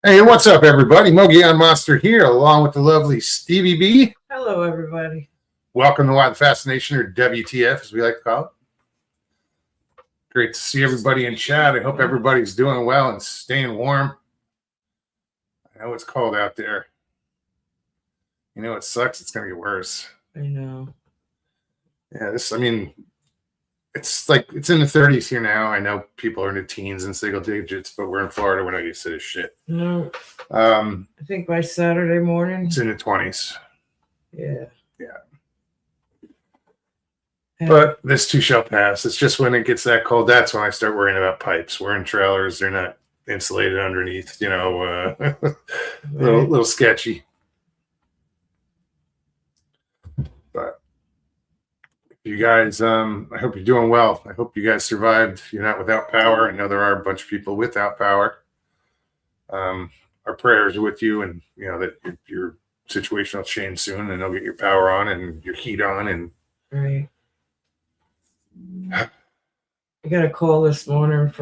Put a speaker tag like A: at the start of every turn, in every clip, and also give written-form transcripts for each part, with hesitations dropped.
A: Hey, what's up, everybody? Mogion Monster here, along with the lovely Stevie B.
B: Hello, everybody.
A: Welcome to Wild Fascination, or WTF, as we like to call it. Great to see everybody in chat. I hope everybody's doing well and staying warm. I know it's cold out there. You know, it sucks. It's going to get worse.
B: I know.
A: Yeah, it's like it's in the 30s here now. I know people are in the teens and single digits, but we're in Florida. We're not used to this shit.
B: No.
A: I
B: think by Saturday morning.
A: It's in the 20s.
B: Yeah.
A: But this too shall pass. It's just when it gets that cold, that's when I start worrying about pipes. We're in trailers. They're not insulated underneath, little sketchy. But you guys, I hope you're doing well. I hope you guys survived. You're not without power. I know there are a bunch of people without power. Our prayers are with you, and that your situation will change soon, and they'll get your power on and your heat on, and
B: right. I got a call this morning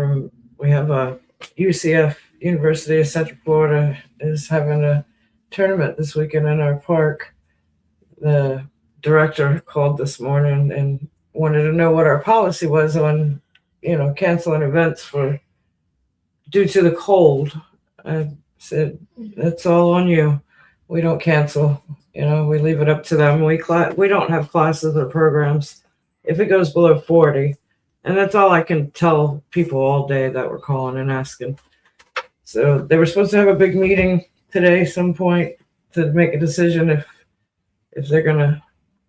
B: we have a UCF, University of Central Florida, is having a tournament this weekend in our park. The director called this morning and wanted to know what our policy was on, canceling events due to the cold. I said, that's all on you. We don't cancel. We leave it up to them. We don't have classes or programs if it goes below 40. And that's all I can tell people all day that were calling and asking. So they were supposed to have a big meeting today, some point, to make a decision if they're going to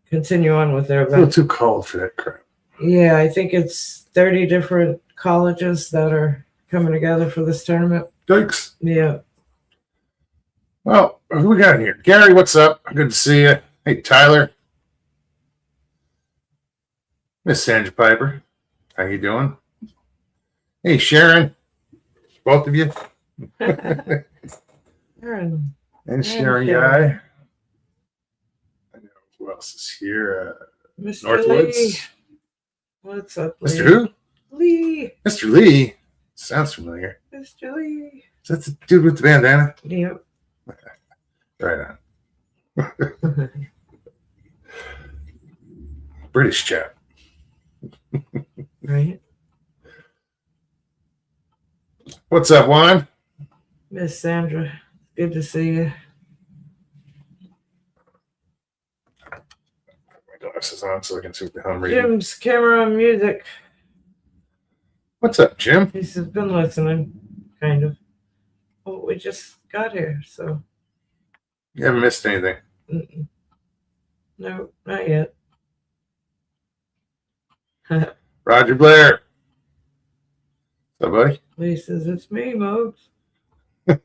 B: continue on with their event.
A: A little too cold for that crap.
B: Yeah, I think it's 30 different colleges that are coming together for this tournament.
A: Thanks.
B: Yeah.
A: Well, who we got here? Gary, what's up? Good to see you. Hey, Tyler. Miss Sandra Piper. How you doing? Hey, Sharon. Both of you.
B: Sharon.
A: And Sharon Guy. I know who else is here.
B: Mr.
A: Northwoods.
B: Lee. What's up, Lee?
A: Mr. Who?
B: Lee.
A: Mr. Lee. Sounds familiar.
B: Mr. Lee.
A: Is that the dude with the bandana?
B: Yep.
A: Right on. British chap.
B: Right.
A: What's up, Juan?
B: Miss Sandra, good to see you.
A: My glasses on so I can see what the hell I'm reading.
B: Jim's camera and music.
A: What's up, Jim?
B: He's been listening, kind of. Oh, we just got here, so.
A: You haven't missed anything.
B: Mm-mm. No, not yet.
A: Roger Blair. What's up, buddy?
B: Lee says, it's me, Mogs.
A: Who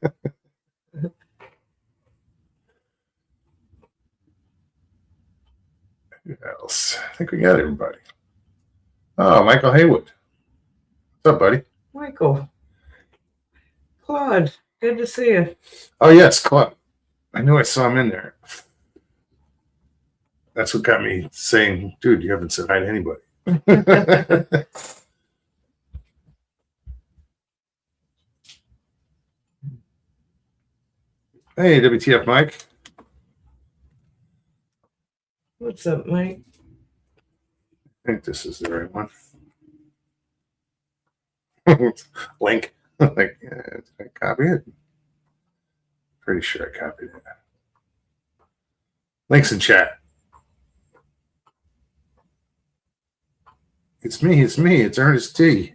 A: else? I think we got everybody. Oh, Michael Haywood. What's up, buddy?
B: Michael. Claude, good to see you.
A: Oh, yes, Claude. I knew I saw him in there. That's what got me saying, dude, you haven't said hi to anybody. Hey, WTF, Mike.
B: What's up, Mike?
A: I think this is the right one. Link. Like, did I copy it? Pretty sure I copied it. Links in chat. It's me. It's Ernest T.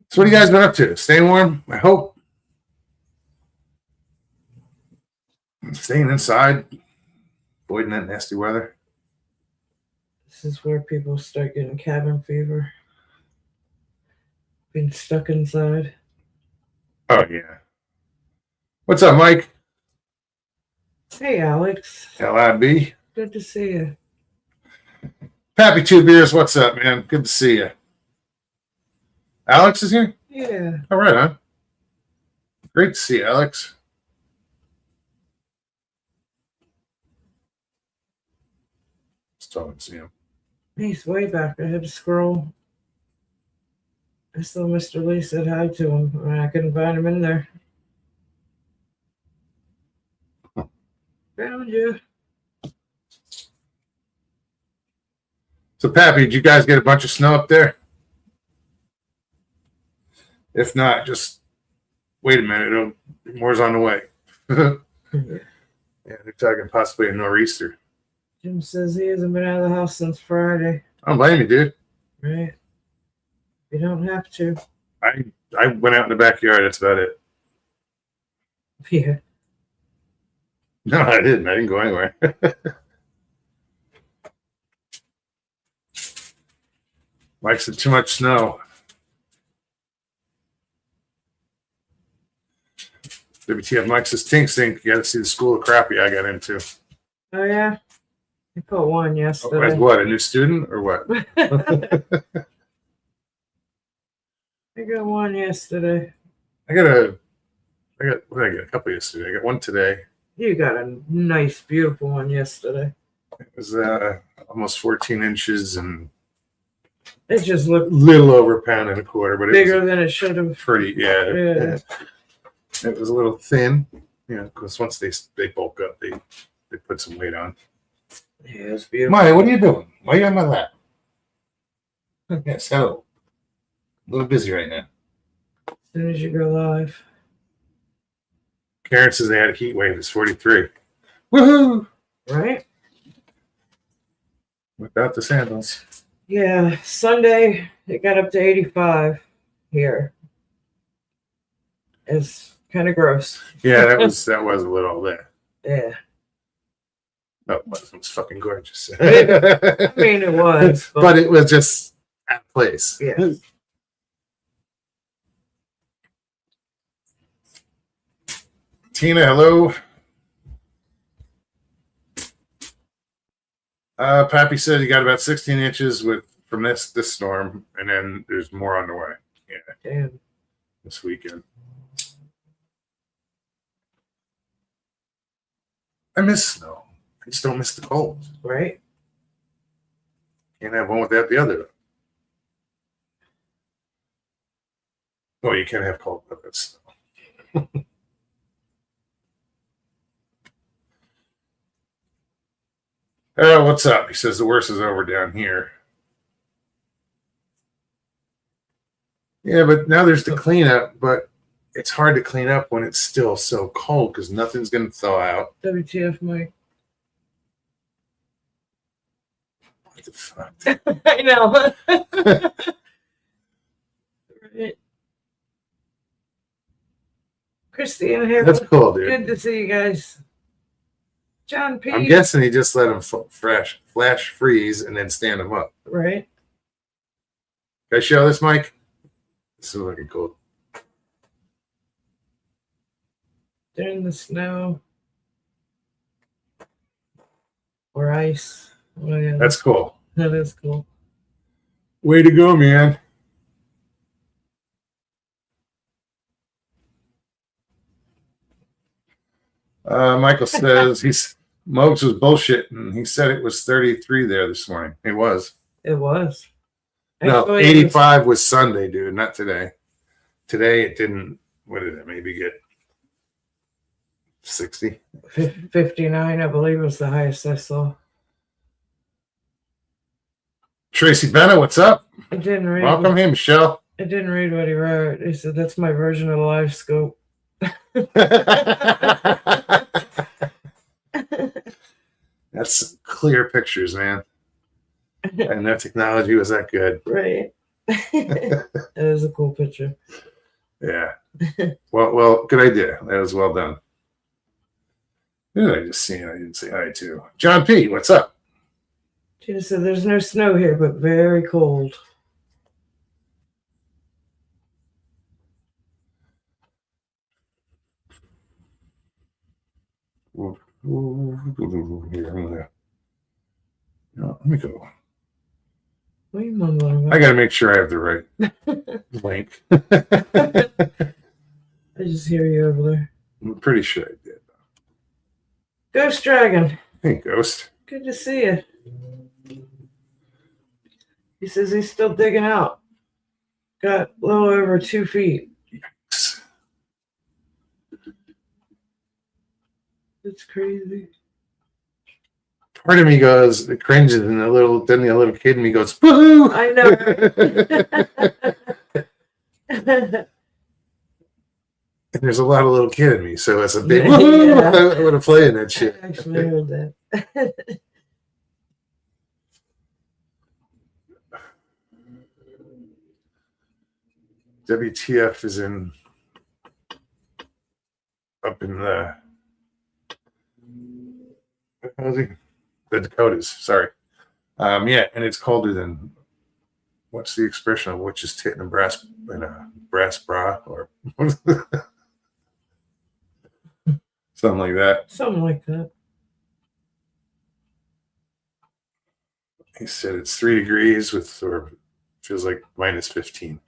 A: So what have you guys been up to? Staying warm, I hope. Staying inside, avoiding that nasty weather.
B: This is where people start getting cabin fever. Being stuck inside.
A: Oh, yeah. What's up, Mike?
B: Hey, Alex.
A: LIB.
B: Good to see you.
A: Pappy Two Beers, what's up, man? Good to see you. Alex is here?
B: Yeah.
A: All right, huh? Great to see you, Alex. Still haven't seen him.
B: He's way back. I had to scroll. I saw Mr. Lee said hi to him. I couldn't find him in there. Found you.
A: So, Pappy, did you guys get a bunch of snow up there? If not, just wait a minute. More's on the way. Yeah, they're talking possibly a nor'easter.
B: Jim says he hasn't been out of the house since Friday.
A: I don't blame you, dude.
B: Right? You don't have to.
A: I went out in the backyard. That's about it.
B: Yeah.
A: No, I didn't. I didn't go anywhere. Mike said too much snow. WTF, Mike says Tink Sink. You got to see the school of crappie I got into.
B: Oh, yeah? I put one yesterday.
A: As what, a new student or what?
B: I got one yesterday.
A: I got what did I get? A couple yesterday. I got one today.
B: You got a nice, beautiful one yesterday.
A: It was almost 14 inches and
B: It just
A: a
B: looked
A: little over a pound and a quarter, but it
B: bigger
A: was
B: than it should have.
A: pretty.
B: Yeah.
A: It was a little thin, because once they bulk up, they put some weight on.
B: Yeah, it's beautiful.
A: Maya, what are you doing? Why are you on my lap? Yes, hello. A little busy right now.
B: As soon as you go live.
A: Karen says they had a heat wave. It's 43. Woohoo!
B: Right?
A: Without the sandals.
B: Yeah, Sunday it got up to 85 here. It's kind of gross.
A: Yeah, that was a little there.
B: Yeah.
A: No, it wasn't. It was fucking gorgeous.
B: I mean, it was.
A: But it was just out of place.
B: Yeah.
A: Tina, hello. Pappy said he got about 16 inches from this storm, and then there's more on the way. Yeah,
B: Damn.
A: this weekend. I miss snow. I just don't miss the cold.
B: Right?
A: Can't have one without the other. Oh, you can't have cold without snow. Oh, what's up? He says the worst is over down here. Yeah, but now there's the cleanup, but it's hard to clean up when it's still so cold because nothing's going to thaw out.
B: WTF, Mike.
A: What the fuck?
B: I know. Right. Christina here.
A: That's cool, dude.
B: Good to see you guys. John P.
A: I'm guessing he just let him flash freeze and then stand him up.
B: Right?
A: Can I show this, Mike? This is looking cool.
B: They're in the snow. Or ice. Oh, yeah.
A: That's cool.
B: That is cool.
A: Way to go, man. Michael says Mogs was bullshitting. He said it was 33 there this morning. It was.
B: It was.
A: No,
B: Actually,
A: 85 was Sunday, dude, not today. Today it didn't. What did it maybe get? 60?
B: 59, I believe, was the highest I saw.
A: Tracy Bennett, what's up?
B: I didn't read.
A: Welcome. Hey, Michelle.
B: I didn't read what he wrote. He said that's my version of the live scope.
A: That's clear pictures, man. And that technology was that good.
B: Right. That is a cool picture.
A: Yeah. Well, good idea. That was well done. Who did I just see? I didn't say hi to. John P., what's up?
B: She just said there's no snow here, but very cold.
A: Here, let me go.
B: What are you mumbling about?
A: I got to make sure I have the right link.
B: I just hear you over there.
A: I'm pretty sure I did.
B: Ghost Dragon.
A: Hey, Ghost.
B: Good to see you. He says he's still digging out. Got a little over 2 feet. It's crazy.
A: Part of me goes, it cringes, and then the little kid in me goes, boo!
B: I know.
A: And there's a lot of little kid in me, so it's a big,
B: Yeah.
A: woo! I want to play in that shit.
B: I actually heard that.
A: WTF is up in the Dakotas. Sorry. Yeah, and it's colder than, what's the expression of witch's tit in a brass bra or something like that.
B: Something like that.
A: He said it's 3 degrees or feels like minus 15.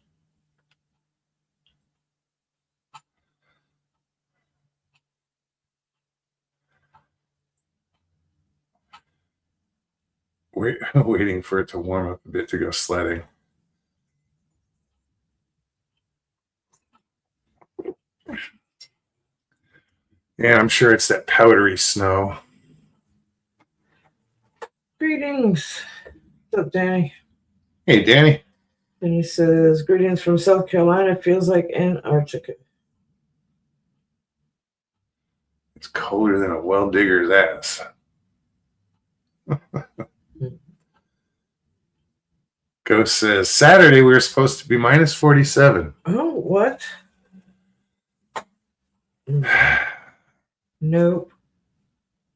A: Waiting for it to warm up a bit to go sledding. Yeah, I'm sure it's that powdery snow.
B: Greetings. What's up, Danny?
A: Hey, Danny.
B: And he says, greetings from South Carolina. Feels like Antarctica.
A: It's colder than a well digger's ass. Ghost says, Saturday we were supposed to be minus 47.
B: Oh, what? Nope.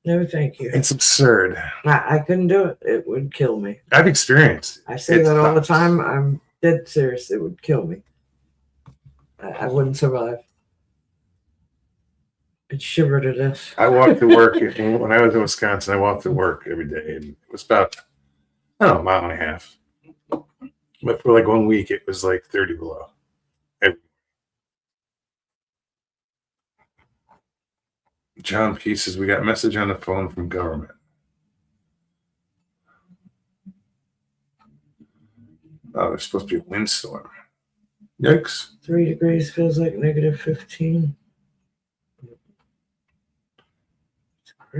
B: No, thank you.
A: It's absurd.
B: I couldn't do it. It would kill me.
A: I've experienced it.
B: I say that all the time. I'm dead serious. It would kill me. I wouldn't survive. I'd shiver to death.
A: I walked to work when I was in Wisconsin. I walked to work every day, and it was about, I don't know, a mile and a half. But for like 1 week, it was like 30 below. John P says, we got a message on the phone from government. Oh, there's supposed to be a windstorm. Yikes.
B: 3 degrees feels like negative 15.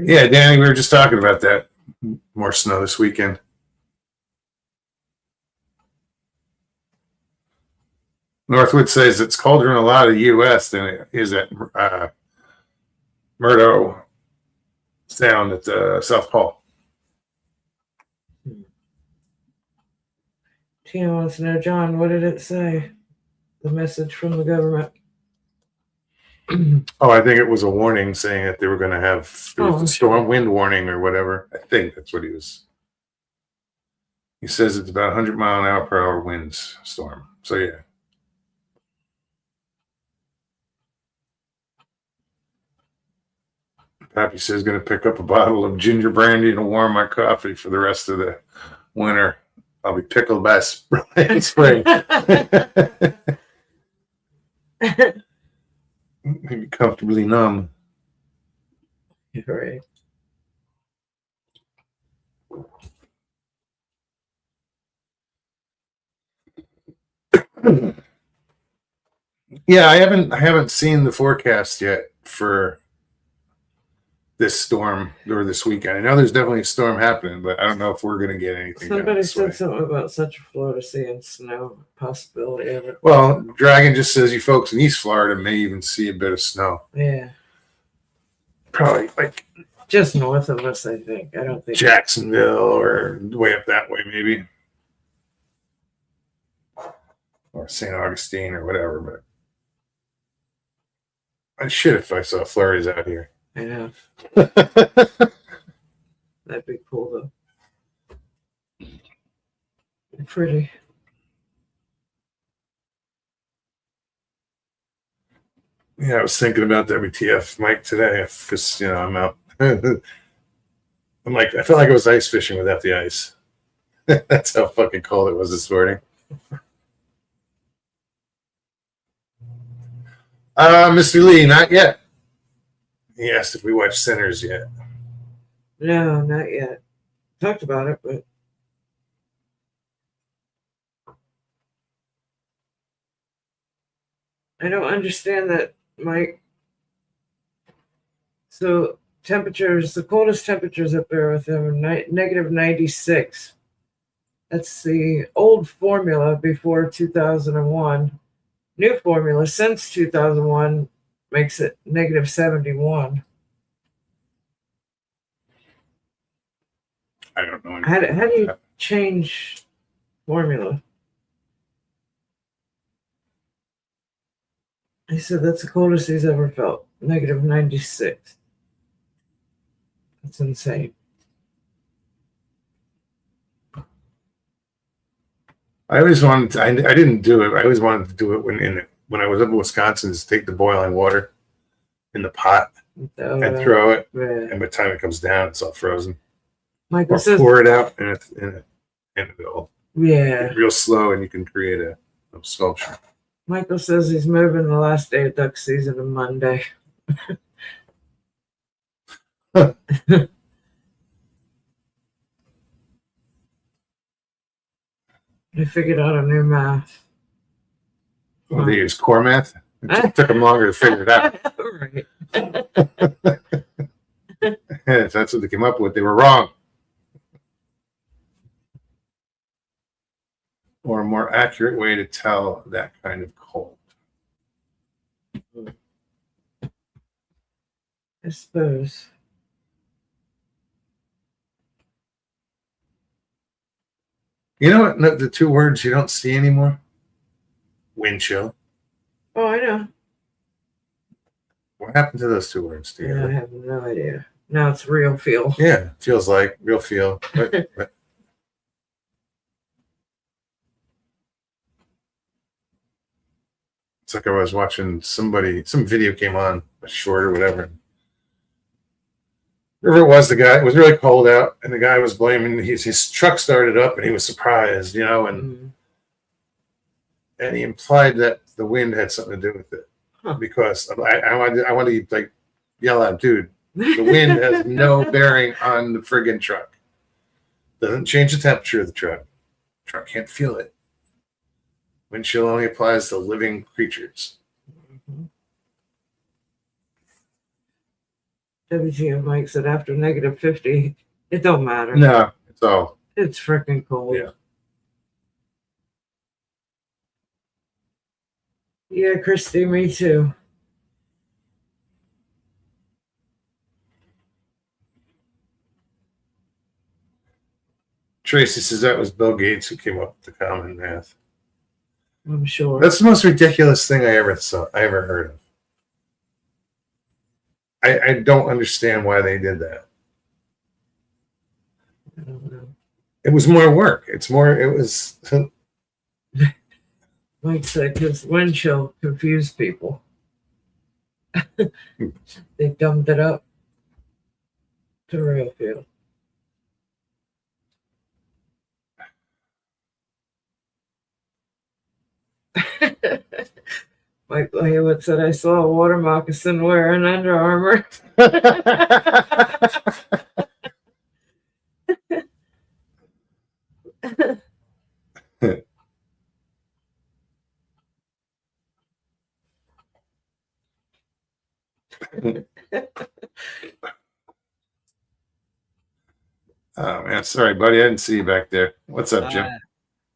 A: Yeah, Danny, we were just talking about that. More snow this weekend. Northwood says it's colder in a lot of the U.S. than it is at Murdo Sound at the South Pole.
B: Tina wants to know, John, what did it say? The message from the government.
A: Oh, I think it was a warning saying that they were going to have a storm wind warning or whatever. I think that's what he was. He says it's about 100 mile an hour per hour winds storm. So, yeah. Pappy says going to pick up a bottle of ginger brandy and warm my coffee for the rest of the winter. I'll be pickled by spring. Maybe comfortably numb.
B: Right.
A: Yeah, I haven't seen the forecast yet for this storm or this weekend. I know there's definitely a storm happening, but I don't know if we're going to get anything.
B: Somebody said something about Central Florida seeing snow, possibility of it.
A: Well, Dragon just says you folks in East Florida may even see a bit of snow.
B: Yeah.
A: Probably like
B: just north of us, I think. I don't think
A: Jacksonville or way up that way, maybe. Or St. Augustine or whatever, but I'd shit if I saw flurries out here.
B: I know. That'd be cool, though. Pretty.
A: Yeah, I was thinking about WTF Mike today because, I'm out. I'm like, I felt like I was ice fishing without the ice. That's how fucking cold it was this morning. Mr. Lee, not yet. He asked if we watched Sinners yet.
B: No, not yet. Talked about it, but I don't understand that, Mike. So temperatures, the coldest temperatures up there with them are negative 96. That's the old formula before 2001. New formula since 2001 makes it negative 71.
A: I don't know.
B: How do you
A: that.
B: change formula? He said that's the coldest he's ever felt. Negative 96. That's insane.
A: I always wanted to, I didn't do it. I always wanted to do it when I was up in Wisconsin, is take the boiling water in the pot and throw it.
B: Yeah.
A: And by the time it comes down, it's all frozen.
B: Michael
A: Or
B: says,
A: pour it out and it'll
B: yeah.
A: get real slow and you can create a sculpture.
B: Michael says he's moving the last day of duck season to Monday. They figured out a new math.
A: Well, they use core math. It took them longer to figure it out.
B: Right.
A: If that's what they came up with, they were wrong. Or a more accurate way to tell that kind of cold.
B: I suppose.
A: You know what? No, the two words you don't see anymore? Wind chill.
B: Oh, I know.
A: What happened to those two words? Do you
B: Yeah, I
A: know?
B: have no idea. Now it's real feel.
A: Yeah, feels like real feel. But it's like I was watching some video came on, short or whatever. Whoever it was, it was really cold out, and the guy was blaming his truck started up, and he was surprised, and he implied that the wind had something to do with it.
B: Huh.
A: Because I wanted to like yell at him, dude, the wind has no bearing on the friggin' truck. Doesn't change the temperature of the truck. The truck can't feel it. Wind chill only applies to living creatures.
B: WTF Mike said after negative 50, it don't matter.
A: No, it's all.
B: It's freaking cold.
A: Yeah.
B: Yeah, Christy, me too.
A: Tracy says that was Bill Gates who came up with the common math.
B: I'm sure.
A: That's the most ridiculous thing I ever heard of. I don't understand why they did that.
B: I don't know.
A: It was more work. It was.
B: Mike said because wind chill confused people. They dumbed it up to real feel. Mike Haywood said, I saw a water moccasin wearing Under Armour.
A: Oh man, sorry, buddy. I didn't see you back there. What's up, Jim?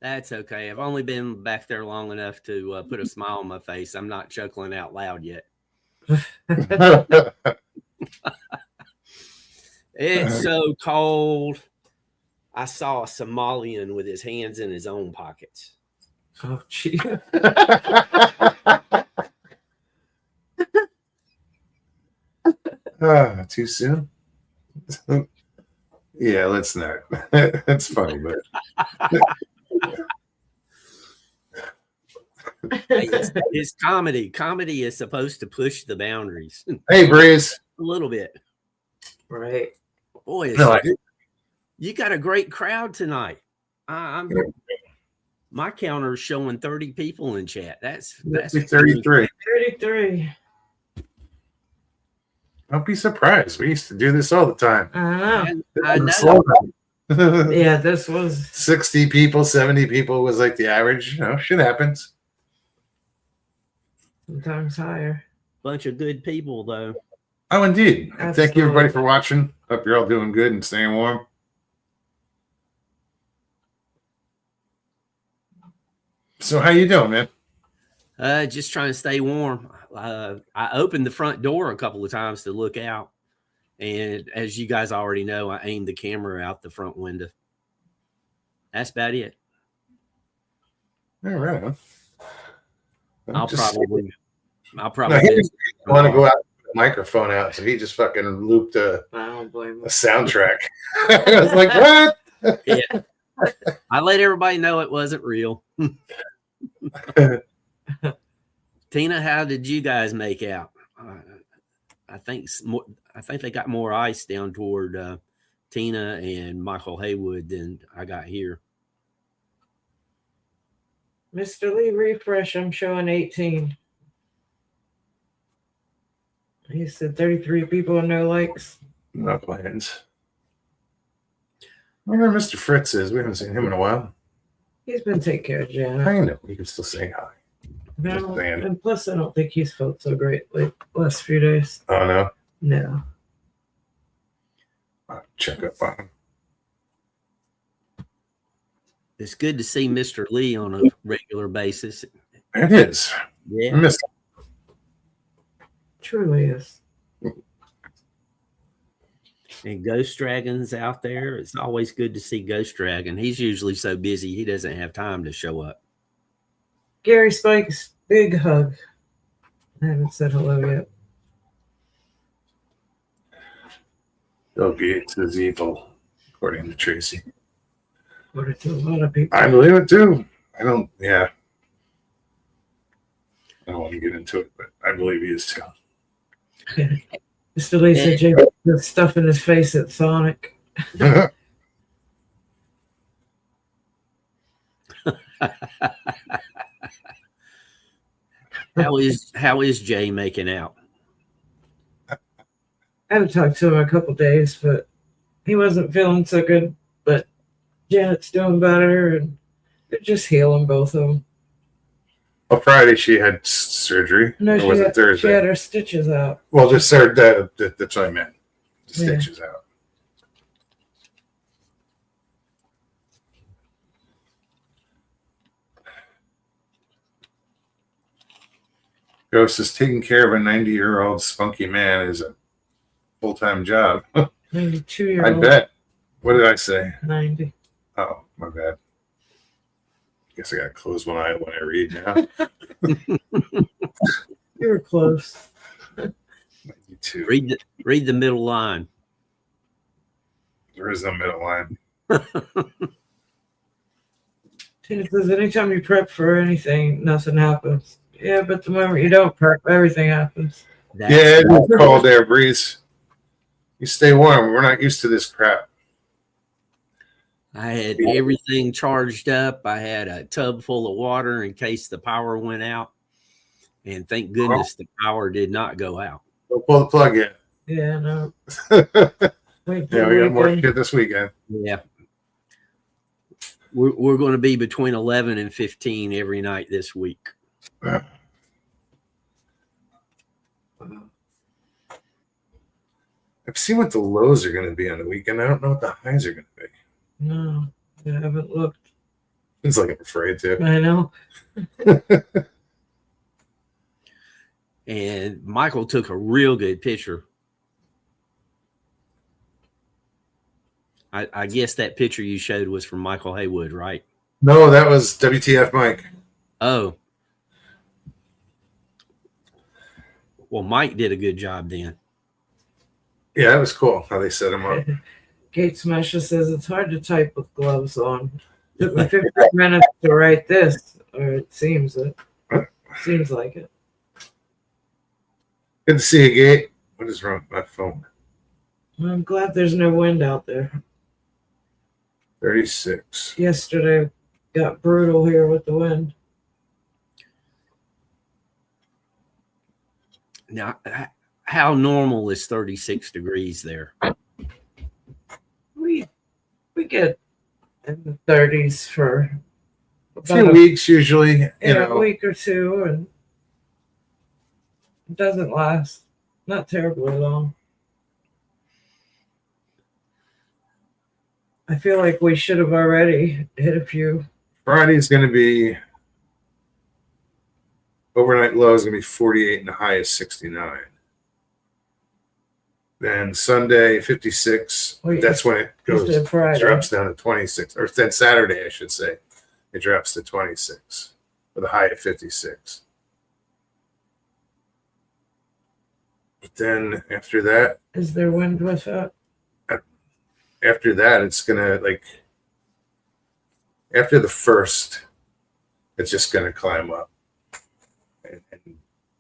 C: That's okay. I've only been back there long enough to put a smile on my face. I'm not chuckling out loud yet. It's so cold. I saw a Somalian with his hands in his own pockets.
B: Oh, gee.
A: Too soon? Yeah, let's not. That's funny, but
C: It's comedy. Comedy is supposed to push the boundaries
A: hey, Breeze.
C: a little bit.
B: Right.
C: Boy, you got a great crowd tonight. My counter is showing 30 people in chat. That's
A: 33.
B: 33.
A: Don't be surprised. We used to do this all the time.
B: I know.
C: I know.
B: Yeah, this was
A: 60 people, 70 people was like the average. Shit happens.
B: sometimes higher.
C: Bunch of good people, though.
A: Oh, indeed. And thank you, everybody,
B: Absolutely.
A: for watching. Hope you're all doing good and staying warm. So, how you doing, man?
C: Just trying to stay warm. I opened the front door a couple of times to look out. And as you guys already know, I aimed the camera out the front window. That's about it.
A: All right. Huh?
C: I'll probably
A: No,
C: do
A: he want to go out with the microphone out, so he just fucking looped a
B: I don't blame him.
A: soundtrack. I was like, what?
C: Yeah. I let everybody know it wasn't real. Tina, how did you guys make out? I think they got more ice down toward Tina and Michael Haywood than I got here.
B: Mr. Lee, refresh. I'm showing 18. He said 33 people and no likes.
A: No plans. I wonder where Mr. Fritz is. We haven't seen him in a while.
B: He's been taking care of Janet.
A: I know. You can still say hi.
B: No,
A: Just saying.
B: and plus, I don't think he's felt so great like last few days.
A: Oh, no.
B: No.
A: I'll check up on him.
C: It's good to see Mr. Lee on a regular basis.
A: It is. I
C: Yeah.
A: miss him.
B: Truly is.
C: And Ghost Dragon's out there. It's always good to see Ghost Dragon. He's usually so busy he doesn't have time to show up.
B: Gary Spikes, big hug. I haven't said hello yet.
A: Bill Gates is evil, according to Tracy.
B: Ordered to a lot of people.
A: I believe it too. I don't want to get into it, but I believe he is too.
B: Mr. Lee said Jay put stuff in his face at Sonic.
C: How is Jay making out?
B: I haven't talked to him in a couple days, but he wasn't feeling so good. But Janet's doing better, and they're just healing, both of them.
A: Well, Friday she had surgery.
B: No,
A: Or was it
B: she
A: Thursday?
B: had her stitches out.
A: Well, just that's what I meant. The
B: Yeah.
A: stitches out. Ghost is taking care of a 90-year-old spunky man is a full-time job.
B: 92-year-old.
A: I bet. What did I say?
B: 90.
A: Oh, my bad. Guess I gotta close one eye when I read now.
B: You were close.
A: 92.
C: Read the middle line.
A: There is no middle line.
B: Tina says, anytime you prep for anything, nothing happens. Yeah, but the moment you don't prep, everything happens.
C: That's-
A: Yeah, it's cold there, Breeze. You stay warm. We're not used to this crap.
C: I had everything charged up. I had a tub full of water in case the power went out. And thank goodness the power did not go out.
A: Go pull the plug in.
B: Yeah, no.
A: Yeah,
B: Wait
A: we got more shit this weekend.
C: Yeah. We're going to be between 11 and 15 every night this week.
A: I've seen what the lows are going to be on the weekend. I don't know what the highs are going to be.
B: No, I haven't looked.
A: It's like I'm afraid to.
B: I know.
C: And Michael took a real good picture. I guess that picture you showed was from Michael Haywood, right?
A: No, that was WTF Mike.
C: Oh. Well, Mike did a good job then.
A: Yeah, that was cool how they set him up.
B: Kate Smasher says it's hard to type with gloves on. Took me 15 minutes to write this, or it seems it. Seems like it.
A: Good to see you, Gate. What is wrong with my phone?
B: I'm glad there's no wind out there.
A: 36.
B: Yesterday got brutal here with the wind.
C: Now, how normal is 36 degrees there?
B: We get in the 30s for
A: A few weeks usually, you
B: a
A: know.
B: week or two, and It doesn't last. Not terribly long. I feel like we should have already hit a few.
A: Friday's going to be overnight low is going to be 48 and the high is 69. Then Sunday 56.
B: Wait,
A: That's when it
B: You said
A: goes
B: Friday.
A: drops down to 26, or then Saturday I should say, it drops to 26 with a high of 56. But then after that,
B: Is there wind with that?
A: it's gonna like after the first, it's just gonna climb up, and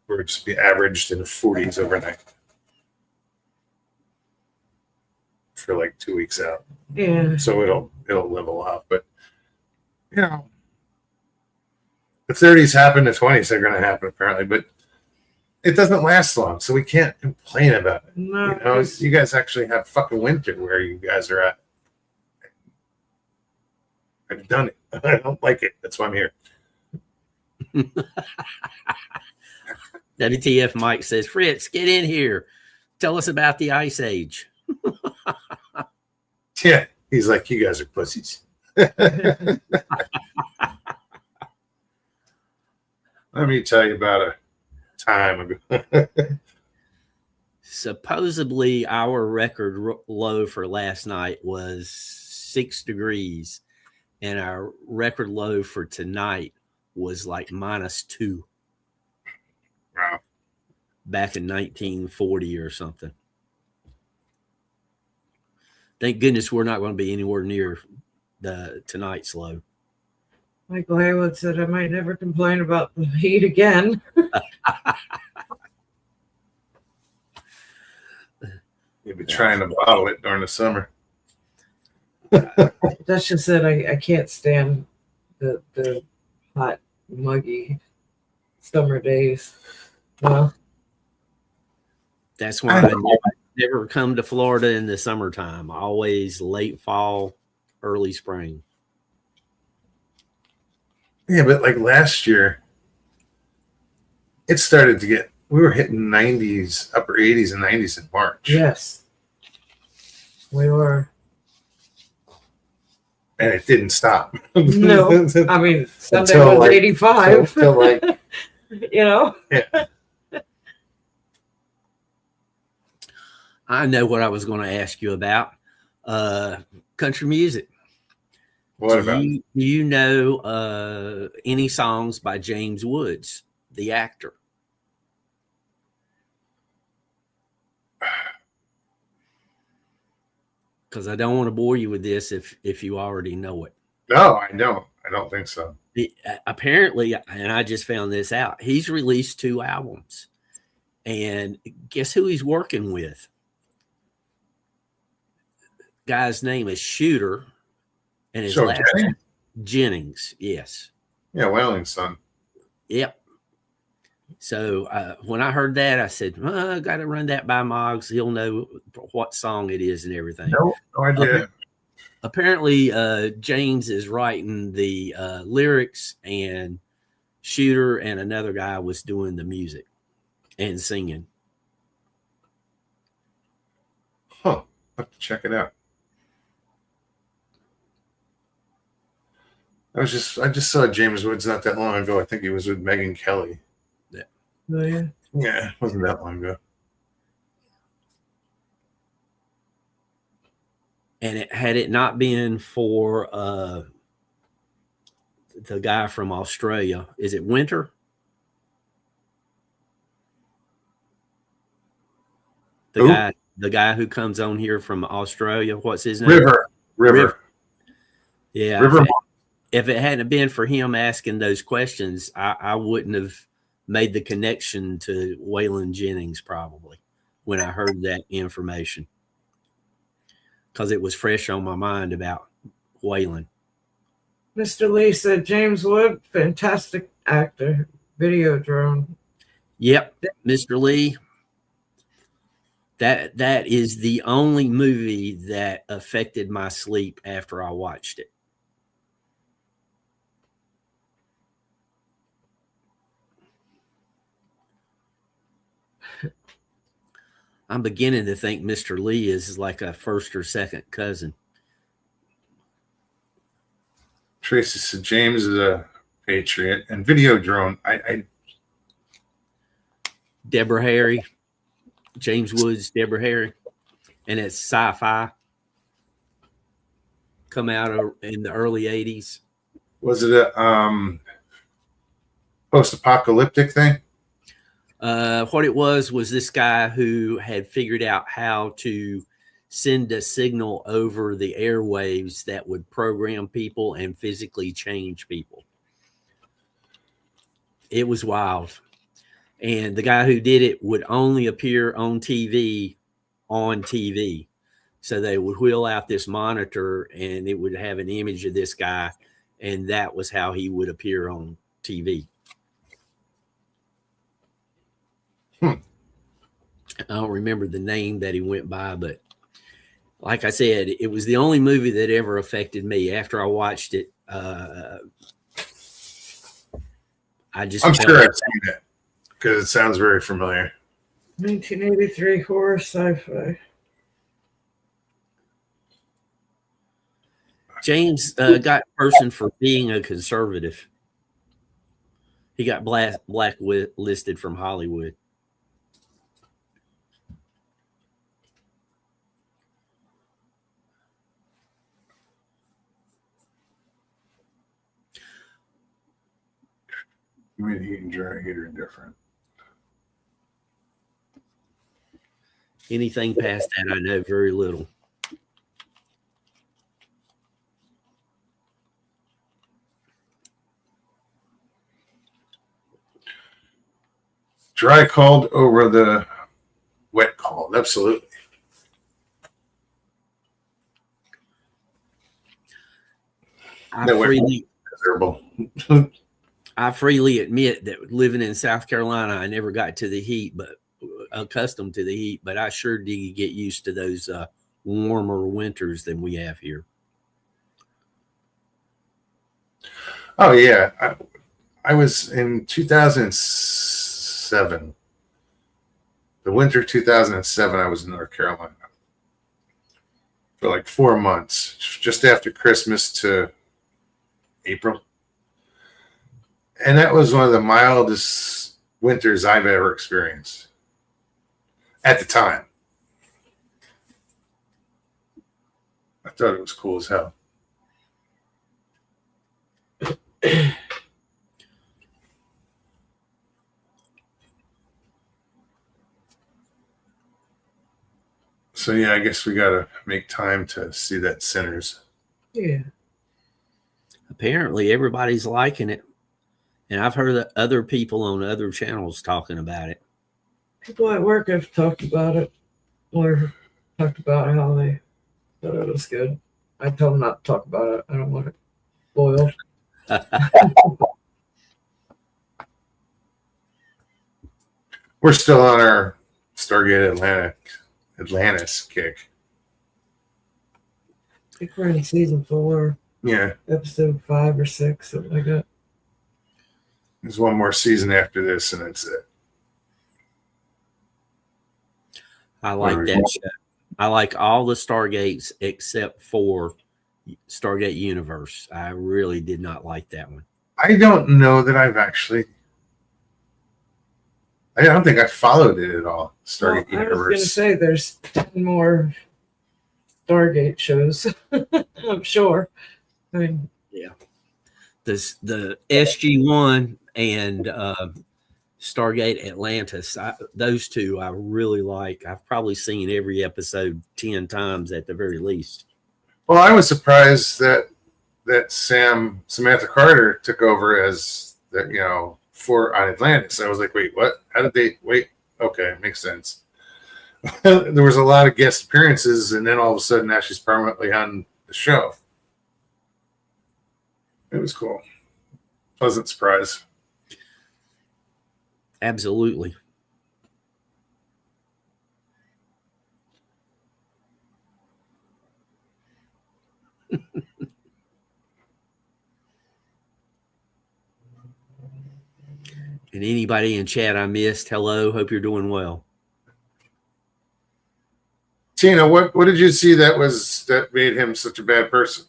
A: we're just be averaged in the 40s overnight for like 2 weeks out.
B: Yeah.
A: So it'll level off, but you know, the 30s happen, the 20s are going to happen apparently, but it doesn't last long, so we can't complain about it.
B: No.
A: You know, you guys actually have fucking winter where you guys are at. I've done it. I don't like it. That's why I'm here.
C: WTF Mike says, Fritz, get in here. Tell us about the Ice Age.
A: Yeah, he's like, you guys are pussies. Let me tell you about a time ago.
C: Supposedly, our record low for last night was 6 degrees, and our record low for tonight was like -2
A: Wow.
C: back in 1940 or something. Thank goodness we're not going to be anywhere near the tonight's low.
B: Michael Haywood said I might never complain about the heat again.
A: You've been trying to bottle it during the summer.
B: That's just that I can't stand the hot, muggy summer days. Well,
C: That's why I never come to Florida in the summertime. Always late fall, early spring.
A: Yeah, but like last year, it started to get, we were hitting 90s, upper 80s and 90s in March.
B: yes, we were.
A: And it didn't stop.
B: No, I mean, Sunday
A: Until,
B: was
A: like,
B: 85.
A: Until like,
B: You know?
A: yeah.
C: I know what I was going to ask you about. Country music.
A: What about?
C: Do you know any songs by James Woods, the actor? Because I don't want to bore you with this if you already know it.
A: No, I don't. I don't think so.
C: Apparently, and I just found this out, he's released 2 albums. And guess who he's working with? Guy's name is Shooter, and his
A: So,
C: last name Jennings. Yes.
A: Yeah, Whaling's son.
C: Yep. So when I heard that, I said, I got to run that by Moggs. He'll know what song it is and everything.
A: No idea.
C: Apparently, James is writing the lyrics, and Shooter and another guy was doing the music and singing.
A: Huh. I'll have to check it out. I just saw James Woods not that long ago. I think he was with Megyn Kelly.
B: Oh, yeah.
A: Yeah, it wasn't that long ago.
C: And had it not been for the guy from Australia, is it Winter? The guy who comes on here from Australia, what's his name?
A: River.
C: Yeah.
A: River.
C: If it hadn't been for him asking those questions, I wouldn't have made the connection to Waylon Jennings probably when I heard that information, because it was fresh on my mind about Waylon.
B: Mr. Lee said James Wood, fantastic actor, Videodrome.
C: Yep, Mr. Lee. That is the only movie that affected my sleep after I watched it. I'm beginning to think Mr. Lee is like a first or second cousin.
A: Tracy said James is a patriot and Video Drone. I
C: Deborah Harry, James Woods, Deborah Harry, and it's sci-fi. Come out in the early 80s.
A: was it a post-apocalyptic thing?
C: What it was this guy who had figured out how to send a signal over the airwaves that would program people and physically change people. It was wild. And the guy who did it would only appear on TV. So they would wheel out this monitor and it would have an image of this guy. And that was how he would appear on TV. I don't remember the name that he went by, but like I said, it was the only movie that ever affected me. After I watched it, I'm
A: sure I've seen it because it sounds very familiar.
B: 1983 horror sci-fi.
C: James got person for being a conservative. He got blacklisted from Hollywood.
A: You mean heat and dry heat are different?
C: Anything past that, I know very little.
A: Dry called over the wet called. Absolutely.
C: I freely admit that living in South Carolina, I never got to the heat, but accustomed to the heat, but I sure did get used to those warmer winters than we have here.
A: Oh yeah. I was in 2007. The winter 2007, I was in North Carolina for like 4 months, just after Christmas to April. And that was one of the mildest winters I've ever experienced at the time. I thought it was cool as hell. So yeah, I guess we got to make time to see that Sinners.
B: Yeah.
C: Apparently everybody's liking it. And I've heard other people on other channels talking about it.
B: People at work have talked about it or talked about how they thought it was good. I told them not to talk about it. I don't want it boiled.
A: We're still on our Stargate Atlantis kick.
B: I think we're in season 4.
A: Yeah.
B: Episode 5 or 6, something like that.
A: There's one more season after this, and that's it.
C: I like that show. I like all the Stargates except for Stargate Universe. I really did not like that one.
A: I don't know that I've actually. I don't think I followed it at all. Stargate Universe.
B: I was going to say there's 10 more Stargate shows. I'm sure. I mean,
C: yeah. The SG-1 and Stargate Atlantis, those two I really like. I've probably seen every episode 10 times at the very least.
A: Well, I was surprised that Samantha Carter took over as on Atlantis. I was like, wait, what? How did they wait? Okay, makes sense. There was a lot of guest appearances, and then all of a sudden now she's permanently on the show. It was cool. Pleasant surprise.
C: Absolutely. And anybody in chat I missed, hello, hope you're doing well.
A: Tina, what did you see that made him such a bad person?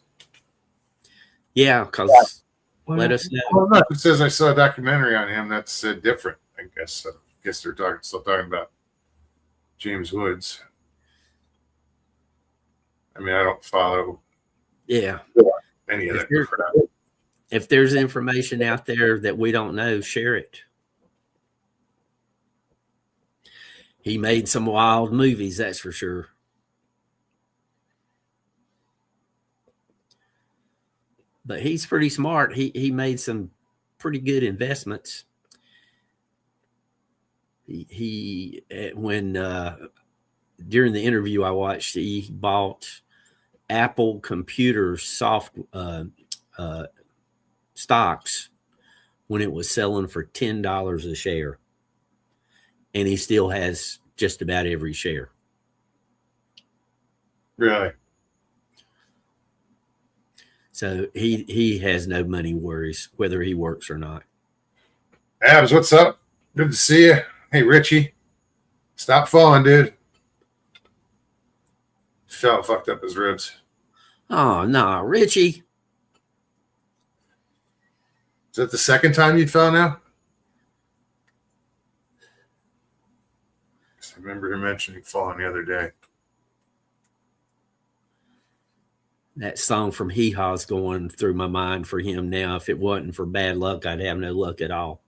C: Yeah, because
B: Well,
C: let us know.
A: Well, no, it says I saw a documentary on him that's different. I guess. Guess they're still talking about James Woods. I mean, I don't follow
C: Yeah.
A: any of
C: If
A: that
C: you're-
A: crap.
C: If there's information out there that we don't know, share it. He made some wild movies, that's for sure. But he's pretty smart. He made some pretty good investments. When during the interview I watched, he bought Apple computer stocks when it was selling for $10 a share, and he still has just about every share.
A: Really?
C: So he has no money worries whether he works or not.
A: Abs, what's up? Good to see you. Hey, Richie. Stop falling, dude. Fell, fucked up his ribs.
C: Oh no, Richie.
A: Is that the second time you fell now? I remember him mentioning falling the other day.
C: That song from Hee Haw's going through my mind for him now. If it wasn't for bad luck, I'd have no luck at all.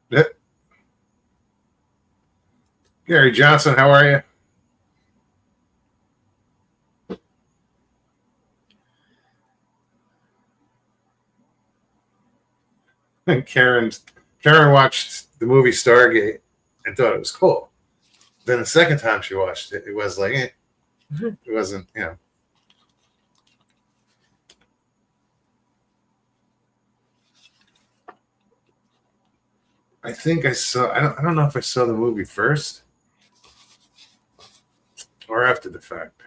A: Yep. Gary Johnson, how are you? Karen watched the movie Stargate and thought it was cool. Then the second time she watched it, it was like, it wasn't, I think I saw, I don't know if I saw the movie first or after the fact.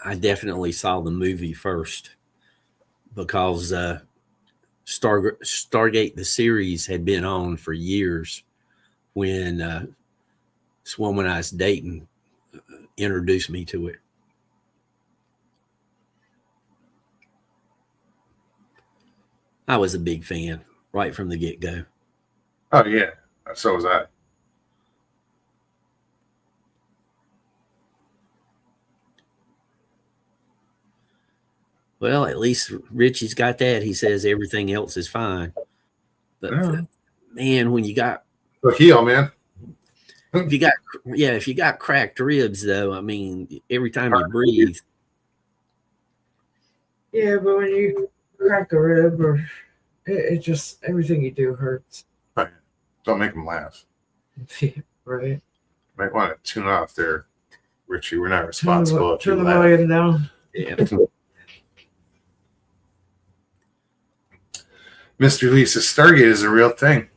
C: I definitely saw the movie first because Stargate, the series, had been on for years when this woman I was dating introduced me to it. I was a big fan right from the get-go.
A: Oh, yeah. So was I.
C: Well, at least Richie's got that. He says everything else is fine. But man, when you got
A: So heal, man.
C: if you got cracked ribs, though, I mean, every time you breathe.
B: Yeah, but when you crack a rib or it just everything you do hurts.
A: Right. Don't make them laugh.
B: Right.
A: Might want to tune off there, Richie. We're not responsible.
B: Turn the volume down.
C: Yeah.
A: Mr. Lee says Stargate is a real thing.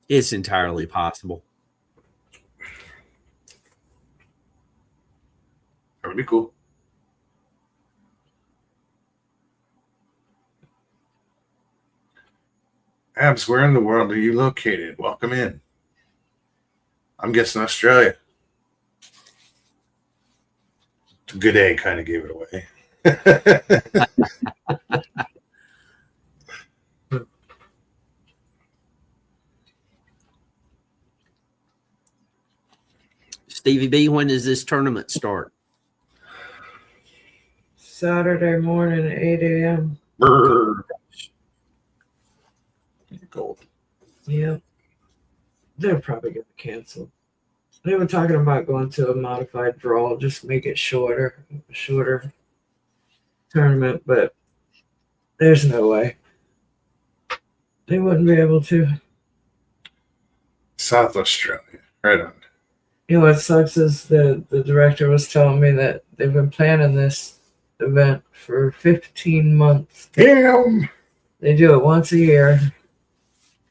C: It's entirely possible.
A: That would be cool. Abs, where in the world are you located? Welcome in. I'm guessing Australia. Good day kind of gave it away.
C: Stevie B, when does this tournament start?
B: Saturday morning, 8 a.m.
A: Brrr. Gold.
B: Yep. They're probably going to cancel. They were talking about going to a modified draw, just make it shorter tournament, but there's no way. They wouldn't be able to.
A: South Australia. Right on.
B: You know what sucks is the director was telling me that they've been planning this event for 15 months.
A: Damn.
B: They do it once a year,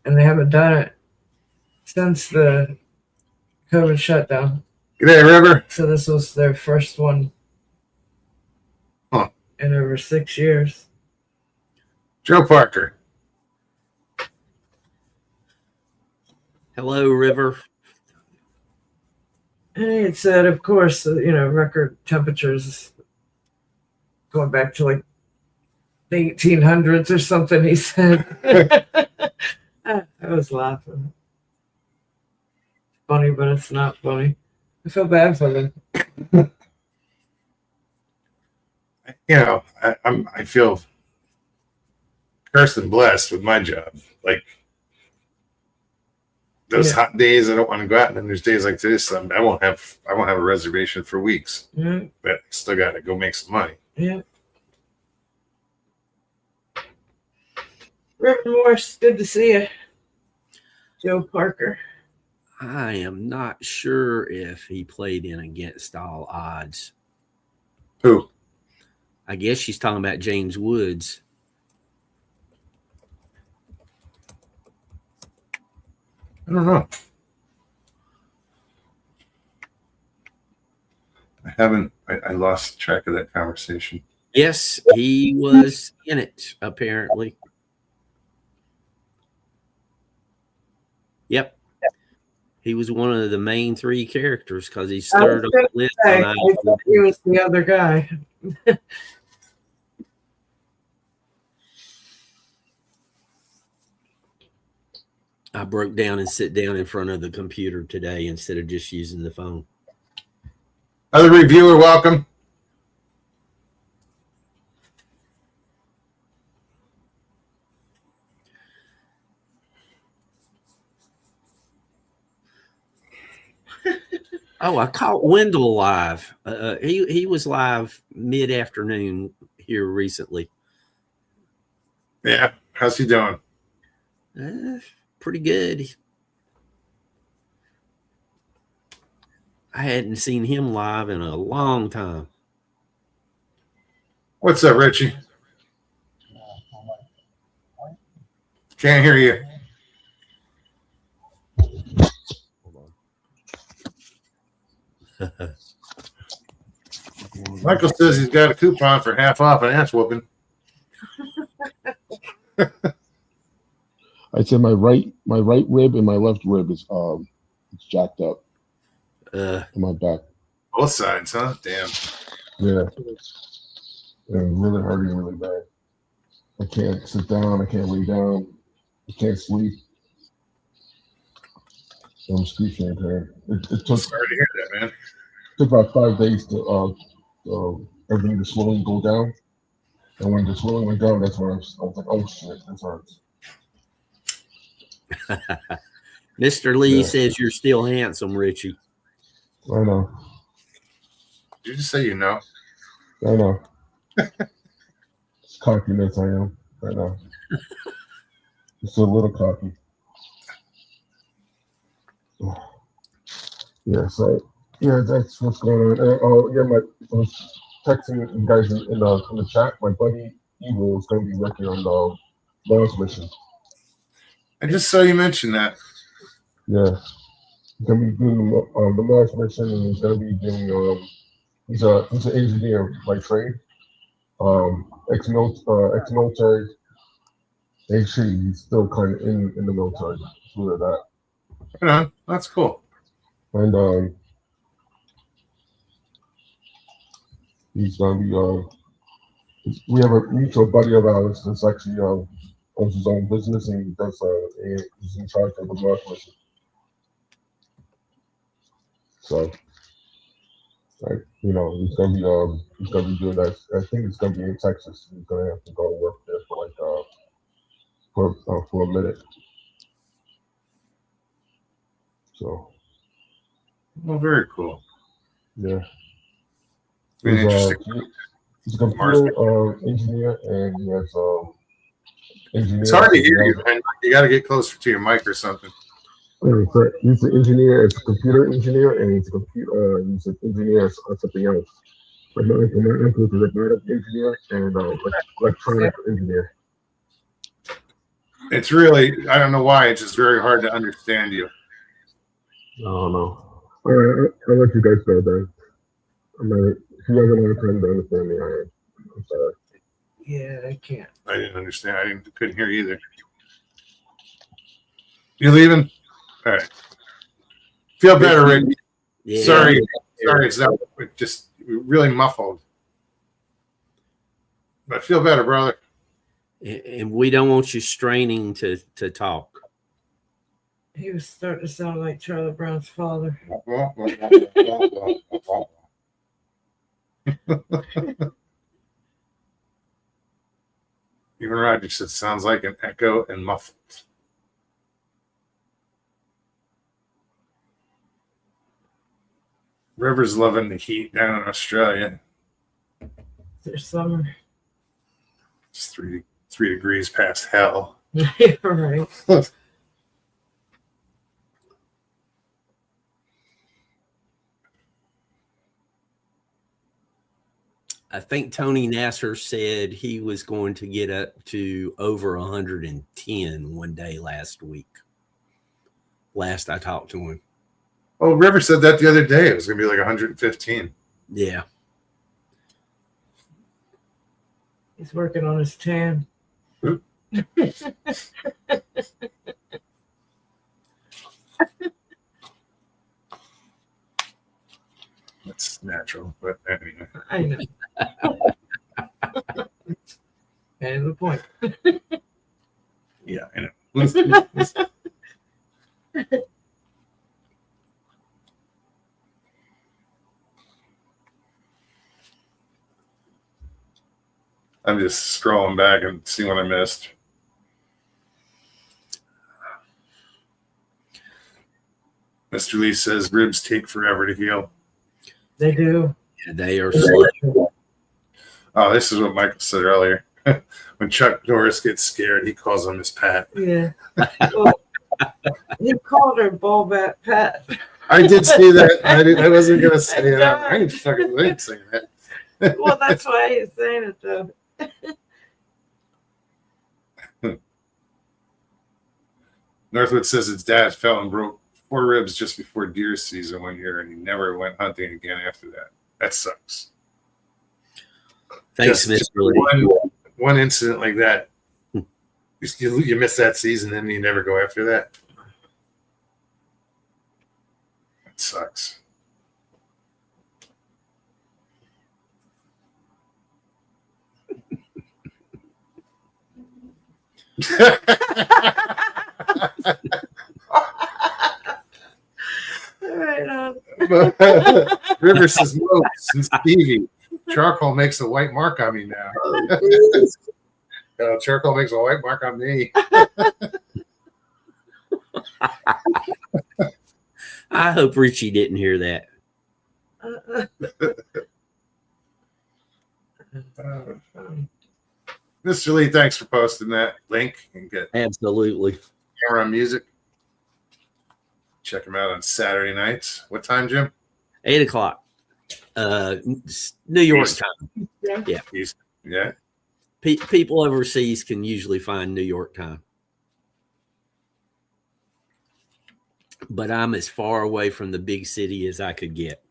B: and they haven't done it since the COVID shutdown.
A: G'day, River.
B: So this was their first one in over 6 years.
A: Joe Parker.
C: Hello, River.
B: And he had said, of course, record temperatures going back to like the 1800s or something, he said. I was laughing. Funny, but it's not funny. I feel bad for them.
A: I feel cursed and blessed with my job. Like those hot days, I don't want to go out, and then there's days like this. I won't have a reservation for weeks.
B: Yeah.
A: But still got to go make some money.
B: Yeah. Reverend Morse, good to see you. Joe Parker.
C: I am not sure if he played in Against All Odds.
A: Who?
C: I guess she's talking about James Woods.
A: I don't know. I lost track of that conversation.
C: Yes, he was in it, apparently. Yep. He was one of the main three characters because he's third on the list.
B: I thought he was the other guy.
C: I broke down and sit down in front of the computer today instead of just using the phone.
A: Other reviewer, welcome.
C: Oh, I caught Wendell live. He was live mid-afternoon here recently.
A: Yeah, how's he doing?
C: Pretty good. I hadn't seen him live in a long time.
A: What's up, Richie? Can't hear you. Michael says he's got a coupon for half off an ass whooping.
D: I'd say my right rib and my left rib is it's jacked up on my back.
A: Both sides, huh? Damn.
D: Yeah, really hurting really bad. I can't sit down. I can't lay down. I can't sleep. So I'm screeching in pain. It took
A: Sorry to hear that, man.
D: took about 5 days to everything the swelling go down. And when the swelling went down, that's when I was like, oh shit, this hurts.
C: Mr. Lee says you're still handsome, Richie.
D: I know.
A: Did you just say you know?
D: I know. It's cockiness I am. I know. Just a little cocky. Yeah, so that's what's going on. I was texting you guys in the chat. My buddy Evil is going to be working on the Mars mission.
A: I just saw you mention that.
D: Yeah, he's going to be doing the Mars mission, and he's going to be doing. He's an engineer by trade. Ex-military. Actually, he's still kind of in the military. Due to that.
A: Right on. That's cool.
D: And he's gonna be we have a mutual buddy of ours that's actually owns his own business, and he does he's in charge of the Mars mission. So he's gonna be doing that. I think it's gonna be in Texas. He's gonna have to go to work there for a minute. So
A: Well, very cool.
D: yeah.
A: Very interesting.
D: He's a computer engineer, and he has engineer.
A: It's hard to hear you, man. You got to get closer to your mic or something.
D: He's an engineer, it's a computer engineer, and he's an engineer on something else. Like my uncle is a robotic engineer and electronic engineer.
A: It's really, I don't know why, it's just very hard to understand you.
D: I don't know. All right, I'll let you guys know then. If you guys are trying to understand me, I'm sorry.
B: Yeah, I can't.
A: I didn't understand. Couldn't hear either. You leaving? All right. Feel better, Rick.
C: Yeah.
A: Sorry, it's not just really muffled. But I feel better, brother.
C: And we don't want you straining to talk.
B: He was starting to sound like Charlie Brown's father.
A: Even Roger said sounds like an echo and muffled. River's loving the heat down in Australia.
B: There's summer.
A: It's 3 degrees past hell.
B: You're right.
C: I think Tony Nasser said he was going to get up to over 110 one day last week. Last I talked to him.
A: Oh, River said that the other day. It was going to be like 115.
C: Yeah.
B: He's working on his tan.
A: That's natural, but anyway.
B: I know. And the point.
A: Yeah, I know. I'm just scrolling back and see what I missed. Mr. Lee says ribs take forever to heal.
B: They do.
C: They are slow.
A: Oh, this is what Michael said earlier. When Chuck Norris gets scared, he calls him his Pat.
B: Yeah. Well, you called her Bull Bat Pat.
A: I did see that. I wasn't gonna say it. I ain't saying that.
B: Well, that's why he's saying it though.
A: Northwood says his dad fell and broke 4 ribs just before deer season one year, and he never went hunting again after that. That sucks.
C: Thanks,
A: Just
C: Mr. Lee.
A: One incident like that, you miss that season, and you never go after that. That sucks.
B: Right on.
A: River says Mopes and Stevie. Charcoal makes a white mark on me now. Charcoal makes a white mark on me.
C: I hope Richie didn't hear that.
A: Mr. Lee, thanks for posting that link and get
C: Absolutely.
A: Camera Music. Check him out on Saturday nights. What time, Jim?
C: 8:00. New York
A: East.
C: time.
B: Yeah.
A: Yeah.
C: People overseas can usually find New York time. But I'm as far away from the big city as I could get.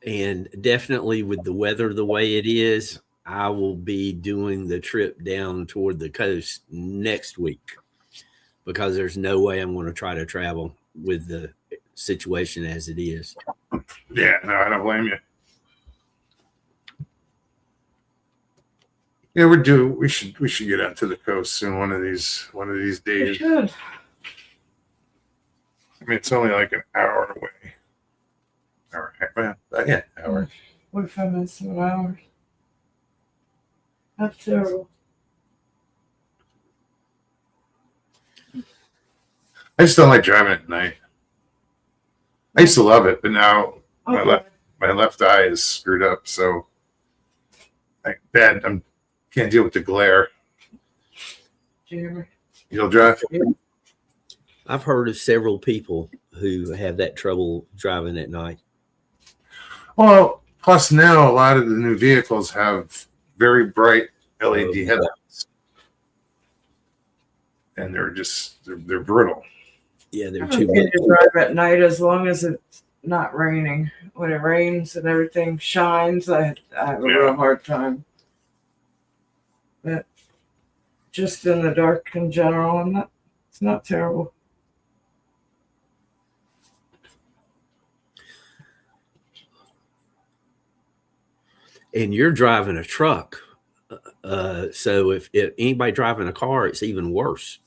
C: And definitely with the weather the way it is, I will be doing the trip down toward the coast next week because there's no way I'm going to try to travel with the situation as it is.
A: Yeah, no, I don't blame you. Yeah, we're due. We should get out to the coast soon. One of these
B: You
A: days.
B: should.
A: I mean, it's only like an hour away. Hour.
B: 45 minutes to an hour. That's terrible.
A: I just don't like driving at night. I used to love it, but now
B: Okay.
A: my left eye is screwed up, so can't deal with the glare.
B: Jeremy.
A: You'll drive?
C: I've heard of several people who have that trouble driving at night.
A: Well, plus now a lot of the new vehicles have very bright LED headlights, and they're brutal.
C: Yeah, they're
B: I
C: too
B: don't care
C: much.
B: to drive at night as long as it's not raining. When it rains and everything shines, I have a
A: Yeah.
B: real hard time. But just in the dark in general, it's not terrible.
C: And you're driving a truck. So if anybody driving a car, it's even worse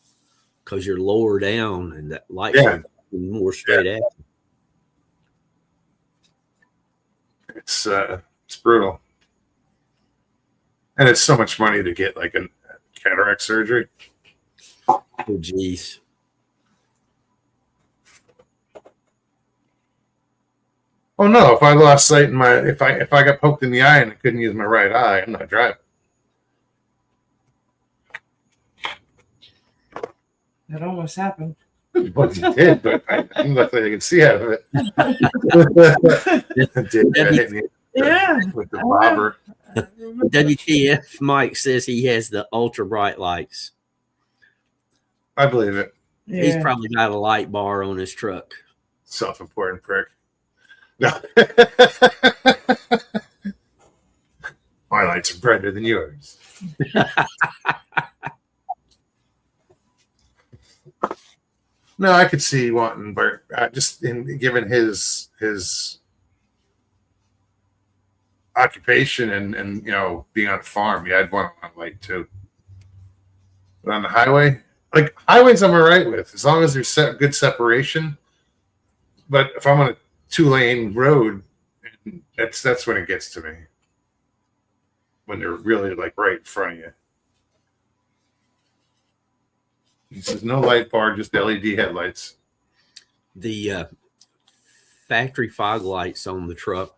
C: because you're lower down and that lights
A: Yeah.
C: are more straight at you.
A: It's brutal. And it's so much money to get like a cataract surgery.
C: Oh, geez.
A: Oh no, if I lost sight in my if I got poked in the eye and I couldn't use my right eye, I'm not driving.
B: It almost happened.
A: But you did, but I'm luckily I can see out of it. I did. That hit me
B: Yeah.
A: with the bobber.
C: WTF Mike says he has the ultra bright lights.
A: I believe it.
C: He's
B: Yeah.
C: probably got a light bar on his truck.
A: Self-important prick. No. My lights are brighter than yours. No, I could see wanting, but just in given his occupation and being on a farm, yeah, I'd want a light too. But on the highway, like highways, I'm all right with as long as there's good separation. But if I'm on a 2-lane road, that's when it gets to me. When they're really like right in front of you. He says no light bar, just LED headlights.
C: The factory fog lights on the truck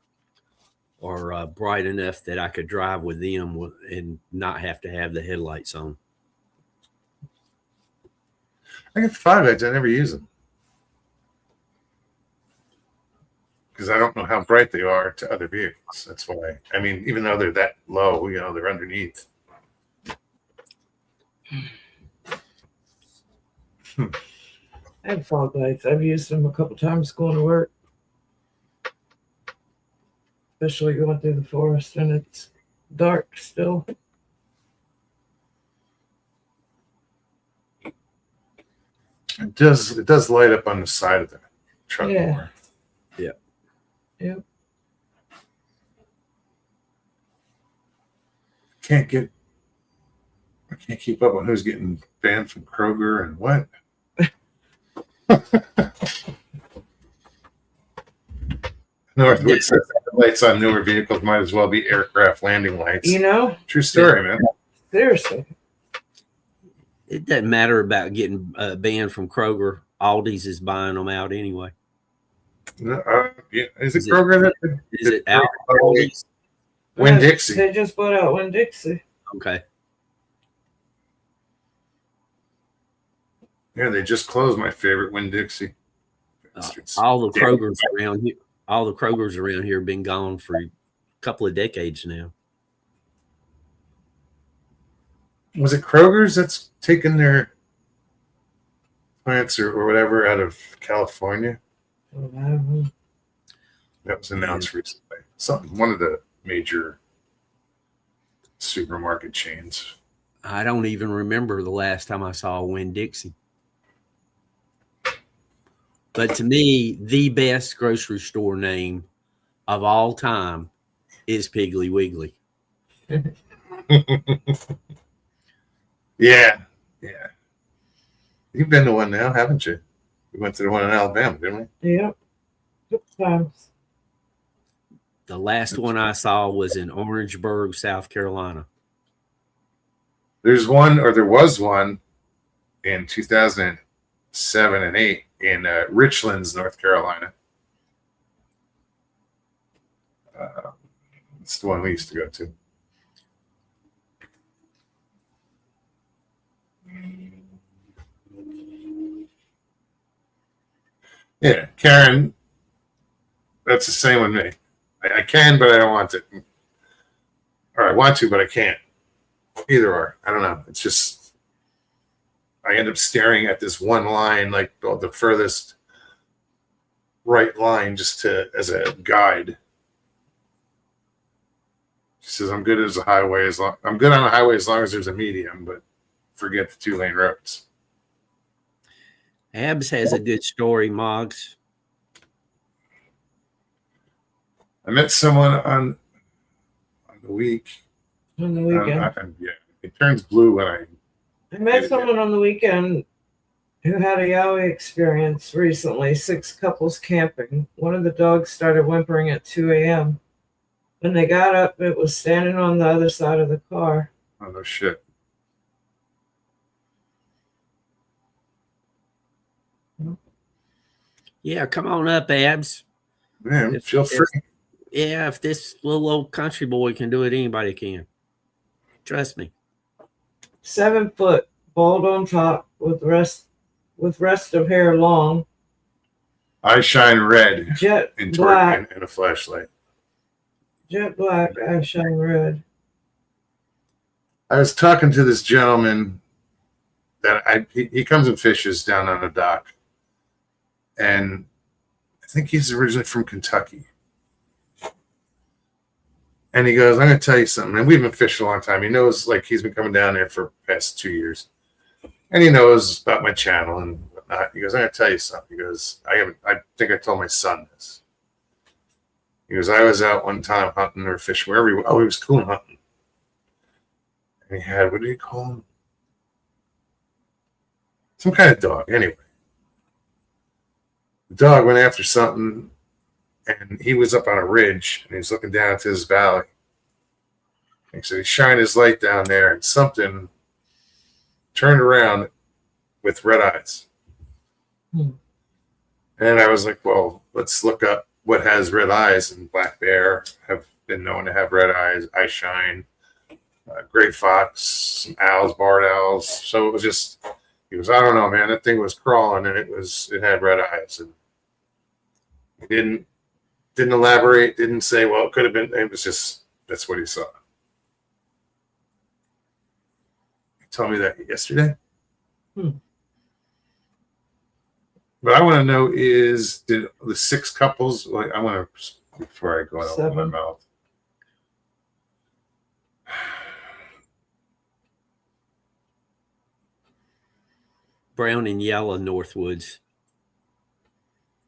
C: are bright enough that I could drive with them and not have to have the headlights on.
A: I got the fog lights. I never use them because I don't know how bright they are to other vehicles. That's why. I mean, even though they're that low, they're underneath.
B: I have fog lights. I've used them a couple times going to work, especially going through the forest and it's dark still.
A: It does light up on the side of the truck
B: Yeah.
A: more.
C: Yeah.
B: Yep.
A: I can't keep up on who's getting banned from Kroger and what. Northwood says lights on newer vehicles might as well be aircraft landing lights. True story, man.
B: Seriously.
C: It doesn't matter about getting banned from Kroger. Aldi's is buying them out anyway.
A: No, yeah. Is it
C: Is it-
A: Kroger?
C: Is it out? Aldi's?
A: Winn Dixie.
B: They just bought out Winn Dixie.
C: Okay.
A: Yeah, they just closed my favorite Winn Dixie.
C: All the Krogers around here. All the Krogers around here have been gone for a couple of decades now.
A: Was it Kroger's that's taken their plants or whatever out of California? That was announced recently. One of the major supermarket chains.
C: I don't even remember the last time I saw Winn Dixie. But to me, the best grocery store name of all time is Piggly Wiggly.
A: Yeah. You've been to one now, haven't you? We went to the one in Alabama, didn't we?
B: Yep. Good times.
C: The last one I saw was in Orangeburg, South Carolina.
A: There was one in 2007 and 8 in Richlands, North Carolina. It's the one we used to go to. Yeah, Karen, that's the same with me. I can, but I don't want to. Or I want to, but I can't. Either or. I don't know. It's just, I end up staring at this one line, like the furthest right line just to as a guide. She says, I'm good as a highway I'm good on a highway as long as there's a medium, but forget the 2-lane roads.
C: Abs has a good story, Moggs.
A: I met someone on the week.
B: On the weekend.
A: Yeah, it turns blue when
B: I met someone on the weekend who had a Yowie experience recently. 6 couples camping. One of the dogs started whimpering at 2 a.m. When they got up, it was standing on the other side of the car.
A: Oh, no shit.
C: Yeah, come on up, Abs.
A: Man, feel free.
C: Yeah, if this little old country boy can do it, anybody can. Trust me.
B: 7 foot, bald on top, with rest of hair long,
A: I shine red
B: jet
A: in
B: black,
A: a flashlight.
B: jet black, I shine red.
A: I was talking to this gentleman that he comes and fishes down on the dock, and I think he's originally from Kentucky. And he goes, I'm going to tell you something. And we've been fishing a long time. He knows, like, he's been coming down there for the past 2 years. And he knows about my channel and whatnot. He goes, I'm going to tell you something. He goes, I think I told my son this. He goes, I was out one time hunting or fishing, wherever he was coon hunting. And he had, what did he call him? Some kind of dog, anyway. The dog went after something, and he was up on a ridge, and he was looking down into this valley. And so he shined his light down there, and something turned around with red eyes. And I was like, well, let's look up what has red eyes. And black bear have been known to have red eyes. I shine, gray fox, some owls, barred owls. So it was just, he was, I don't know, man, that thing was crawling, and it had red eyes. And he didn't elaborate, didn't say, well, it could have been, it was just, that's what he saw. He told me that yesterday. But I want to know is, did the 6 couples, like, I want to, before I go out of my
B: 7.
A: mouth.
C: Brown and yellow Northwoods.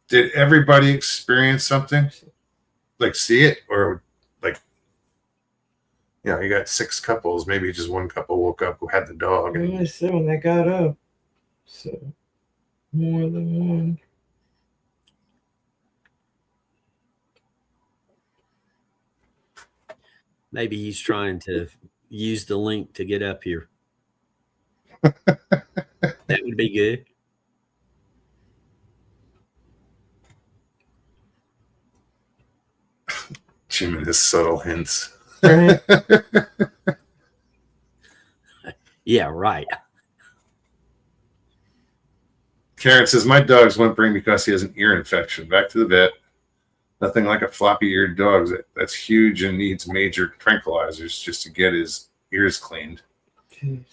A: Did everybody experience something? Like see it? Or like, you got 6 couples, maybe just one couple woke up who had the dog.
B: I
A: And
B: only said when they got up. So, more than one.
C: Maybe he's trying to use the link to get up here. That would be good.
A: Jim and his subtle hints.
B: Right?
C: Yeah, right.
A: Karen says, my dog's whimpering because he has an ear infection. Back to the vet. Nothing like a floppy-eared dog. That's huge and needs major tranquilizers just to get his ears cleaned.
B: Jeez.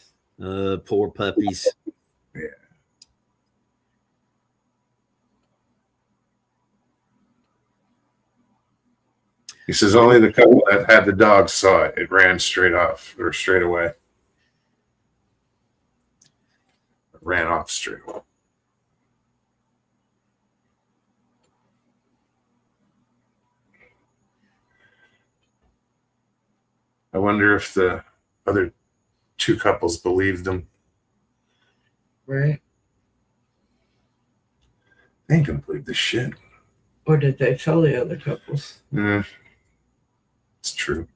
C: Poor puppies.
A: Yeah. He says only the couple that had the dog saw it. It ran straight off or straight away. It ran off straight away. I wonder if the other 2 couples believed him.
B: Right?
A: They ain't gonna believe this shit.
B: Or did they tell the other couples?
A: It's true.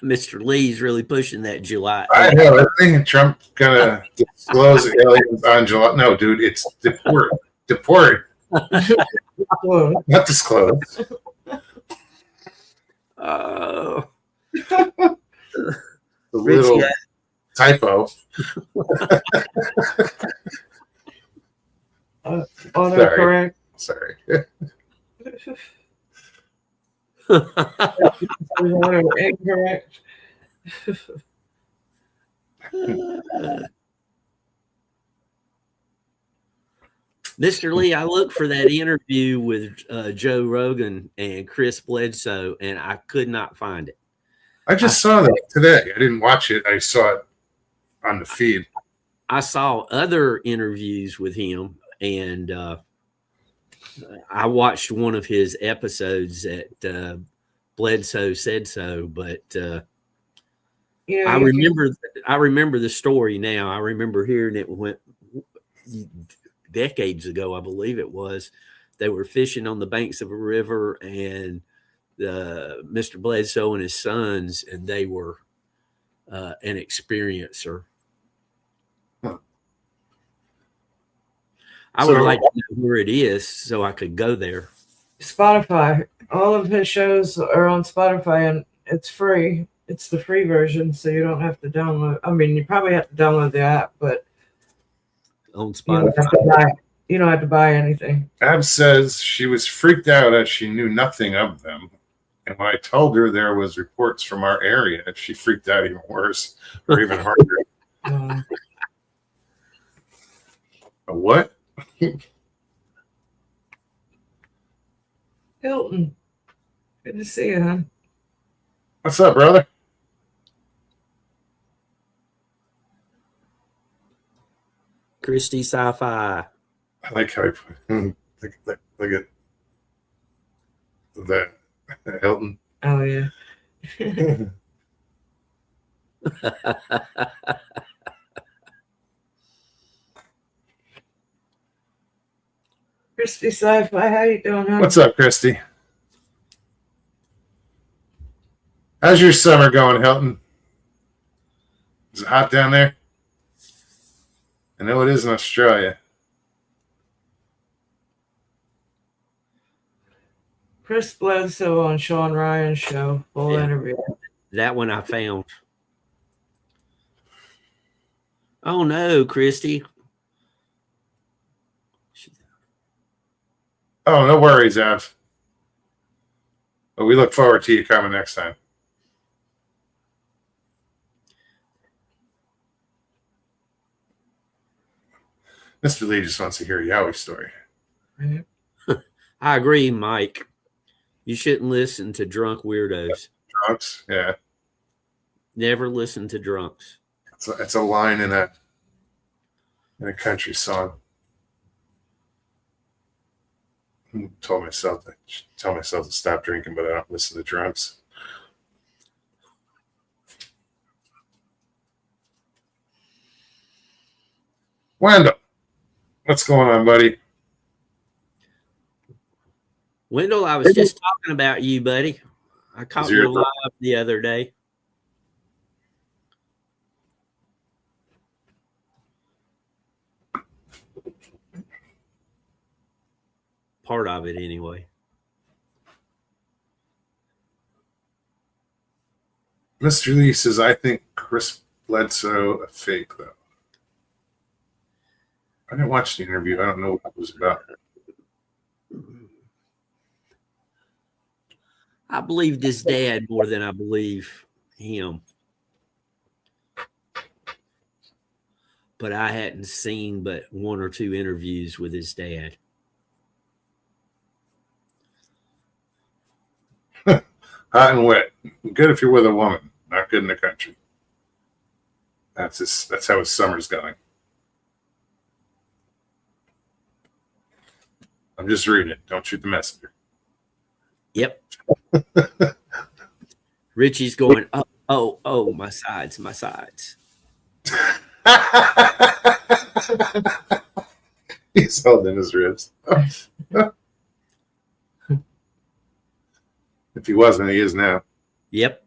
C: Mr. Lee's really pushing that July.
A: I know. I think Trump gonna disclose aliens on July. No, dude, it's deport. Deport,
B: Well,
A: not disclose.
C: Oh,
A: The
C: Rich
A: little
C: guy.
A: typo.
B: autocorrect.
A: Sorry.
B: Incorrect.
C: Mr. Lee, I looked for that interview with Joe Rogan and Chris Bledsoe, and I could not find it.
A: I just saw that today. I didn't watch it. I saw it on the feed.
C: I saw other interviews with him, and I watched one of his episodes that Bledsoe said so, but
B: You know,
C: I
B: you
C: remember the story now. I remember hearing it went decades ago, I believe it was. They were fishing on the banks of a river, and Mr. Bledsoe and his sons, and they were an experiencer.
A: Huh.
C: I would like to know where it is so I could go there.
B: Spotify. All of his shows are on Spotify, and it's free. It's the free version, so you don't have to download. I mean, you probably have to download the app, but
C: On
B: you don't have
C: Spotify.
B: to buy. You don't have to buy anything.
A: Ab says she was freaked out as she knew nothing of them. And when I told her there was reports from our area, she freaked out even worse or even harder. A what?
B: Hilton, good to see you, huh?
A: What's up, brother?
C: Christie Sci-Fi.
A: I like how he put look at that Hilton.
B: Oh yeah. Christy Sci-Fi, how you doing, huh?
A: What's up, Christy? How's your summer going, Hilton? Is it hot down there? I know it is in Australia.
B: Chris Bledsoe on Sean Ryan's show, full
C: Yeah.
B: interview.
C: That one I found. Oh no, Christy.
A: Oh, no worries, Abs. But we look forward to you coming next time. Mr. Lee just wants to hear a Yowie story.
B: Right?
C: I agree, Mike. You shouldn't listen to drunk weirdos.
A: Drunks? Yeah.
C: Never listen to drunks.
A: It's a line in a country song. I tell myself to stop drinking, but I don't listen to drunks. Wendell, what's going on, buddy?
C: Wendell, I was just talking about you, buddy. I caught you live the other day. Part of it, anyway.
A: Mr. Lee says, I think Chris Bledsoe a fake, though. I didn't watch the interview. I don't know what it was about.
C: I believed his dad more than I believe him. But I hadn't seen but one or two interviews with his dad.
A: Hot and wet. Good if you're with a woman. Not good in the country. That's how his summer's going. I'm just reading it. Don't shoot the messenger.
C: Yep. Richie's going, oh, my sides.
A: He's holding his ribs. If he wasn't, he is now.
C: Yep.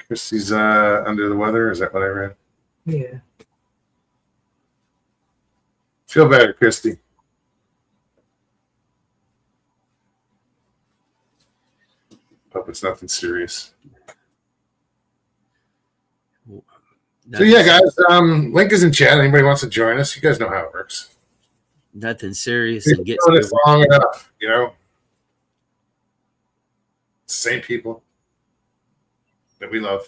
A: Christy's under the weather. Is that what I read?
B: Yeah.
A: Feel better, Christy. Hope it's nothing serious. So yeah, guys, link is in chat. Anybody wants to join us? You guys know how it works.
C: nothing serious
A: We've
C: and
A: been
C: gets
A: doing this
C: over.
A: long enough, you know. Same people that we love.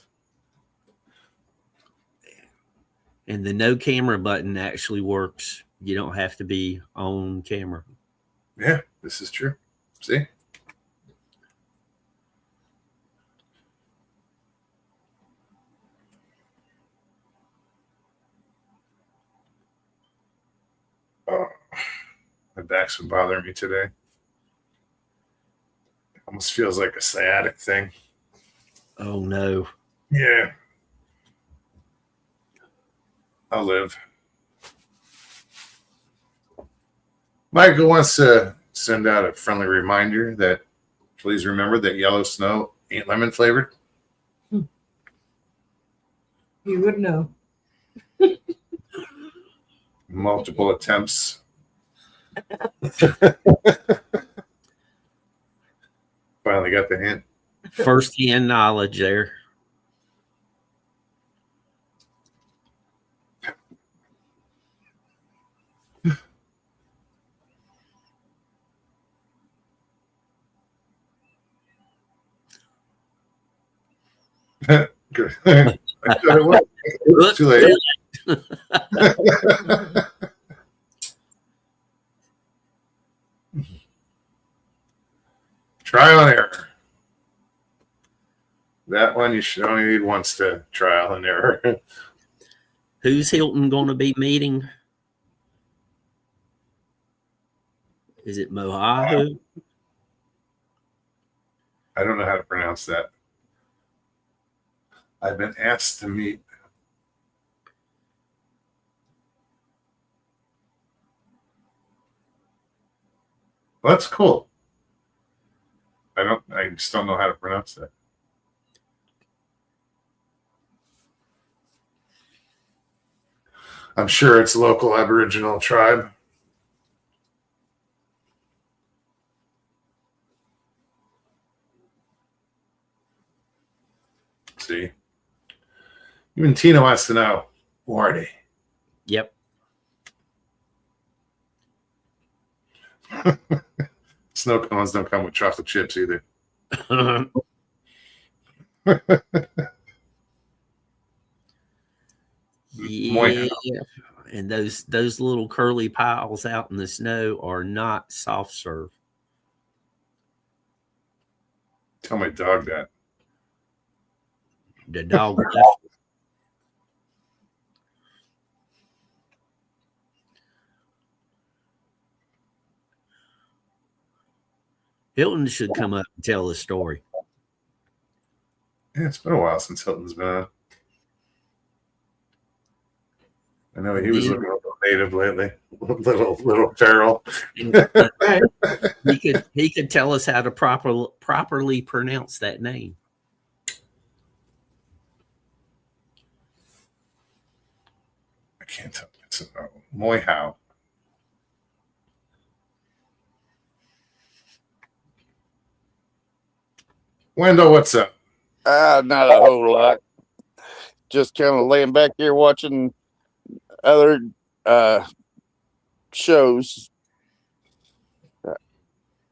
C: And the no camera button actually works. You don't have to be on camera.
A: Yeah, this is true. See? Oh, my back's been bothering me today. Almost feels like a sciatic thing.
C: Oh no.
A: Yeah. I'll live. Michael wants to send out a friendly reminder that please remember that yellow snow ain't lemon flavored.
B: You would know.
A: Multiple attempts. Finally got the hint.
C: First-hand knowledge there.
A: Good. I thought it was. It was too late. Trial and error. That one you should only need once to trial and error.
C: Who's Hilton going to be meeting? Is it Mohahu?
A: I don't know how to pronounce that. I've been asked to meet. Well, that's cool. I just don't know how to pronounce that. I'm sure it's local Aboriginal tribe. See? Even Tina wants to know, who are they?
C: Yep.
A: Snow cones don't come with chocolate chips either.
C: Yeah. And those little curly piles out in the snow are not soft serve.
A: Tell my dog that.
C: The dog left. Hilton should come up and tell the story.
A: Yeah, it's been a while since Hilton's been on. I know he was looking a little native lately, little feral.
B: Right.
C: He could tell us how to properly pronounce that name.
A: I can't tell. It's Moyhow. Wendell, what's up?
E: Not a whole lot. Just kind of laying back here watching other shows.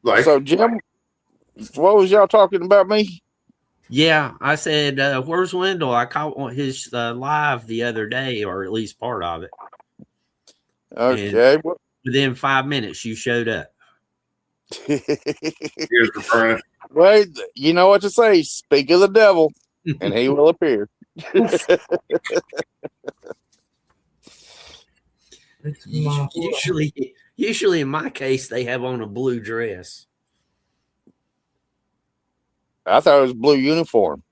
A: Like,
E: So, Jim, what was y'all talking about me?
C: Yeah, I said, where's Wendell? I caught his live the other day, or at least part of it.
E: Okay.
C: Within 5 minutes, you showed up.
A: here's the burning.
E: Well, you know what to say. Speak of the devil, and he will appear.
B: It's muffled.
C: Usually, in my case, they have on a blue dress.
E: I thought it was blue uniform.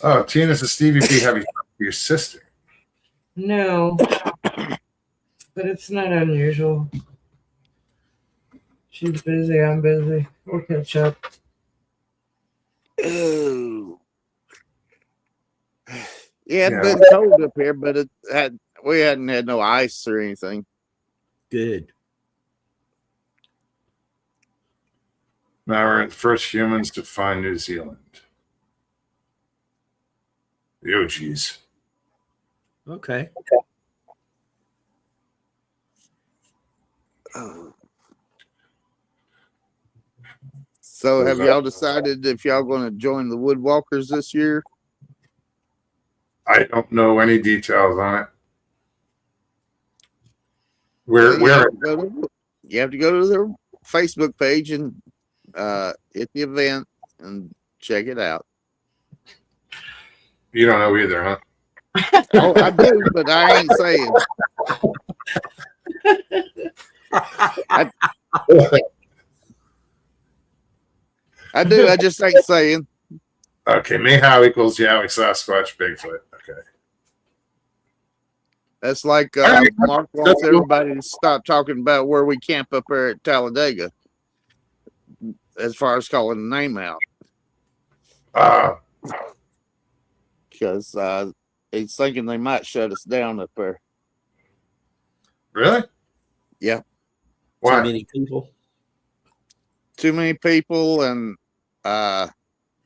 A: Oh, Tina's a Stevie B. Have you talked to your sister?
B: No, but it's not unusual. She's busy. I'm busy. We'll catch up.
E: Oh. Yeah, it's
A: Yeah.
E: been cold up here, but we hadn't had no ice or anything.
C: Good.
A: Now we're the first humans to find New Zealand. The OGs.
C: Okay.
E: So have y'all decided if y'all going to join the Woodwalkers this year?
A: I don't know any details on it.
E: You
A: Where
E: have to go to their Facebook page and hit the event and check it out.
A: you don't know either, huh?
E: Oh, I do, but I ain't saying. I do. I just ain't saying.
A: Okay, Mayhow equals Yowie, Sasquatch, Bigfoot. Okay.
E: That's like
A: right.
E: Mark wants everybody to stop talking about where we camp up there at Talladega, as far as calling the name out, because he's thinking they might shut us down up there.
A: Really?
E: Yeah.
C: Too
A: Why?
C: many people.
E: Too many people, and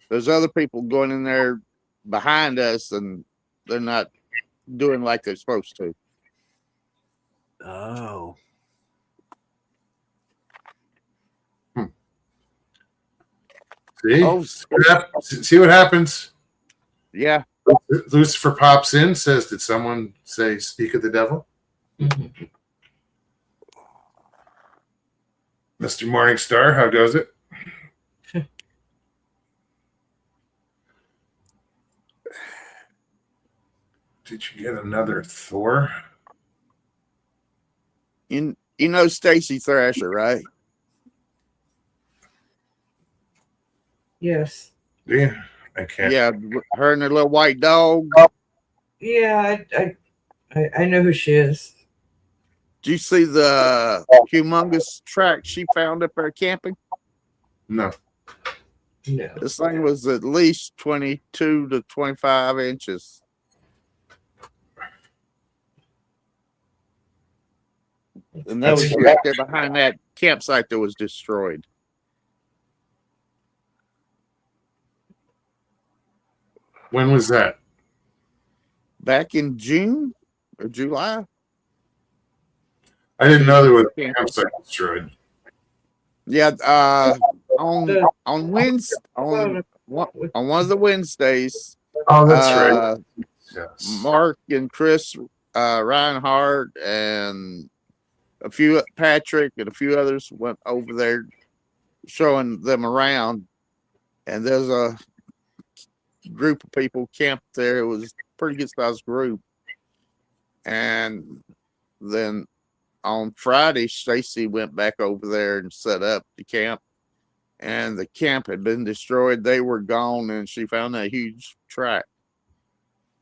E: there's other people going in there behind us, and they're not doing like they're supposed to.
C: Oh.
A: See?
E: Oh.
A: See what happens?
E: Yeah.
A: Lucifer pops in, says, did someone say speak of the devil?
B: Mhm.
A: Mr. Morningstar, how goes it? Did you get another Thor?
E: You know Stacy Thrasher, right?
B: Yes.
A: Yeah, I can't.
E: Yeah, her and her little white dog.
B: Yeah, I know who she is.
E: Do you see the humongous track she found up there camping?
A: No.
B: No.
E: This thing was at least 22 to 25 inches. And that
A: That's
E: was
A: huge.
E: right there behind that campsite that was destroyed.
A: When was that?
E: Back in June or July?
A: I didn't know there was a
E: Yeah.
A: campsite destroyed.
E: Yeah, on Wednesday, on one of the Wednesdays,
A: Oh, that's right. Yes.
E: Mark and Chris Reinhardt and Patrick and a few others went over there showing them around, and there's a group of people camped there. It was a pretty good sized group. And then on Friday, Stacy went back over there and set up the camp, and the camp had been destroyed. They were gone, and she found a huge track.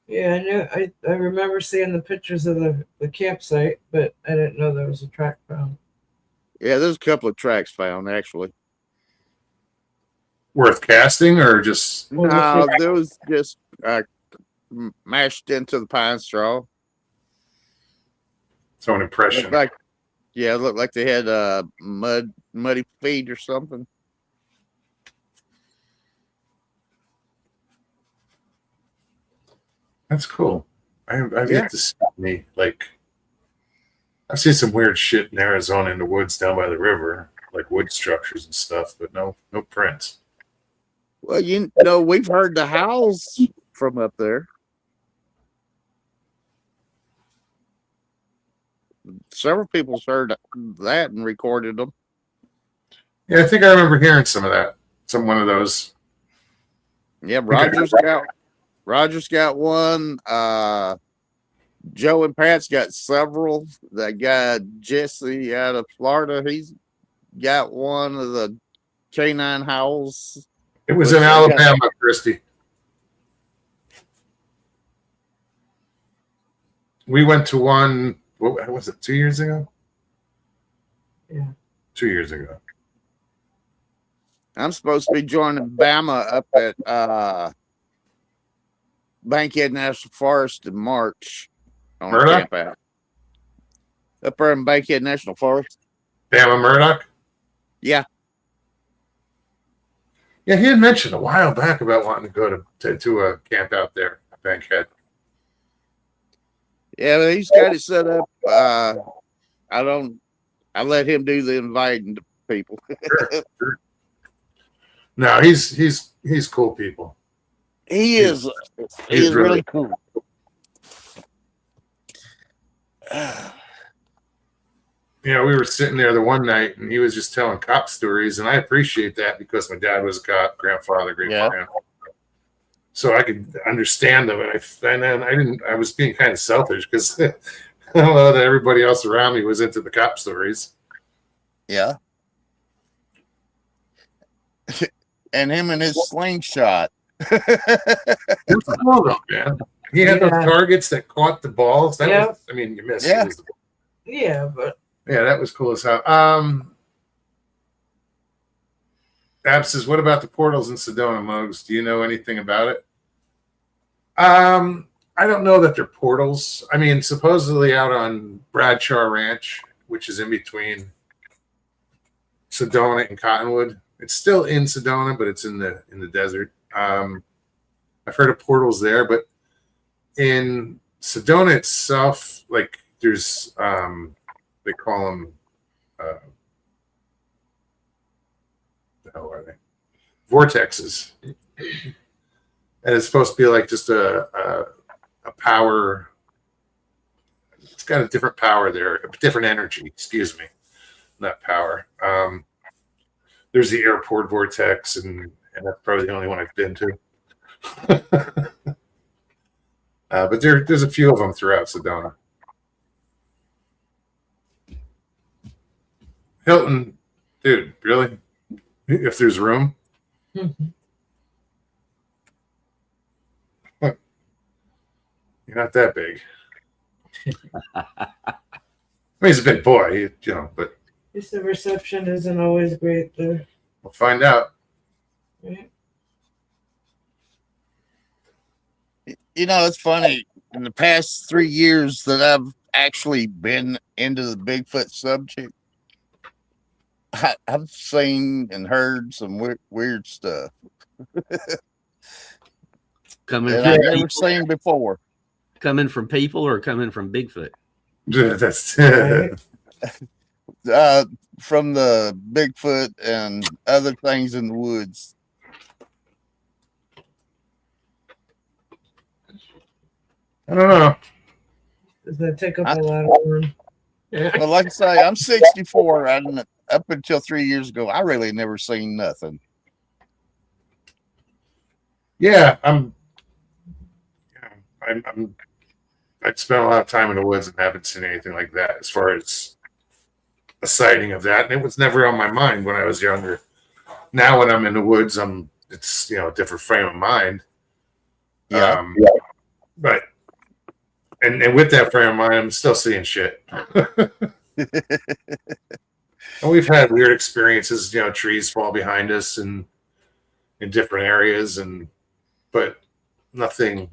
B: Yeah, I knew. I remember seeing the pictures of the campsite, but I didn't know there was a track found.
E: Yeah, there's a couple of tracks found actually.
A: Worth casting or just
E: No, there was just mashed into the pine straw.
A: so an impression?
E: Looked like, yeah, it looked like they had muddy feet or something.
A: That's cool. I've
E: Yeah.
A: yet to see me like. I've seen some weird shit in Arizona in the woods down by the river, like wood structures and stuff, but no prints.
E: Well, you know, we've heard the howls from up there. Several people's heard that and recorded them.
A: Yeah, I think I remember hearing some of that. One of those.
E: Yeah, Roger's got one. Joe and Pat's got several. That guy Jesse out of Florida, he's got one of the canine howls.
A: It was in Alabama, Christy. We went to one. What was it? 2 years ago?
B: Yeah.
A: 2 years ago.
E: I'm supposed to be joining Bama up at Bankhead National Forest in March on a
A: Murdoch?
E: camp out. Up there in Bankhead National Forest.
A: Bama Murdoch?
E: Yeah.
A: Yeah, he had mentioned a while back about wanting to go to a camp out there, Bankhead.
E: Yeah, but he's got it set up. I let him do the inviting to people.
A: Sure. No, he's cool people.
E: He
A: He's-
E: is. He
A: he's
E: is really cool.
A: You know, we were sitting there the one night and he was just telling cop stories, and I appreciate that because my dad was a cop, grandfather, great grandfather. So I could understand them, and then I was being kind of selfish because I know that everybody else around me was into the cop stories.
E: Yeah. And him and his slingshot.
A: It's cool though, man. He had those
B: Yeah.
A: targets that caught the balls. That
B: Yeah.
A: was, I mean, you missed.
E: Yeah.
B: Yeah, but
A: Yeah, that was cool as hell. Ab says, "What about the portals in Sedona, Mugs? Do you know anything about it?" I don't know that they're portals. I mean, supposedly out on Bradshaw Ranch, which is in between Sedona and Cottonwood. It's still in Sedona, but it's in the desert. I've heard of portals there, but in Sedona itself, like there's they call them the hell are they? Vortexes. And it's supposed to be like just a power. It's got a different power there, a different energy. Excuse me, not power. There's the airport vortex, and that's probably the only one I've been to. But there's a few of them throughout Sedona. Hilton, dude, really? If there's room, you're not that big. I mean, he's a big boy, you know, but
B: just the reception isn't always great there.
A: we'll find out.
B: Right?
E: You know, it's funny. In the past 3 years that I've actually been into the Bigfoot subject, I've seen and heard some weird stuff
C: Coming
E: that
C: from
E: I've never
C: people,
E: seen before.
C: coming from people or coming from Bigfoot?
A: That's
B: Right.
E: From the Bigfoot and other things in the woods.
A: I don't know.
B: Does that take up a lot of room?
E: But like I say, I'm 64, and up until 3 years ago, I really never seen nothing.
A: Yeah, I've spent a lot of time in the woods and haven't seen anything like that as far as a sighting of that. And it was never on my mind when I was younger. Now when I'm in the woods, it's a different frame of mind.
E: Yeah.
A: But and with that frame of mind, I'm still seeing shit. And we've had weird experiences, trees fall behind us and in different areas, but nothing,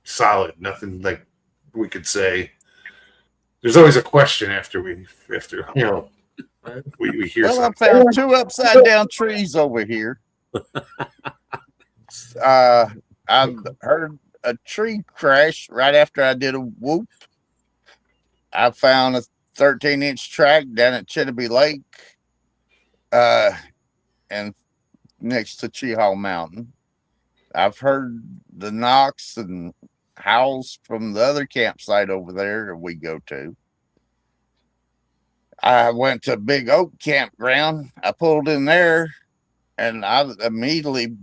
A: solid, nothing like we could say. There's always a question after we hear
E: Well, I
A: something.
E: found 2 upside down trees over here. I've heard a tree crash right after I did a whoop. I found a 13-inch track down at Chittenden Lake, and next to Cheehaw Mountain. I've heard the knocks and howls from the other campsite over there that we go to. I went to Big Oak Campground. I pulled in there, and I immediately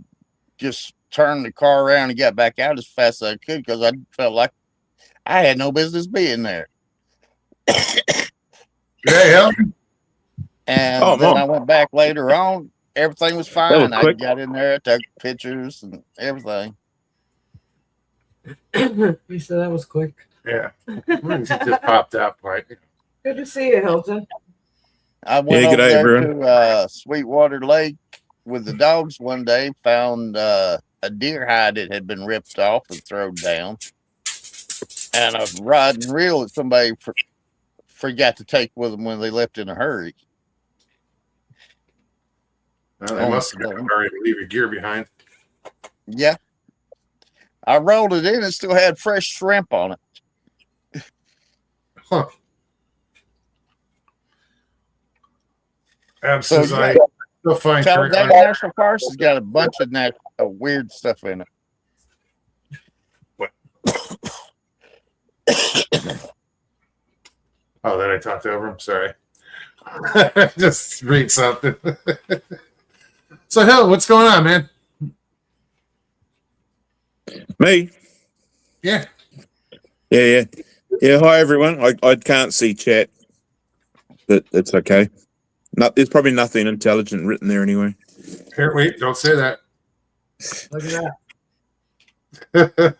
E: just turned the car around and got back out as fast as I could because I felt like I had no business being there.
A: Yeah,
E: And
F: Oh,
E: then
F: Mom.
E: I went back later on. Everything was fine.
F: was
E: I
F: quick.
E: got in there, took pictures and everything.
B: You said that was quick.
A: yeah. It just popped up. Like,
B: Good to see you, Hilton.
E: I went
F: Yeah,
E: over
F: good day,
E: there
F: everyone.
E: to Sweetwater Lake with the dogs one day, found a deer hide that had been ripped off and thrown down, and a rod and reel that somebody forgot to take with them when they left in a hurry.
A: Well, they must have gotten already to leave your gear behind.
E: Yeah. I rolled it in and still had fresh shrimp on it.
A: Huh.
E: So,
A: Absence,
E: yeah,
A: I still find current.
E: Talladega National Forest has got a bunch of weird stuff in it.
A: Oh, that I talked over him. Sorry. Just read something. So, Hill, what's going on, man?
F: Me?
A: Yeah.
F: Yeah. Hi, everyone. I can't see chat, but it's okay. There's probably nothing intelligent written there anyway.
A: Here, wait, don't say that.
B: Look at that.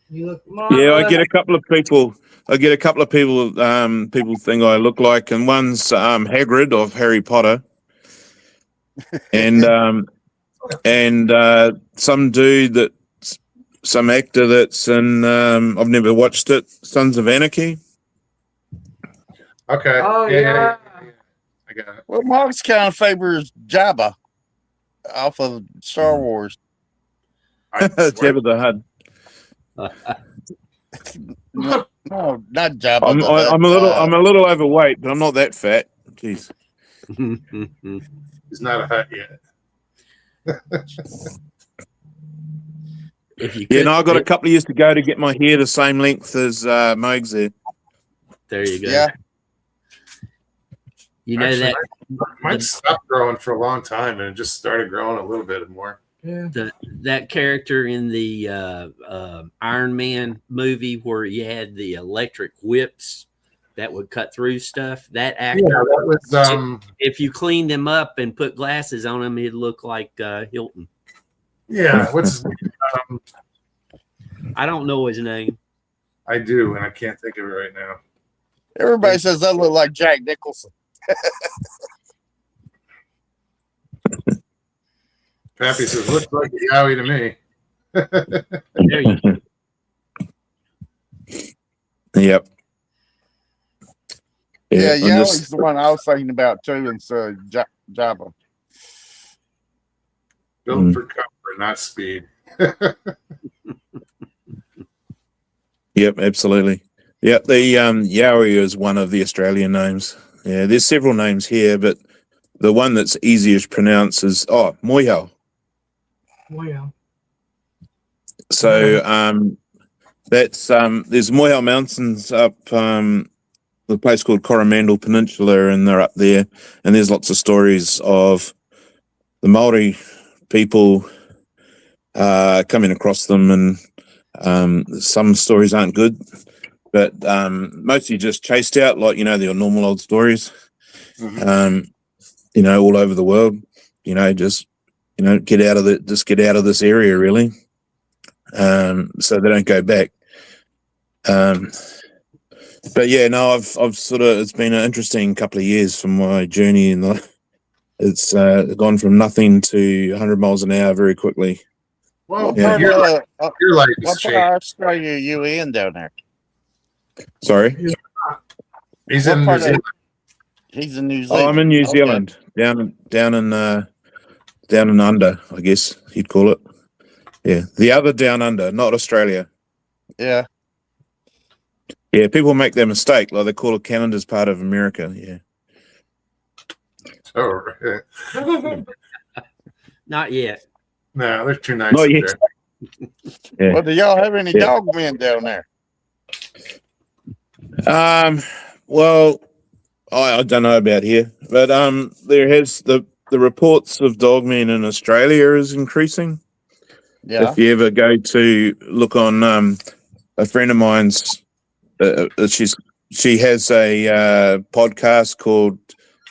B: You look marvelous.
F: Yeah, I get a couple of people. People think I look like, and one's Hagrid of Harry Potter, and some dude that's some actor that's in. I've never watched it. Sons of Anarchy.
A: Okay.
B: Oh, yeah.
A: I got it.
E: Well, Mark's kind of favors Jabba off of Star Wars.
F: Jabba the Hutt.
E: No, not Jabba.
F: I'm a little overweight, but I'm not that fat. Jeez.
A: He's not a hut yet.
C: If you
F: Yeah,
C: could,
F: no, I've got a couple of years to go to get my hair the same length as Mogs there.
C: there you go.
E: Yeah.
C: You know
A: Actually,
C: that
A: mine stopped growing for a long time and it just started growing a little bit more.
B: Yeah.
C: that character in the Iron Man movie where he had the electric whips that would cut through stuff. That actor,
A: Yeah, that was
C: if you cleaned him up and put glasses on him, he'd look like Hilton.
A: yeah, what's his name?
C: I don't know his name.
A: I do, and I can't think of it right now.
E: Everybody says I look like Jack Nicholson.
A: Pappy says, looks like a Yowie to me.
C: There you go.
F: Yep.
E: Yeah,
F: I'm
E: Yowie's the one I was thinking about too, and so Jabba.
A: Built for comfort, not speed.
F: Yep, absolutely. Yep, the Yowie is one of the Australian names. Yeah, there's several names here, but the one that's easiest to pronounce is Moyal.
B: Wow.
F: So that's there's Moyal Mountains up the place called Coromandel Peninsula, and they're up there, and there's lots of stories of the Maori people coming across them, and some stories aren't good, but mostly just chased out, like, the normal old stories, all over the world, just get out of this area, really, so they don't go back. But yeah, no, I've it's been an interesting couple of years from my journey, and it's gone from nothing to 100 miles an hour very quickly.
A: Well,
E: What
A: your life
E: part
A: has
E: of
A: changed.
E: Australia are you in down there?
F: Sorry?
A: He's
E: What
A: in New
E: part of-
A: Zealand.
E: He's in New Zealand.
F: Oh, I'm in New
E: Okay.
F: Zealand, down in under, I guess you'd call it. Yeah, the other down under, not Australia.
E: Yeah.
F: Yeah, people make that mistake, like they call it Canada's part of America. Yeah.
A: Oh, right.
C: Not yet.
A: No, they're too nice.
F: Not
A: up
F: yet.
A: there.
F: Yeah.
E: Well, do y'all have any
F: Yeah.
E: dog men down there?
F: Well, I don't know about here, but there has the reports of dogmen in Australia is increasing.
E: Yeah.
F: If you ever go to look on a friend of mine's, she has a podcast called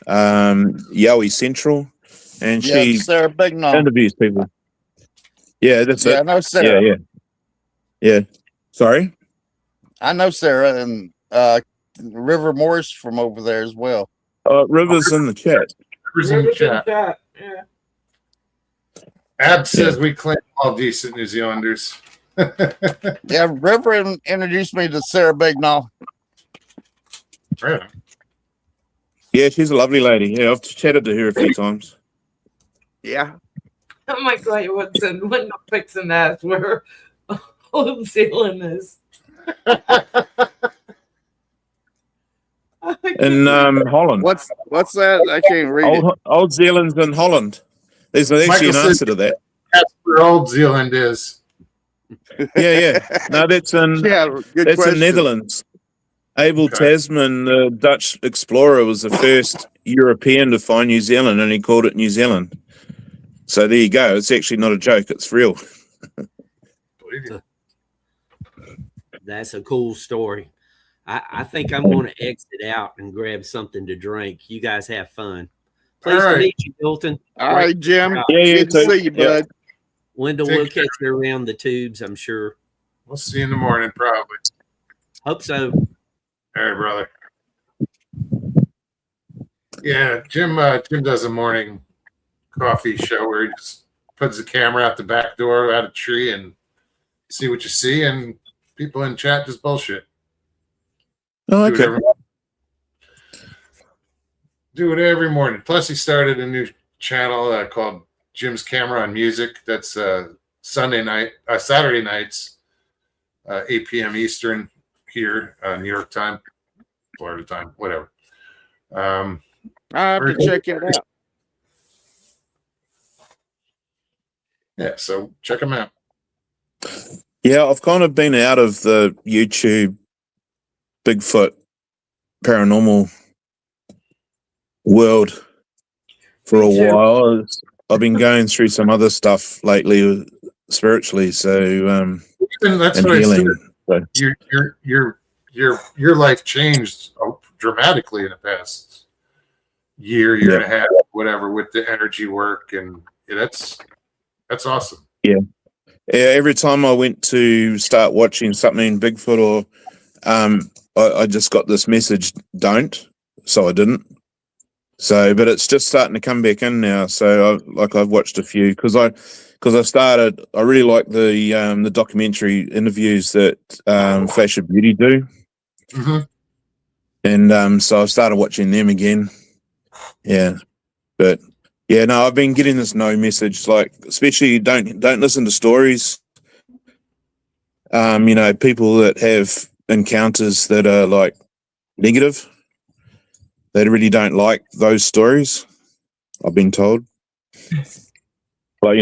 F: Yowie Central, and
E: Yeah,
F: she
E: Sarah Bignall.
F: interviews people. Yeah, that's
E: Yeah, I
F: it.
E: know Sarah.
F: Yeah. Sorry.
E: I know Sarah and River Morris from over there as well.
F: River's in the chat.
A: Who's in the chat?
B: Yeah.
A: Ab says we claim all decent New Zealanders.
E: Yeah, River introduced me to Sarah Bignall.
A: Right.
F: Yeah, she's a lovely lady. Yeah, I've chatted to her a few times.
E: Yeah.
B: Oh my God, what's in window fixing that's where Old Zealand is.
F: In Holland.
E: What's that? I can't read it.
F: Old Zealand's in Holland. There's actually
A: Michael
F: an
A: says-
F: answer to that.
A: That's where Old Zealand is.
F: Yeah. No, that's in
E: Yeah, good
F: that's
E: question.
F: in Netherlands. Abel
A: Okay.
F: Tasman, the Dutch explorer, was the first European to find New Zealand, and he called it New Zealand. So there you go. It's actually not a joke. It's real.
A: Believe you.
C: That's a cool story. I think I'm going to exit out and grab something to drink. You guys have fun. Pleased
A: All
C: to
A: right.
C: meet you, Milton.
E: All right, Jim.
F: Yeah, you
E: Good to
F: too.
E: see you,
F: Yeah.
E: bud.
C: Wendell,
A: Take
C: we'll
A: care.
C: catch you around the tubes, I'm sure.
A: We'll see you in the morning, probably.
C: Hope so.
A: All right, brother. Yeah, Jim does a morning coffee show where he just puts the camera out the back door at a tree and see what you see, and people in chat just bullshit.
F: Oh,
A: Do it
F: okay.
A: every- Do it every morning. Plus, he started a new channel called Jim's Camera on Music. That's Saturday nights, 8 p.m. Eastern here, New York time, Florida time, whatever.
E: I have to check it out.
A: Yeah, so check them out.
F: Yeah, I've kind of been out of the YouTube Bigfoot paranormal world for a
B: Me too.
F: while. I've been going through some other stuff lately spiritually, so
A: And that's
F: and
A: what I
F: healing.
A: said. Your life changed dramatically in the past year and a half, whatever, with the energy work, and that's awesome.
F: Yeah, every time I went to start watching something Bigfoot or I just got this message, don't. So I didn't. So, but it's just starting to come back in now. So I've watched a few because I really like the documentary interviews that Flash of Beauty do.
A: Mm-hmm.
F: And so I've started watching them again. Yeah. But yeah, no, I've been getting this no message, like especially don't listen to stories. People that have encounters that are like negative, they really don't like those stories, I've been told. But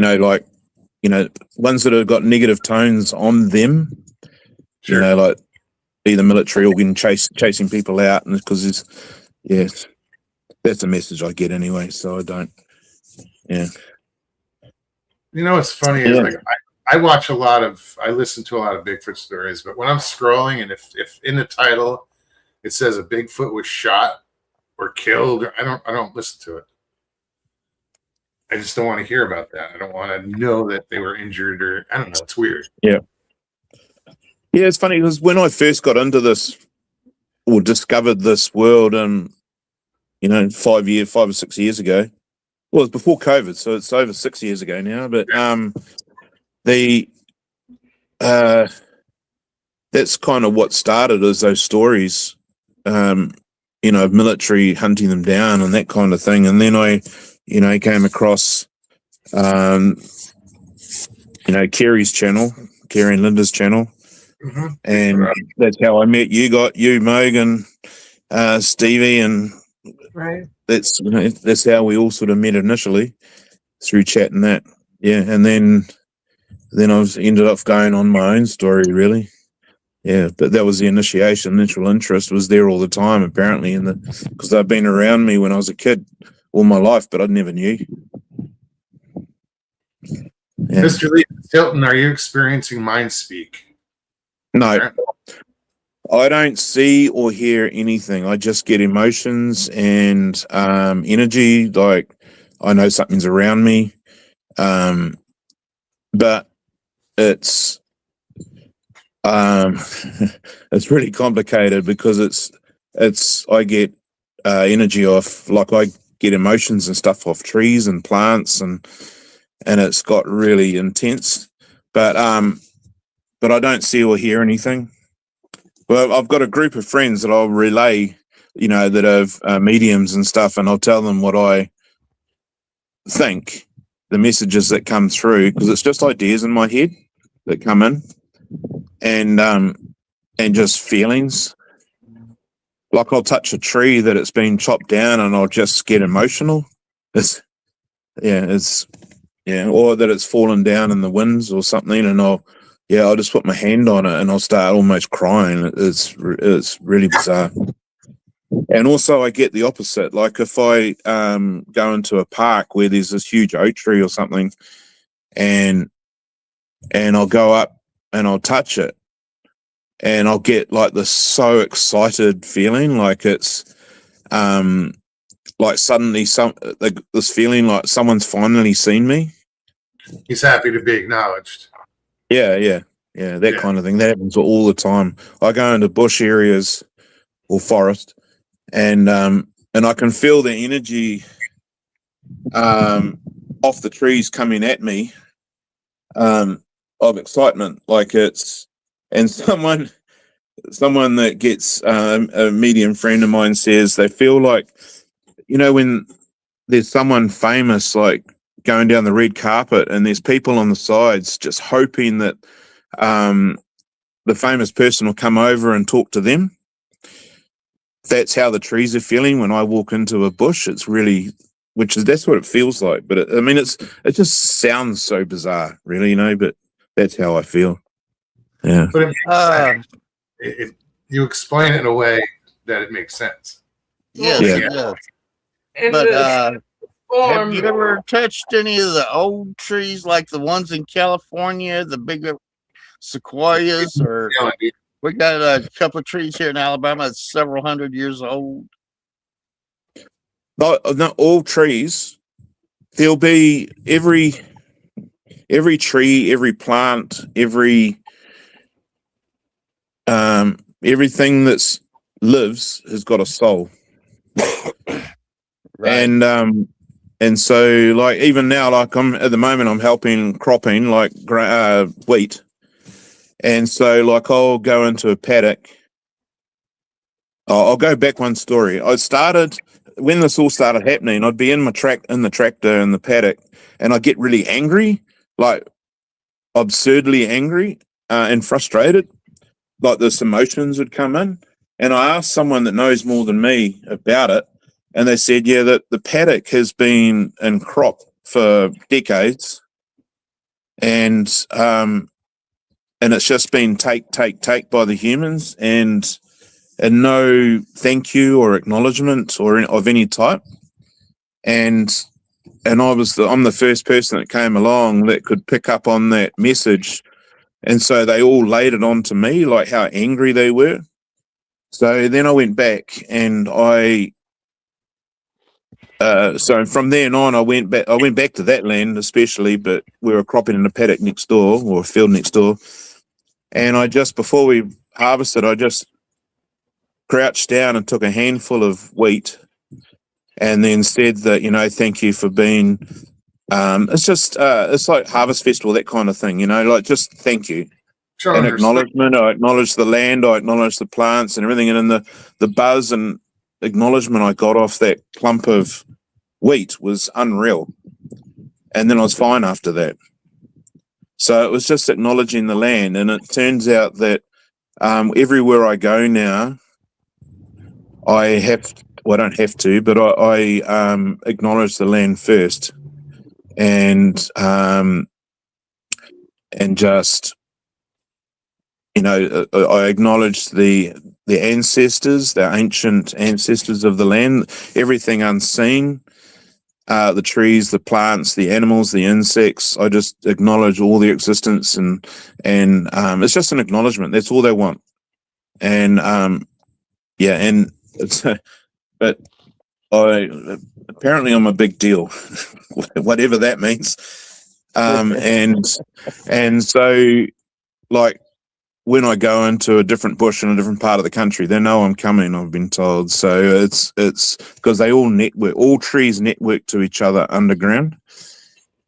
F: ones that have got negative tones on them,
A: Sure.
F: like either military or getting chasing people out, and because that's a message I get anyway. So I don't. Yeah.
A: You know what's funny is like I listen to a lot of Bigfoot stories, but when I'm scrolling and if in the title it says a Bigfoot was shot or killed, I don't listen to it. I just don't want to hear about that. I don't want to know that they were injured, or I don't know. It's weird.
F: Yeah, it's funny because when I first got into this or discovered this world, 5 or 6 years ago. Well, it's before COVID, so it's over 6 years ago now. But that's kind of what started as those stories, of military hunting them down and that kind of thing. And then I came across, Kerry's channel, Kerry and Linda's channel.
A: Mm-hmm.
F: And that's how I met you, Mogan, Stevie, and
B: Right.
F: that's how we all sort of met initially through chat and that. Yeah, and then I've ended up going on my own story, really. Yeah, but that was the initial interest was there all the time, apparently, because they've been around me when I was a kid all my life, but I never knew. Yeah.
A: Mr. Lee Tilton, are you experiencing mind speak?
F: No, I don't see or hear anything. I just get emotions and energy. Like I know something's around me, but it's it's really complicated because it's I get energy off, like I get emotions and stuff off trees and plants, and it's got really intense. But I don't see or hear anything. Well, I've got a group of friends that I'll relay, that have mediums and stuff, and I'll tell them what I think, the messages that come through, because it's just ideas in my head that come in, and just feelings. Like I'll touch a tree that it's been chopped down, and I'll just get emotional. Or that it's fallen down in the winds or something, and I'll just put my hand on it and I'll start almost crying. It's really bizarre. And also I get the opposite. Like if I go into a park where there's this huge oak tree or something, and I'll go up and I'll touch it, and I'll get like this so excited feeling, like it's like suddenly this feeling like someone's finally seen me.
A: He's happy to be acknowledged.
F: Yeah, that kind of thing. That happens all the time. I go into bush areas or forest, and I can feel the energy off the trees coming at me of excitement. Like it's, and someone that gets a medium friend of mine says they feel like, when there's someone famous like going down the red carpet and there's people on the sides just hoping that the famous person will come over and talk to them. That's how the trees are feeling when I walk into a bush. It's really, that's what it feels like. But it just sounds so bizarre, really, but that's how I feel. Yeah.
A: But you explain it in a way that it makes sense.
E: Yes,
F: Yeah.
E: yes.
B: In
E: But
B: this form,
E: have you ever touched any of the old trees, like the ones in California, the bigger sequoias? Or we got a couple of trees here in Alabama that's several hundred years old.
F: Not all trees. There'll be every tree, every plant, everything that's lives has got a soul.
E: Right.
F: And so like even now, like at the moment I'm helping cropping like wheat, and so like I'll go into a paddock. I'll go back one story. I started when this all started happening. I'd be in the tractor in the paddock, and I get really angry, like absurdly angry and frustrated. Like this emotions would come in, and I asked someone that knows more than me about it, and they said, yeah, that the paddock has been in crop for decades, and it's just been take by the humans, and no thank you or acknowledgement or of any type. And I'm the first person that came along that could pick up on that message. And so they all laid it on to me, like how angry they were. So then I went back and so from then on, I went back to that land especially, but we were cropping in a paddock next door or a field next door. And before we harvested, I just crouched down and took a handful of wheat and then said that, thank you for being, it's like Harvest Festival, that kind of thing, like just thank you.
A: Sure,
F: An acknowledgement. I acknowledge the land, I acknowledge the plants and everything. And then the buzz and acknowledgement I got off that clump of wheat was unreal. And then I was fine after that. So it was just acknowledging the land. And it turns out that everywhere I go now, I don't have to, but I acknowledge the land first, and just, I acknowledge the ancestors, the ancient ancestors of the land, everything unseen, the trees, the plants, the animals, the insects. I just acknowledge all their existence, and it's just an acknowledgement. That's all they want. And and it's, but apparently I'm a big deal, whatever that means. And so like when I go into a different bush in a different part of the country, they know I'm coming, I've been told. So it's because they all all trees network to each other underground,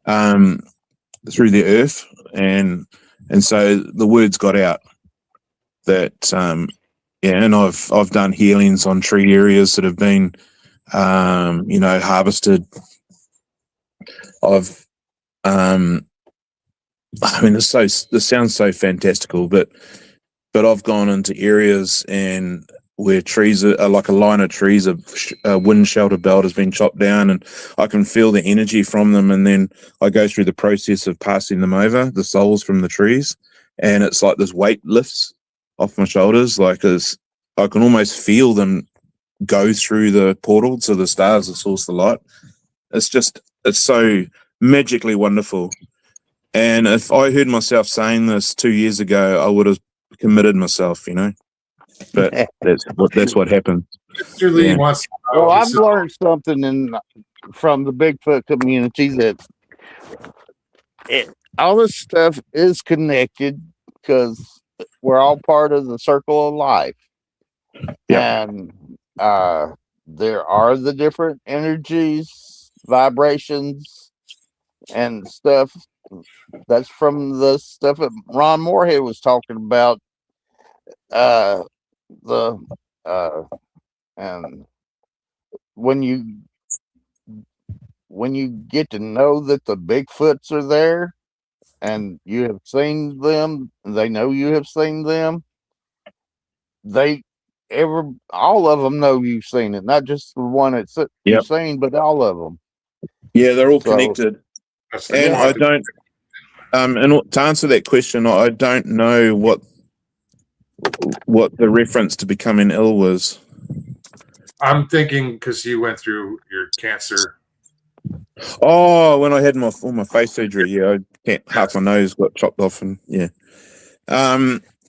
F: through the earth. And so the word's got out that, and I've done healings on tree areas that have been, harvested. I've I mean, this sounds so fantastical, but I've gone into areas and where trees are like a line of trees, a wind shelter belt has been chopped down, and I can feel the energy from them. And then I go through the process of passing them over, the souls from the trees, and it's like this weight lifts off my shoulders. I can almost feel them go through the portal to the stars, the source, the light. It's so magically wonderful. And if I heard myself saying this 2 years ago, I would have committed myself, but that's what happened.
A: Mr. Lee
F: Yeah.
A: wants to know,
E: Well,
A: he
E: I've
A: said-
E: learned something from the Bigfoot community that all this stuff is connected because we're all part of the circle of life.
F: Yeah.
E: And there are the different energies, vibrations, and stuff. That's from the stuff that Ron Moorhead was talking about. And when you get to know that the Bigfoots are there and you have seen them, they know you have seen them, all of them know you've seen it, not just the one that you've seen, but all of them.
F: Yeah, they're all
E: So-
F: connected.
A: that's the
F: And
A: one.
F: I don't, and to answer that question, I don't know what the reference to becoming ill was.
A: I'm thinking because you went through your cancer.
F: Oh, when I had all my face surgery, yeah, half my nose got chopped off, and yeah.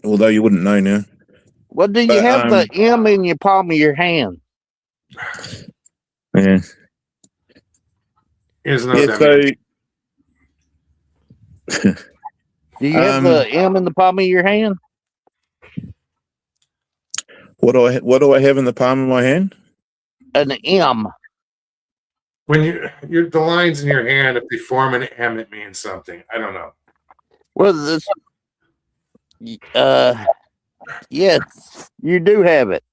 F: Although you wouldn't know now.
E: Well, do you
F: But,
E: have the M in your palm of your hand?
F: Yeah.
A: He doesn't know
F: Yeah.
A: what that means.
F: So
E: Do you have the M in the palm of your hand?
F: what do I have in the palm of my hand?
E: An M.
A: When the lines in your hand, if they form an M, it means something. I don't know.
E: Well, this. Yes, you do have it.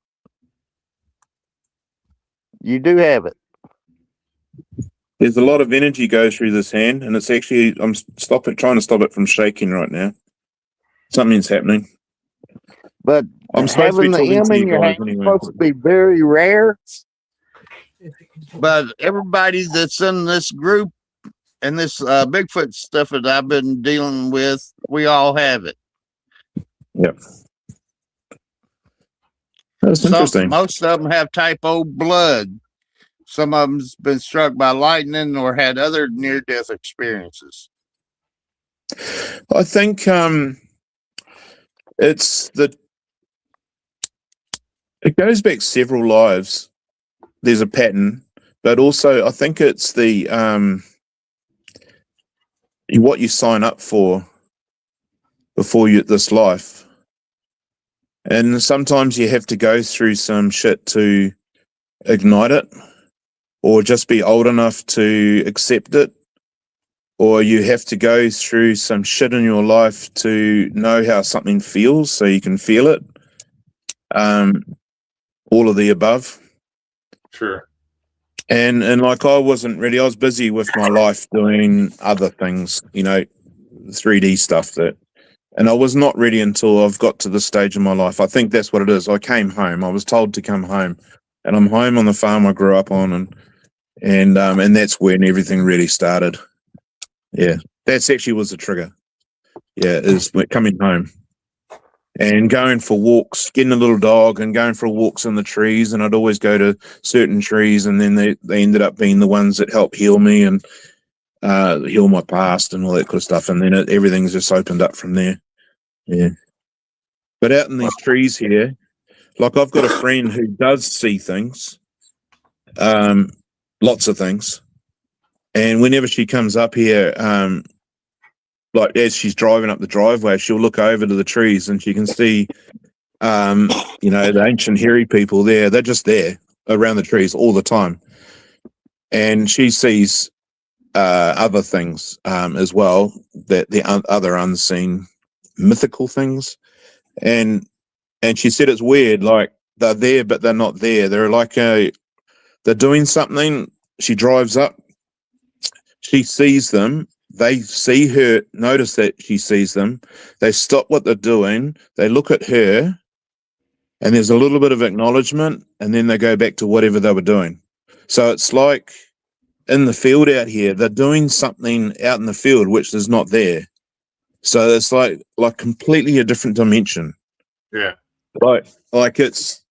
E: You do have it.
F: There's a lot of energy goes through this hand, and it's actually I'm trying to stop it from shaking right now. Something's happening.
E: But
F: I'm supposed to be
E: having the
F: talking
E: M
F: to
E: in
F: you
E: your
F: guys
E: hand is
F: anyway.
E: supposed to be very rare. But everybody that's in this group and this Bigfoot stuff that I've been dealing with, we all have it.
F: Yep. That's interesting.
E: Most of them have type O blood. Some of them's been struck by lightning or had other near-death experiences.
F: I think it goes back several lives. There's a pattern, but also I think it's the what you sign up for before this life. And sometimes you have to go through some shit to ignite it, or just be old enough to accept it, or you have to go through some shit in your life to know how something feels so you can feel it. All of the above.
A: Sure.
F: And like I was busy with my life doing other things, 3D stuff and I was not ready until I've got to this stage in my life. I think that's what it is. I came home. I was told to come home, and I'm home on the farm I grew up on, and that's when everything really started. Yeah, that's actually was the trigger. Yeah, is coming home and going for walks, getting a little dog and going for walks in the trees. And I'd always go to certain trees, and then they ended up being the ones that helped heal me and heal my past and all that kind of stuff. And then everything's just opened up from there. Yeah. But out in these trees here, like I've got a friend who does see things, lots of things. And whenever she comes up here, like as she's driving up the driveway, she'll look over to the trees and she can see, the ancient hairy people there. They're just there around the trees all the time. And she sees other things as well, that the other unseen mythical things. And she said it's weird, like they're there, but they're not there. They're like they're doing something. She drives up, she sees them, they see her, notice that she sees them. They stop what they're doing. They look at her, and there's a little bit of acknowledgement, and then they go back to whatever they were doing. So it's like in the field out here, they're doing something out in the field which is not there. So it's like completely a different dimension.
A: Yeah.
F: Like it's,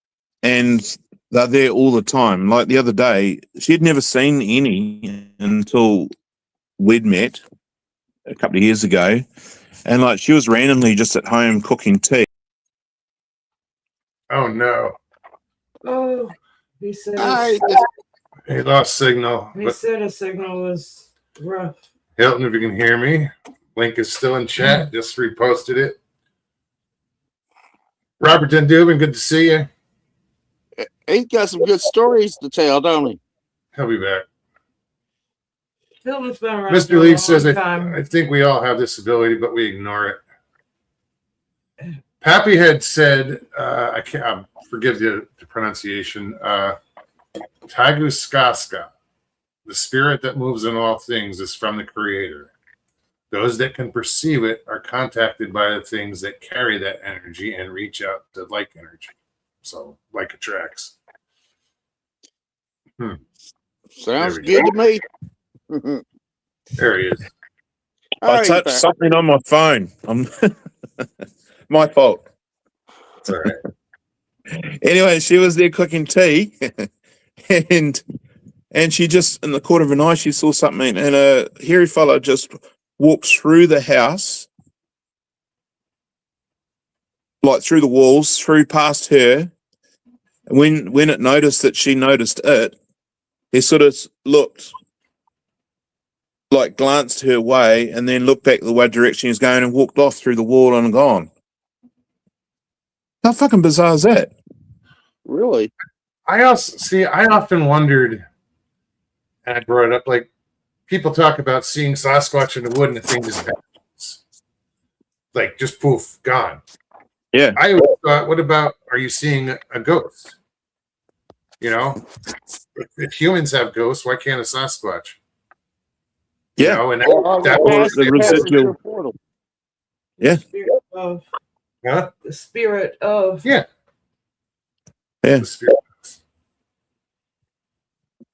F: and they're there all the time. Like the other day, she'd never seen any until we'd met a couple of years ago, and like she was randomly just at home cooking tea.
A: Oh no.
B: Oh, he said
E: I
A: He lost signal.
B: he
A: But
B: said a signal was rough.
A: Hilton, if you can hear me, link is still in chat. Just reposted it. Robert Dubin, good to see you.
E: he's got some good stories to tell, don't he?
A: He'll be back.
B: Hilton's been around
A: Mr.
B: for a
A: Lee
B: long
A: says,
B: time.
A: I think we all have this ability, but we ignore it. Pappy had said, I can't forgive the pronunciation, Taguskaska, the spirit that moves in all things is from the Creator. Those that can perceive it are contacted by the things that carry that energy and reach out to like energy. So, like attracts.
E: Sounds
A: There we
E: good to me.
A: There he is.
E: All
F: I
E: right,
F: touched
E: back.
F: something on my phone. I'm my fault.
A: It's all right.
F: Anyway, she was there cooking tea, and she just in the corner of an eye she saw something, and a hairy fella just walked through the house, like through the walls, through past her. When it noticed that she noticed it, he sort of looked, like glanced her way, and then looked back the way direction he was going and walked off through the wall and gone. How fucking bizarre is that?
E: Really?
A: I often wondered, and I brought it up, like people talk about seeing Sasquatch in the wood and the thing just happens. Like just poof, gone.
F: Yeah.
A: I always thought, what about, are you seeing a ghost? You know, if humans have ghosts, why can't a Sasquatch? You
F: Yeah.
A: know, and
E: Or
A: that
F: Or
A: was
F: the residual.
E: portal.
F: Yeah.
B: Spirit of
A: huh?
B: the spirit of
A: Yeah.
F: Yeah.
A: The spirit.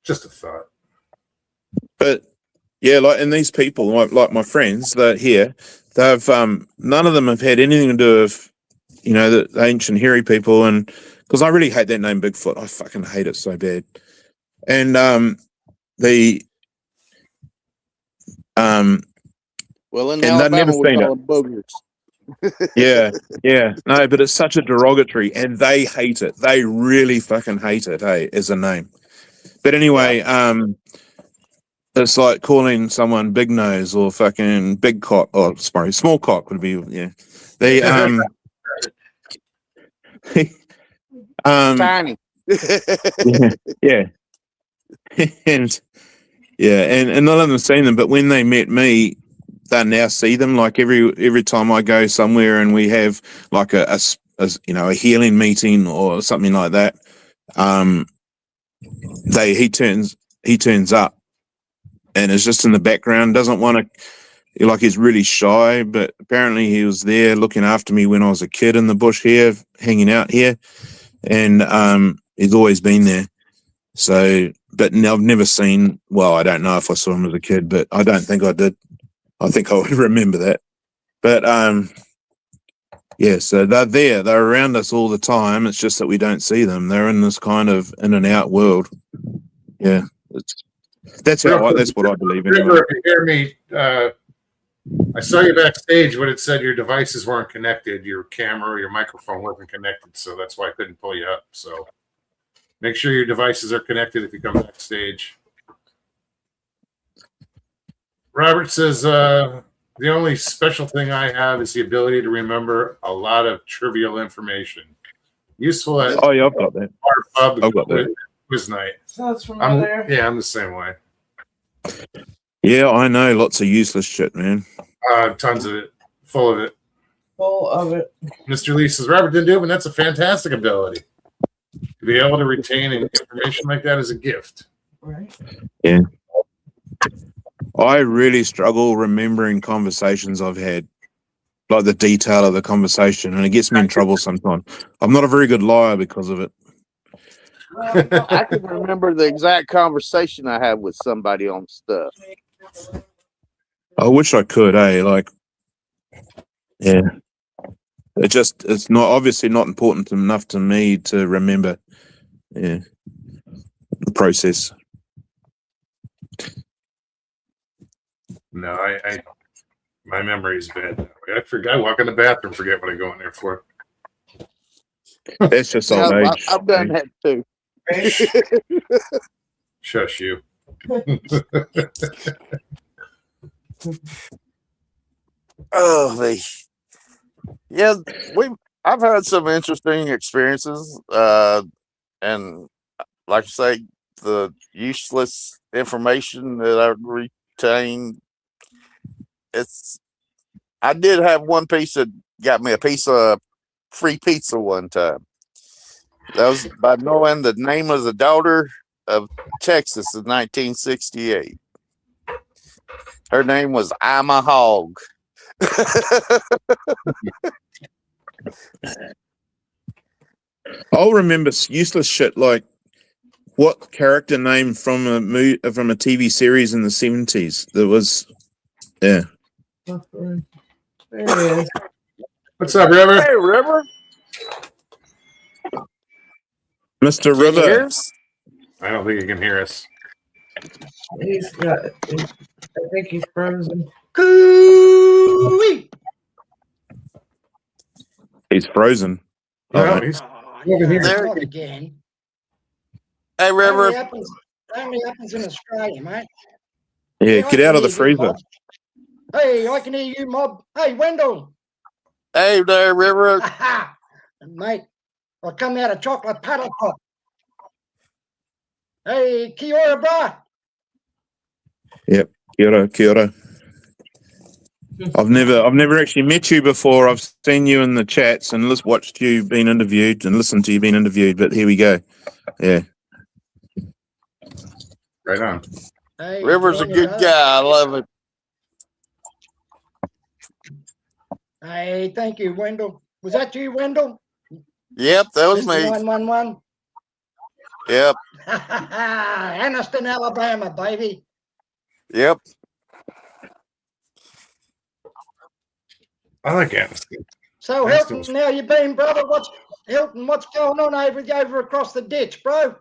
A: Just a thought.
F: But yeah, like, and these people, like my friends that are here, they've none of them have had anything to do with, you know, the ancient hairy people, and because I really hate that name Bigfoot, I fucking hate it so bad. And
E: Well, in
F: And they've never
E: Alabama, we
F: seen
E: call them boogers.
F: yeah, no, but it's such a derogatory, and they hate it. They really fucking hate it, hey, as a name. But anyway, it's like calling someone big nose or fucking big cock, or sorry, small cock would be, yeah. They
E: Tiny.
F: yeah. and none of them have seen them, but when they met me, they now see them. Like every time I go somewhere and we have like a healing meeting or something like that, he turns up and is just in the background, doesn't want to, like, he's really shy, but apparently he was there looking after me when I was a kid in the bush here, hanging out here, and he's always been there. So, but I've never seen, well, I don't know if I saw him as a kid, but I don't think I did. I think I would remember that. But yeah, so they're there, they're around us all the time. It's just that we don't see them. They're in this kind of in and out world. Yeah, that's what I believe in.
A: River, if you hear me, I saw you backstage, but it said your devices weren't connected. Your camera or your microphone wasn't connected, so that's why I couldn't pull you up. So make sure your devices are connected if you come backstage. Robert says, the only special thing I have is the ability to remember a lot of trivial information. Useful at
F: Oh yeah, I've got that.
A: pub
F: I've got that.
A: quiz night.
B: sounds from
A: I'm
B: there.
A: I'm the same way.
F: Yeah, I know, lots of useless shit, man.
A: Tons of it, full of it.
B: Full of it.
A: Mr. Lee says, Robert Dubin, that's a fantastic ability. To be able to retain information like that is a gift.
B: Right.
F: I really struggle remembering conversations I've had, like the detail of the conversation, and it gets me in trouble sometimes. I'm not a very good liar because of it.
E: I can remember the exact conversation I had with somebody on stuff.
F: I wish I could, like, yeah. It's not obviously not important enough to me to remember, yeah, the process.
A: No, my memory's bad. I forgot. I walk in the bathroom, forget what I go in there for.
F: That's just old
E: Yeah,
F: age.
E: I've done that too.
A: Shush you.
E: Oh, yeah, I've had some interesting experiences, and like I say, the useless information that I retained. I did have one piece that got me a piece of free pizza one time. That was by knowing the name of the daughter of Texas in 1968. Her name was I'm a Hog.
F: I'll remember useless shit like what character name from a TV series in the 70s that was, yeah.
B: There he is.
A: What's up, River?
E: Hey, River.
F: Mr.
E: Can you hear
F: River.
E: us?
A: I don't think you can hear us.
B: I think he's frozen.
G: Coo-wee.
F: He's frozen.
A: No,
F: Oh,
A: he's over here.
E: There
G: Not
E: you-
G: again.
E: Hey, River.
G: Only happens in Australia, mate.
F: yeah,
G: I
F: get out
G: can
F: of the
G: hear you,
F: freezer.
G: Mob. Hey, I can hear you, Mob. Hey, Wendell.
E: Hey there, River.
G: Mate, I come out of chocolate paddle pop. Hey, kia ora, brah.
F: Kia ora. I've never actually met you before. I've seen you in the chats and watched you being interviewed and listened to you being interviewed, but here we go. Yeah.
A: Right on.
G: Hey,
E: River's a
G: good on you,
E: good
G: brother.
E: guy. I love it.
G: Hey, thank you, Wendell. Was that you, Wendell?
E: Yep, that was
G: Mr.
E: me.
G: 911.
E: Yep,
G: Anniston, Alabama, baby.
E: yep.
A: I like Aniston.
G: So,
A: Anniston's-
G: Hilton, how you been, brother? What's going on over across the ditch, bro?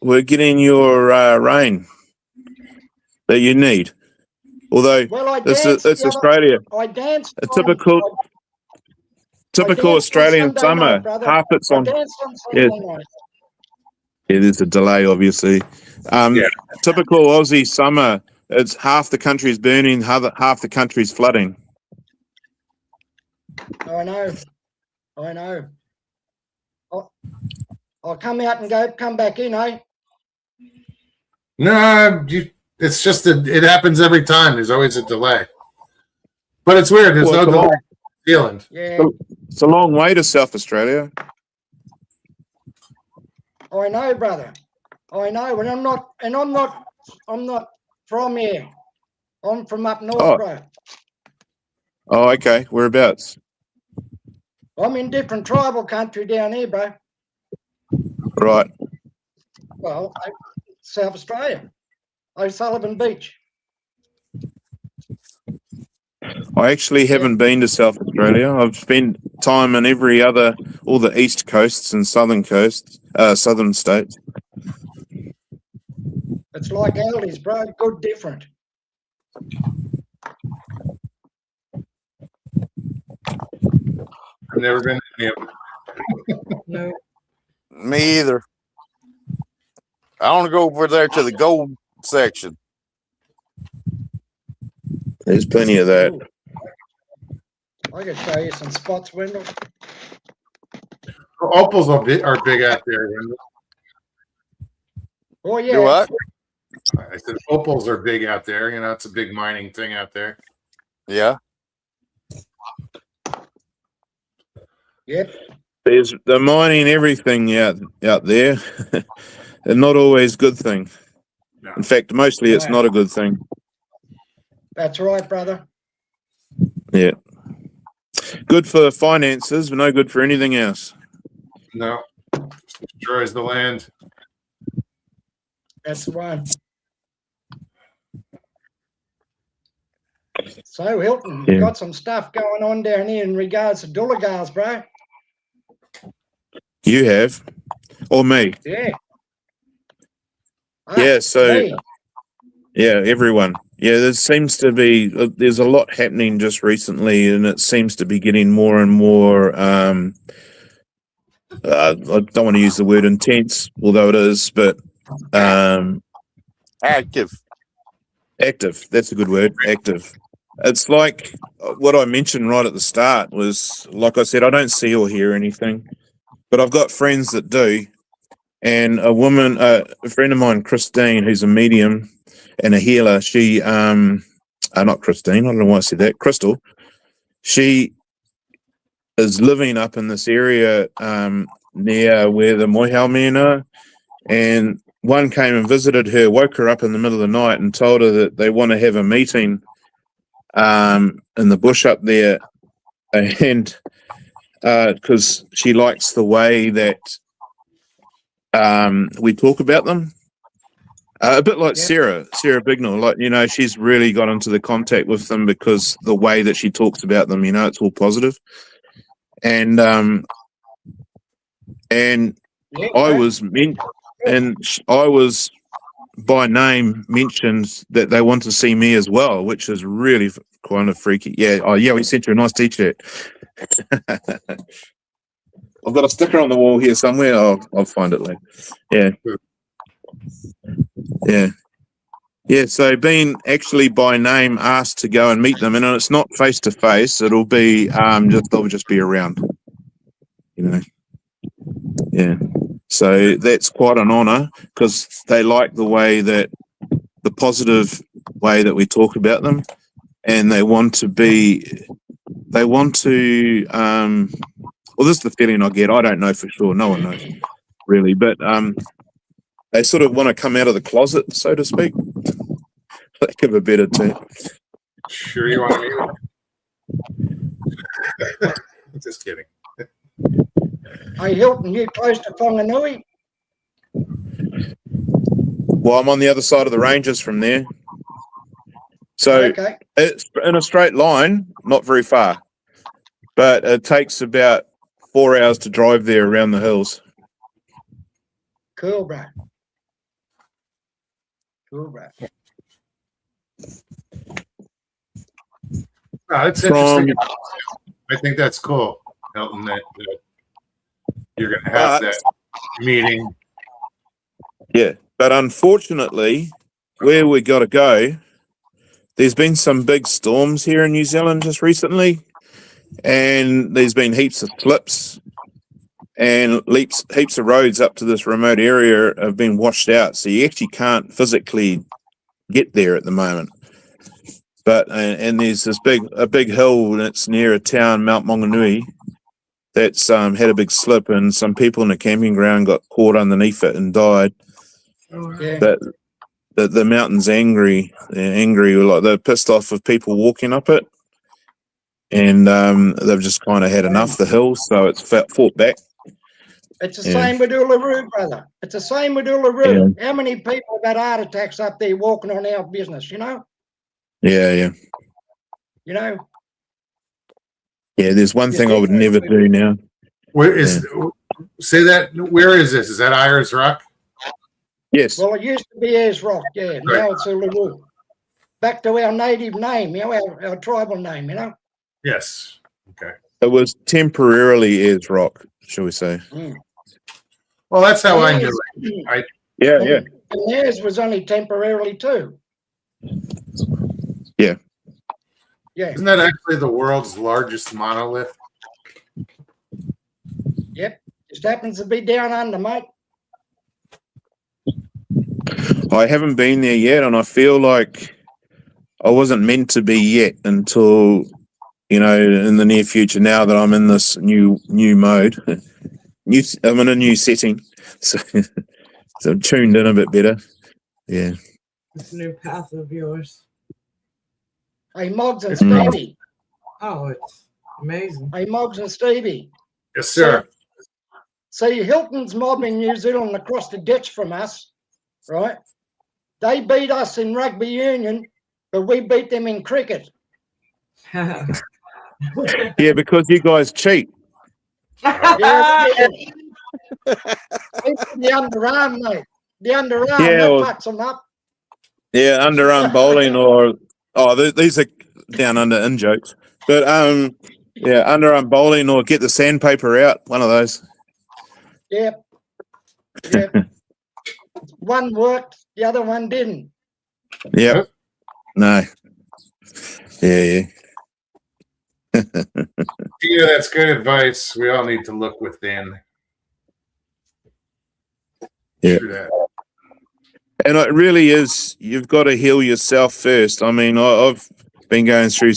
F: We're getting your rain that you need. Although
G: Well, I
F: it's
G: danced.
F: Australia,
G: I danced.
F: a typical
G: danced
F: Australian
G: on Sunday
F: summer.
G: night, brother.
F: Half it's
G: I
F: on.
G: danced on
F: Yeah.
G: Sunday night.
F: Yeah, there's a delay, obviously.
A: Yeah.
F: Typical Aussie summer. It's half the country's burning, half the country's flooding.
G: I know. I'll come out and come back in, eh?
A: No, it's just that it happens every time. There's always a delay. But it's weird. There's
F: Well,
A: no
F: it's a
A: delay
F: long-
A: in New Zealand.
G: Yeah,
F: It's a long way to South Australia.
G: I know, brother. I know, and I'm not from here. I'm from up north,
F: Oh.
G: bro.
F: Oh, okay. Whereabouts?
G: I'm in different tribal country down here, bro.
F: Right.
G: Well, South Australia, O'Sullivan Beach.
F: I actually haven't been to South Australia. I've spent time in all the east coasts and southern coasts, southern states.
G: It's like Aldi's, bro. Good, different.
A: I've never been to any of them.
B: No.
E: Me either. I want to go over there to the gold section.
F: There's plenty of that.
G: Ooh. I can show you some spots, Wendell.
A: Opals are big out there. Wendell.
G: Oh,
E: Do
G: yeah.
E: what?
A: I said opals are big out there. You know, it's a big mining thing out there.
E: Yeah.
G: Yep.
F: They're mining everything out there, and not always good thing.
A: No.
F: In fact, mostly it's not a good thing.
G: That's right, brother.
F: Yeah. Good for finances, but no good for anything else.
A: No. Destroys the land.
G: That's the one. So, Hilton,
F: Yeah.
G: you got some stuff going on down here in regards to Dulligars, bro.
F: You have. Or me.
G: Yeah.
F: Yeah, so
G: Me.
F: yeah, everyone. Yeah, there seems to be there's a lot happening just recently, and it seems to be getting more and more. I don't want to use the word intense, although it is, but
E: Active.
F: active. That's a good word. Active. It's like what I mentioned right at the start was, like I said, I don't see or hear anything, but I've got friends that do. And a woman, a friend of mine, Christine, who's a medium and a healer, she, not Christine, I don't know why I said that, Crystal, she is living up in this area near where the Moihau men are. And one came and visited her, woke her up in the middle of the night and told her that they want to have a meeting in the bush up there. And because she likes the way that we talk about them, a bit like Sarah Bignell, like, you know, she's really got into the contact with them because the way that she talks about them, you know, it's all positive. And I was I was by name mentioned that they want to see me as well, which is really kind of freaky. Yeah, oh yeah, we sent you a nice t-shirt. I've got a sticker on the wall here somewhere. I'll find it later. Yeah. Yeah. Yeah, so being actually by name asked to go and meet them, and it's not face to face, it'll be they'll just be around. You know. Yeah. So that's quite an honor because they like the way that the positive way that we talk about them, and they want to well, this is the feeling I get. I don't know for sure. No one knows really, but they sort of want to come out of the closet, so to speak. Lack of a better term.
A: Sure you want to meet? Just kidding.
G: Hey, Hilton, you close to Whanganui?
F: Well, I'm on the other side of the ranges from there. So
G: Okay.
F: it's in a straight line, not very far, but it takes about 4 hours to drive there around the hills.
G: Cool, bro. Cool, bro.
A: Oh, it's interesting. I think that's cool, Hilton, that you're going to have that meeting.
F: Yeah, but unfortunately, where we got to go, there's been some big storms here in New Zealand just recently, and there's been heaps of slips, and heaps of roads up to this remote area have been washed out, so you actually can't physically get there at the moment. But and there's this big hill that's near a town, Mount Maunganui, that's had a big slip, and some people in a camping ground got caught underneath it and died.
G: Yeah.
F: But the mountain's angry. They're angry, like they're pissed off with people walking up it, and they've just kind of had enough of the hill, so it's fought back.
G: It's the same with Uluru, brother. It's the same with Uluru. How many people have had heart attacks up there walking on our business, you know?
F: Yeah.
G: You know?
F: Yeah, there's one thing I would never do now.
A: Where is? Say that. Where is this? Is that Ayers Rock?
F: Yes.
G: Well, it used to be Ayers Rock, yeah. Now it's Uluru. Back to our native name, you know, our tribal name, you know?
A: Yes. Okay.
F: It was temporarily Ayers Rock, shall we say.
A: Well, that's how I knew it.
F: Yeah.
G: And theirs was only temporarily too.
F: Yeah.
G: Yeah.
A: Isn't that actually the world's largest monolith?
G: Yep. Just happens to be down under, mate.
F: I haven't been there yet, and I feel like I wasn't meant to be yet until, you know, in the near future, now that I'm in this new mode. I'm in a new setting, so I'm tuned in a bit better. Yeah.
B: This new path of yours.
G: Hey, Moggs and
F: Mm.
G: Stevie.
B: Oh, it's amazing.
G: Hey, Moggs and Stevie.
A: Yes, sir.
G: See, Hilton's mob in New Zealand across the ditch from us, right? They beat us in rugby union, but we beat them in cricket.
B: Yeah.
F: Yeah, because you guys cheat.
G: Yeah, we did the underarm, mate. The underarm,
F: Yeah,
G: that
F: well-
G: fucks them up.
F: Yeah, underarm bowling or these are down under in jokes. But yeah, underarm bowling or get the sandpaper out, one of those.
G: Yep. Yep. One worked, the other one didn't.
F: Yep. No. Yeah.
A: Tina, that's good advice. We all need to look within.
F: Yeah.
A: True that.
F: And it really is, you've got to heal yourself first. I mean, I've been going through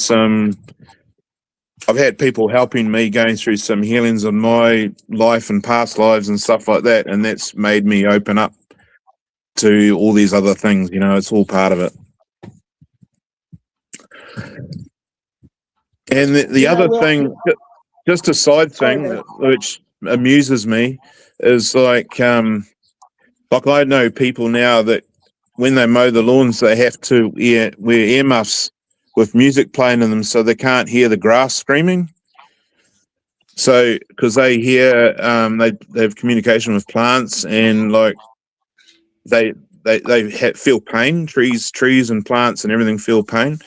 F: I've had people helping me going through some healings of my life and past lives and stuff like that. And that's made me open up to all these other things. You know, it's all part of it. And the
G: You know,
F: other
G: well-
F: thing, just a side thing,
G: Sorry.
F: which amuses me, is like I know people now that when they mow the lawns, they have to wear earmuffs with music playing in them so they can't hear the grass screaming. So, because they hear, they have communication with plants, and like they feel pain. Trees and plants and everything feel pain.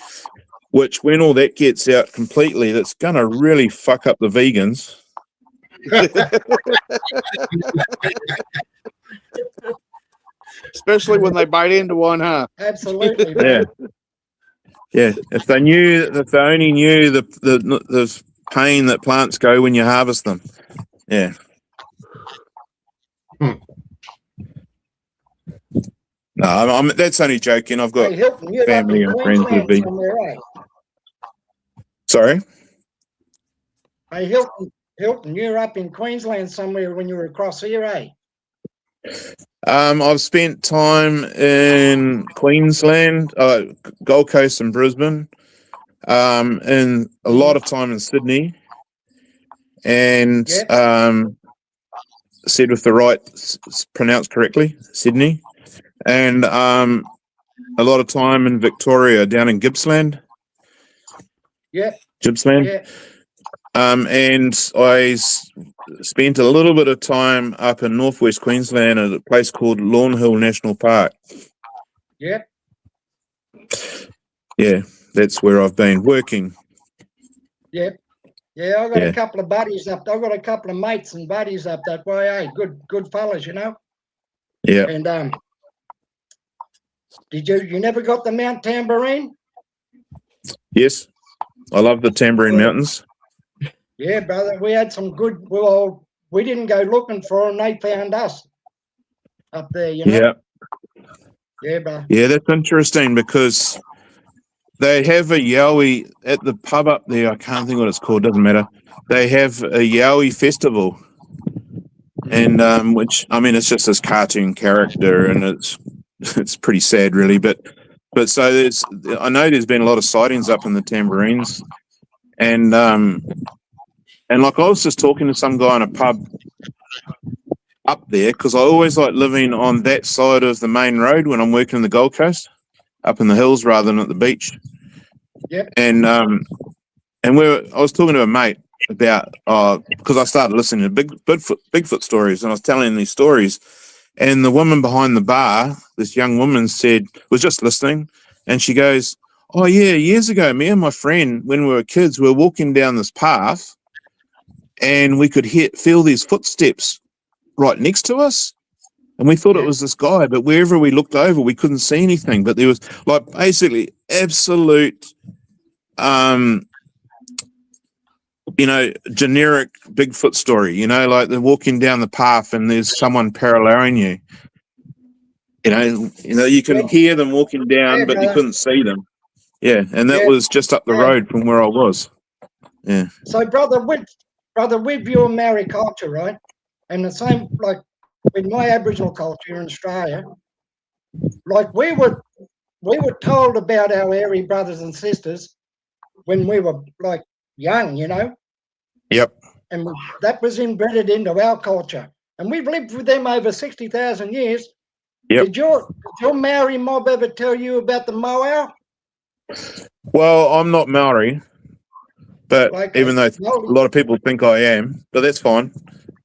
F: Which, when all that gets out completely, that's gonna really fuck up the vegans.
E: Especially when they bite into one, huh?
G: Absolutely.
F: Yeah, yeah. If they only knew the pain that plants go when you harvest them. Yeah. No, I'm that's only joking. I've got
G: Hey, Hilton, you're
F: family
G: up in
F: and friends
G: Queensland
F: would be-
G: somewhere, eh?
F: sorry.
G: Hey, Hilton, you're up in Queensland somewhere when you were across here, eh?
F: I've spent time in Queensland, Gold Coast, and Brisbane, and a lot of time in Sydney, and said with the right pronounced correctly, Sydney, and a lot of time in Victoria, down in Gippsland.
G: Yeah.
F: Gippsland.
G: Yeah.
F: And I spent a little bit of time up in northwest Queensland at a place called Lawn Hill National Park.
G: Yeah.
F: Yeah, that's where I've been working.
G: Yeah. Yeah, I've got
F: Yeah.
G: a couple of buddies up. I've got a couple of mates and buddies up that way, eh? Good fellas, you know.
F: Yeah.
G: And you never got the Mount Tambourine?
F: Yes, I love the Tambourine Mountains.
G: Yeah, brother. We had some good. Well, we didn't go looking for them; they found us up there. You know.
F: Yeah,
G: Yeah, brother.
F: yeah, that's interesting because they have a Yowie at the pub up there. I can't think what it's called. Doesn't matter. They have a Yowie festival, and which I mean, it's just this cartoon character, and it's pretty sad, really. But so I know there's been a lot of sightings up in the Tambourines, and like I was just talking to some guy in a pub up there because I always like living on that side of the main road when I'm working in the Gold Coast, up in the hills rather than at the beach.
G: Yep.
F: And I was talking to a mate about because I started listening to Bigfoot stories, and I was telling him these stories. And the woman behind the bar, this young woman, was just listening, and she goes, "Oh yeah, years ago, me and my friend, when we were kids, we were walking down this path, and we could feel these footsteps right next to us, and we thought it was this guy, but wherever we looked over, we couldn't see anything. But there was like basically absolute, generic Bigfoot story. Like they're walking down the path and there's someone paralleling you. You can hear them walking down,
G: Yeah,
F: but you
G: brother.
F: couldn't see them. Yeah, and that
G: Yeah.
F: was just up the
G: Yeah.
F: road from where I was. Yeah.
G: So, brother, with your Maori culture, right, and the same like with my Aboriginal culture in Australia, like we were we were told about our Erie brothers and sisters when we were like young, you know,
F: Yep.
G: and that was embedded into our culture. And we've lived with them over 60,000 years.
F: Yep.
G: Did your Maori mob ever tell you about the Moau?
F: Well, I'm not Maori, but
G: Like,
F: even though a lot of people think I am, but that's fine.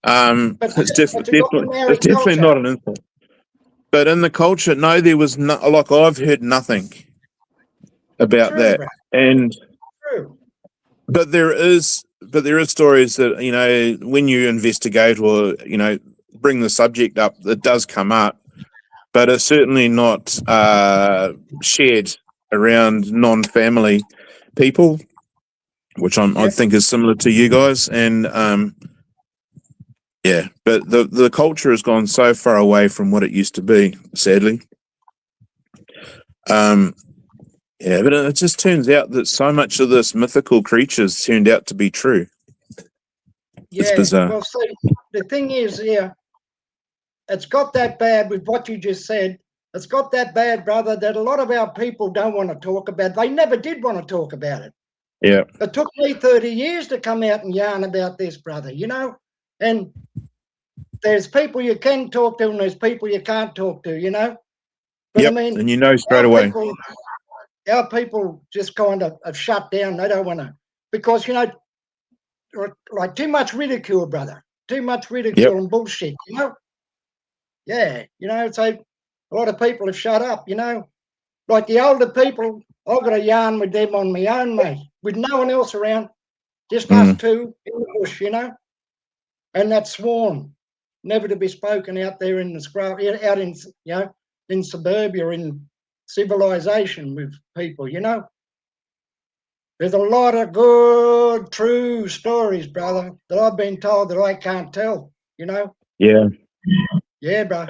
G: But
F: It's
G: you got the Maori
F: it's definitely
G: culture.
F: not an insult. But in the culture, no, there was no, like, I've heard nothing about
G: True,
F: that.
G: bro.
F: And
G: True.
F: but there is stories that, you know, when you investigate or, you know, bring the subject up, it does come up, but it's certainly not shared around non-family people, which I
G: Yep.
F: think is similar to you guys. And yeah, but the culture has gone so far away from what it used to be, sadly. Yeah, but it just turns out that so much of this mythical creatures turned out to be true. It's
G: Yeah.
F: bizarre.
G: Well, see, the thing is, yeah, it's got that bad with what you just said. It's got that bad, brother, that a lot of our people don't want to talk about. They never did want to talk about it.
F: Yeah.
G: It took me 30 years to come out and yarn about this, brother, you know? And there's people you can talk to and there's people you can't talk to, you know? But
F: Yep.
G: I mean,
F: And you know straight away.
G: our people just kind of have shut down. They don't want to, because, you know, like too much ridicule, brother. Too much ridicule and bullshit, you know? Yeah, you know, so a lot of people have shut up, you know? Like the older people, I've got a yarn with them on my own, mate, with no one else around, just us two in the bush, you know? And that's sworn, never to be spoken out there in the scrub, out in, you know, in suburbia, in civilization with people, you know? There's a lot of good, true stories, brother, that I've been told that I can't tell, you know?
F: Yeah.
G: Yeah, bro.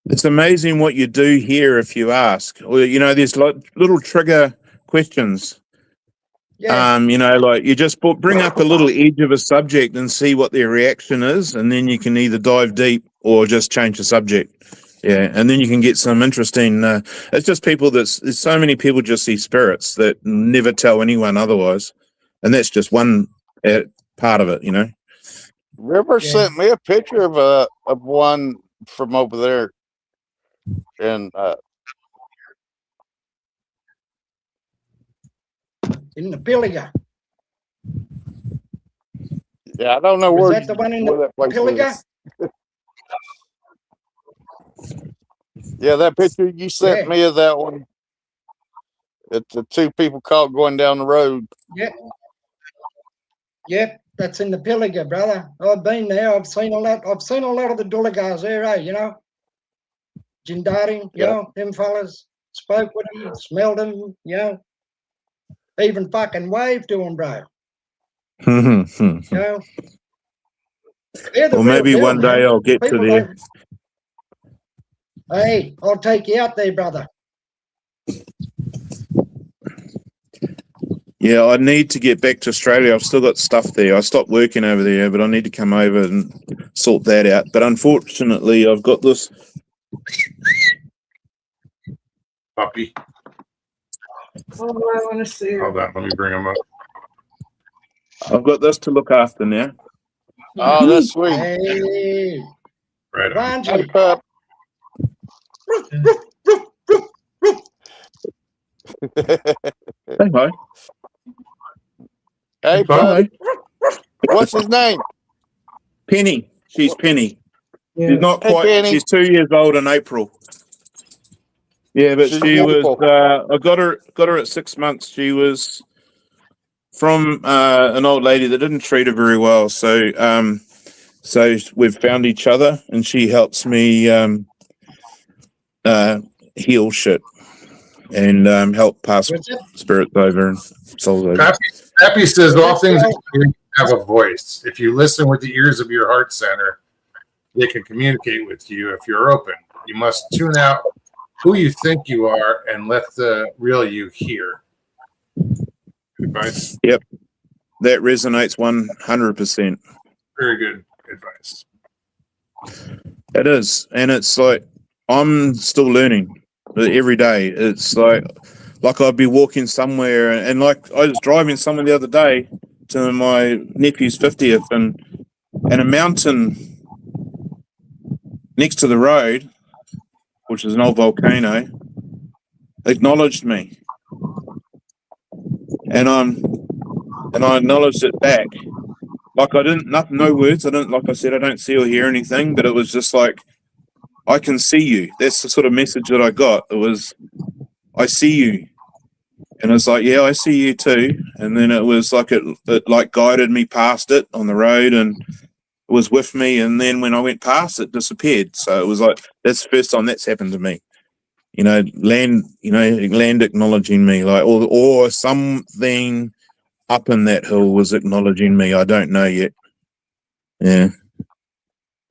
F: It's amazing what you do here if you ask. Or, you know, there's little trigger questions.
G: Yeah.
F: You know, like you just bring up a little edge of a subject and see what their reaction is, and then you can either dive deep or just change the subject. Yeah, and then you can get some interesting. It's just people there's so many people just see spirits that never tell anyone otherwise, and that's just one part of it, you know.
E: River
G: Yeah.
E: sent me a picture of one from over there, and
G: In the Pilliga.
E: yeah, I don't know
G: Was
E: where
G: that the one in
E: where
G: the
E: that place
G: Pilliga?
E: is. Yeah, that picture you sent
G: Yeah.
E: me of that one. It's the two people caught going down the road.
G: Yep. Yep, that's in the Pilliga, brother. I've been there. I've seen a lot. I've seen a lot of the Dulligas there, eh? You know, Jindari, you
E: Yeah.
G: know, them fellas. Spoke with them, smelled them, you know. Even fucking waved to them, bro. You know. They're the
F: Well,
G: real
F: maybe
G: deal,
F: one day
G: man.
F: I'll get to
G: People
F: there.
G: don't- Hey, I'll take you out there, brother.
F: Yeah, I need to get back to Australia. I've still got stuff there. I stopped working over there, but I need to come over and sort that out. But unfortunately, I've got this.
A: Puppy.
B: Oh, I want to see her.
A: Hold on, let me bring him up.
F: I've got this to look after now.
E: Oh, that's sweet.
G: Hey,
A: Right on.
E: Hey,
G: Vanji.
E: pup.
F: Hey, hi.
E: Hey,
A: pup.
E: pup.
F: Hi.
E: What's his name?
F: Penny. She's Penny.
B: Yeah.
F: She's not
E: Hey,
F: quite.
E: Penny.
F: She's 2 years old in April. Yeah, but
E: She's
F: she was.
E: beautiful.
F: I got her at 6 months. She was from an old lady that didn't treat her very well. So we've found each other, and she helps me heal shit and help pass
G: Was that,
F: spirits over and souls over.
A: Happy says all things have a voice. If you listen with the ears of your heart center, they can communicate with you. If you're open, you must tune out who you think you are and let the real you hear. Advice?
F: Yep, that resonates 100%.
A: Very good advice.
F: It is, and it's like I'm still learning. every day. It's like I'd be walking somewhere, and like I was driving somewhere the other day to my nephew's 50th, and a mountain next to the road, which is an old volcano, acknowledged me, and I acknowledged it back. Like I didn't, no words. I didn't, like I said, I don't see or hear anything, but it was just like, I can see you. That's the sort of message that I got. It was, I see you. And it's like, yeah, I see you too. And then it was like, it like guided me past it on the road and it was with me. And then when I went past, it disappeared. So it was like, that's the first time that's happened to me. Land acknowledging me, like, or something up in that hill was acknowledging me. I don't know yet. Yeah.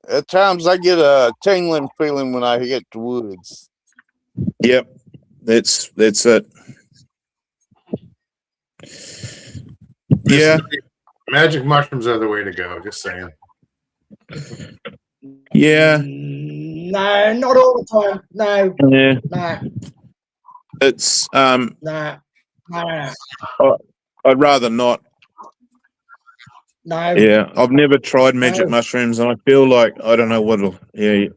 E: At times I get a tingling feeling when I hit the woods.
F: Yep. That's it. Yeah.
A: Magic mushrooms are the way to go. Just saying.
F: Yeah.
G: No, not all the time. No,
F: Yeah.
G: no,
F: It's
G: no, no,
F: I'd rather not.
G: no.
F: Yeah. I've never tried magic
G: No.
F: mushrooms and I feel like I don't know what'll I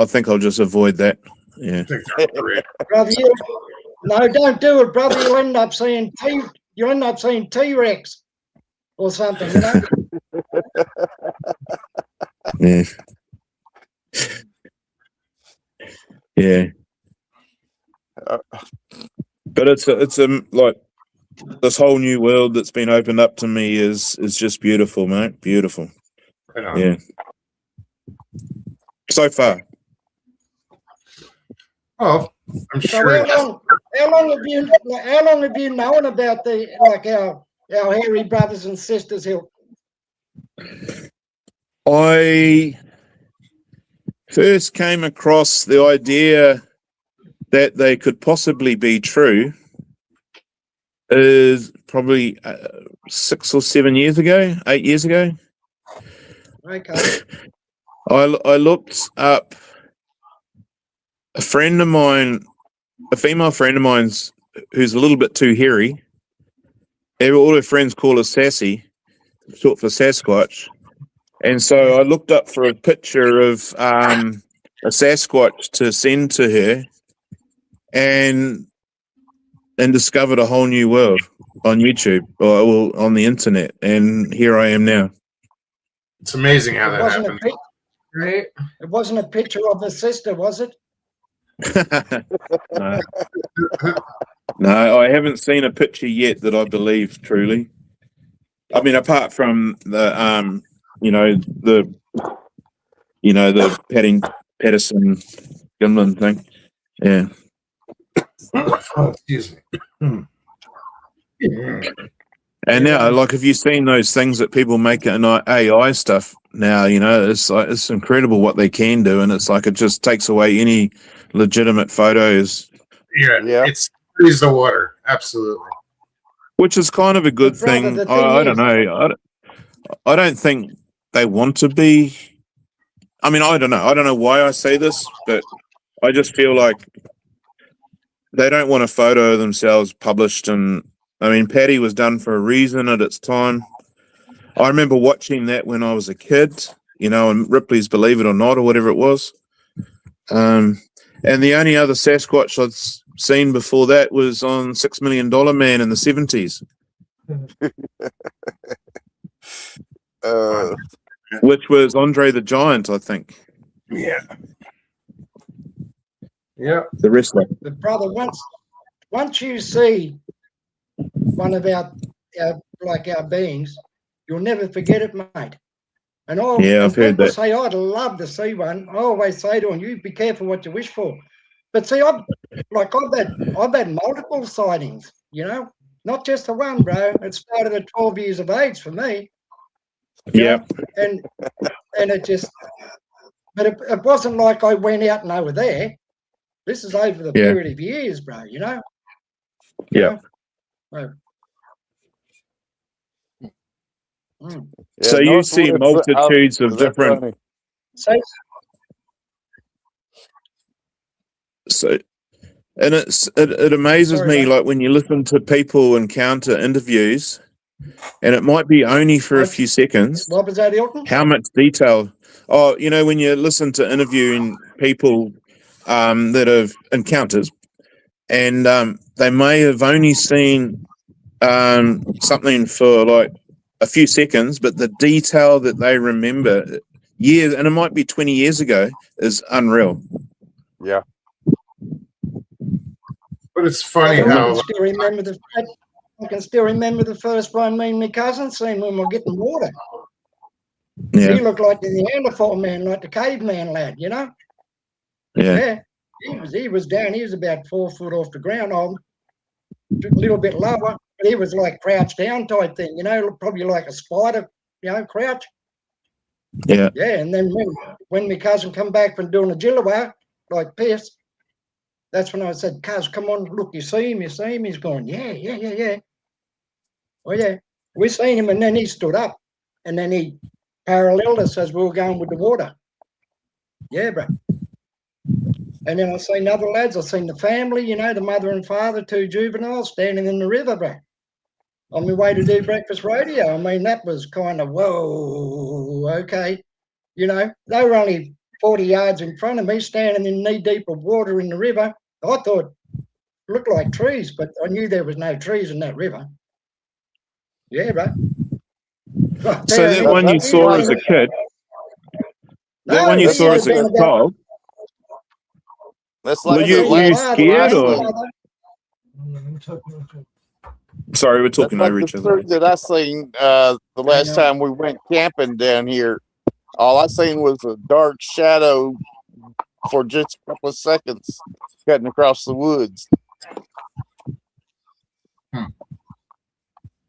F: think I'll just avoid that. Yeah.
A: I think they're great.
G: Brother, no, don't do it, brother. You'll end up seeing T-Rex or something, you know.
F: Yeah. Yeah. But it's like this whole new world that's been opened up to me is just beautiful, mate. Beautiful.
A: Right on.
F: Yeah. So far.
A: Oh, I'm
G: So
A: sure.
G: how long have you known about our hairy brothers and sisters here?
F: I first came across the idea that they could possibly be true is probably 6 or 7 years ago, 8 years ago.
G: Okay.
F: I looked up a friend of mine, a female friend of mine's who's a little bit too hairy. All her friends call her Sassy, short for Sasquatch. And so I looked up for a picture of a Sasquatch to send to her and discovered a whole new world on YouTube or on the internet. And here I am now.
A: It's amazing how
G: It
A: that
G: wasn't a
A: happens.
G: pic-
B: Right?
G: it wasn't a picture of the sister, was it?
F: No. No, I haven't seen a picture yet that I believe truly. I mean, apart from the the Patterson Gimlin thing. Yeah.
A: Oh, excuse me.
F: And now, like, have you seen those things that people make in AI stuff now? It's like, it's incredible what they can do, and it's like it just takes away any legitimate photos,
E: Yeah.
A: It's freeze the water. Absolutely.
F: which is kind of a good
G: But brother,
F: thing.
G: the thing
F: I don't
G: is-
F: know. I don't think they want to be. I mean, I don't know. I don't know why I say this, but I just feel like they don't want a photo of themselves published. And I mean, Patty was done for a reason at its time. I remember watching that when I was a kid, and Ripley's Believe It or Not or whatever it was. And the only other Sasquatch I'd seen before that was on $6 Million Man in the 70s, which was Andre the Giant, I think,
A: Yeah. Yeah.
F: the wrestler.
G: But brother, once you see one of our beings, you'll never forget it, mate. And
F: Yeah, I've heard
G: people
F: that.
G: say, I'd love to see one. I always say to them, you be careful what you wish for. But see, I've had multiple sightings, not just the one, bro. It started at 12 years of age for me.
F: Yeah.
G: And it just, but it wasn't like I went out and they were there. This is over the
F: Yeah.
G: period of years, bro,
F: Yeah. So you see multitudes of different.
G: So
F: So, and it amazes
G: Sorry,
F: me,
G: mate.
F: like when you listen to people encounter interviews, and it might be only for a
G: What-
F: few seconds,
G: What was that, Hilton?
F: how much detail. Oh, you know, when you listen to interviewing people that have encounters, and they may have only seen something for like a few seconds, but the detail that they remember years, and it might be 20 years ago, is unreal.
E: Yeah.
A: But it's funny
G: I can
A: how
G: still remember the first one me and my cousin seen when we were getting water.
F: Yeah,
G: He looked like the Neanderthal man, like the caveman lad, you know?
F: yeah,
G: Yeah. He was down, he was about 4 foot off the ground, a little bit lower, but he was like crouched down type thing, you know, probably like a spider, you know, crouch.
F: yeah.
G: Yeah, and then when my cousin come back from doing a Jillawa, like piss, that's when I said, "Cuz, come on, look, you see him, you see him?" He's going, yeah. Oh, yeah. We seen him, and then he stood up, and then he paralleled us as we were going with the water. Yeah, bro. And then I seen other lads, I seen the family, you know, the mother and father, 2 juveniles standing in the river, bro, on my way to do breakfast radio. I mean, that was kind of, whoa, okay. You know, they were only 40 yards in front of me, standing in knee deep of water in the river. I thought it looked like trees, but I knew there was no trees in that river. Yeah, bro.
F: So that one you saw as a kid, that one you saw as a child,
E: That's
F: were
E: like
F: you scared or?
G: Father.
F: Sorry, we're
E: That's
F: talking
E: like
F: over
E: the
F: each other.
E: tree that I seen the last time we went camping down here. All I seen was a dark shadow for just a couple of seconds cutting across the woods.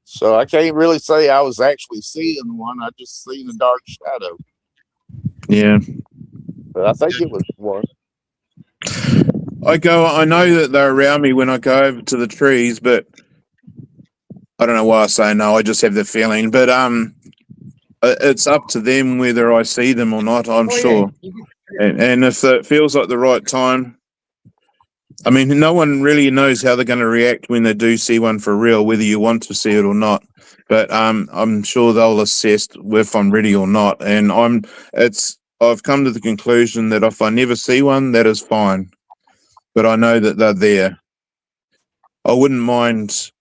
E: So I can't really say I was actually seeing one. I just seen a dark shadow.
F: Yeah.
E: But I think it was one.
F: I know that they're around me when I go over to the trees, but I don't know why I say no. I just have the feeling. But it's up to them whether I see them or not, I'm sure. And if it feels like the right time, I mean, no one really knows how they're going to react when they do see one for real, whether you want to see it or not. But I'm sure they'll assess if I'm ready or not. And I've come to the conclusion that if I never see one, that is fine. But I know that they're there. I wouldn't mind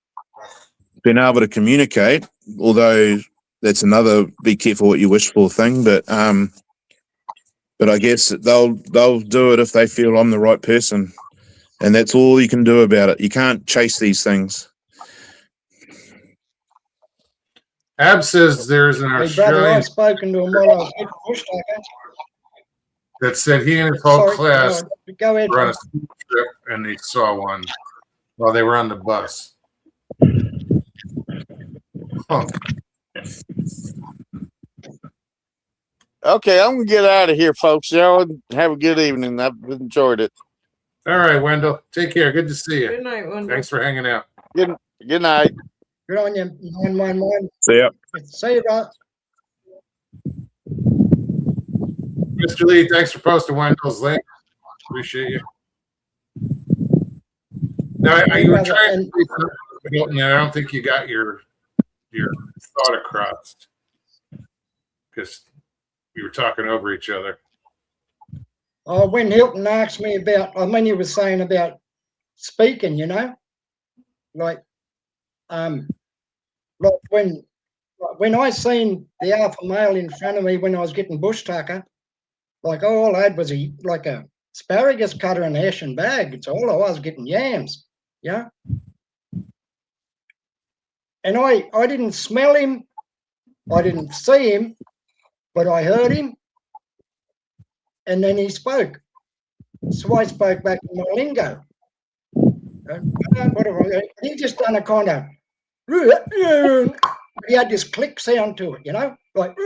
F: being able to communicate, although that's another be careful what you wish for thing. But I guess they'll do it if they feel I'm the right person, and that's all you can do about it. You can't chase these things.
A: Ab says there's an
G: Hey, brother,
A: Australian
G: I've spoken to him while I was getting bush tucker.
A: that said he and his whole
G: Sorry,
A: class
G: go ahead.
A: were on a ski trip and they saw one while they were on the bus. Huh.
E: Okay, I'm gonna get out of here, folks. Y'all have a good evening. I've enjoyed it.
A: All right, Wendell. Take care. Good to see you.
B: Good night, Wendell.
A: Thanks for hanging out.
E: Good night.
G: Good on you, 911.
F: So yeah,
G: See you, bro.
A: Mr. Lee, thanks for posting Wendell's link. Appreciate you. Now, you were trying to say something, Hilton, and I don't think you got your thought across because we were talking over each other.
G: Oh, when Hilton asked me about, I mean, he was saying about speaking, you know, like when I seen the alpha male in front of me when I was getting bush tucker, like all I had was like a asparagus cutter and a hessian bag. It's all I was getting yams, yeah. And I didn't smell him, I didn't see him, but I heard him, and then he spoke. So I spoke back in my lingo. He just done a kind of, he had this click sound to it, you know, like,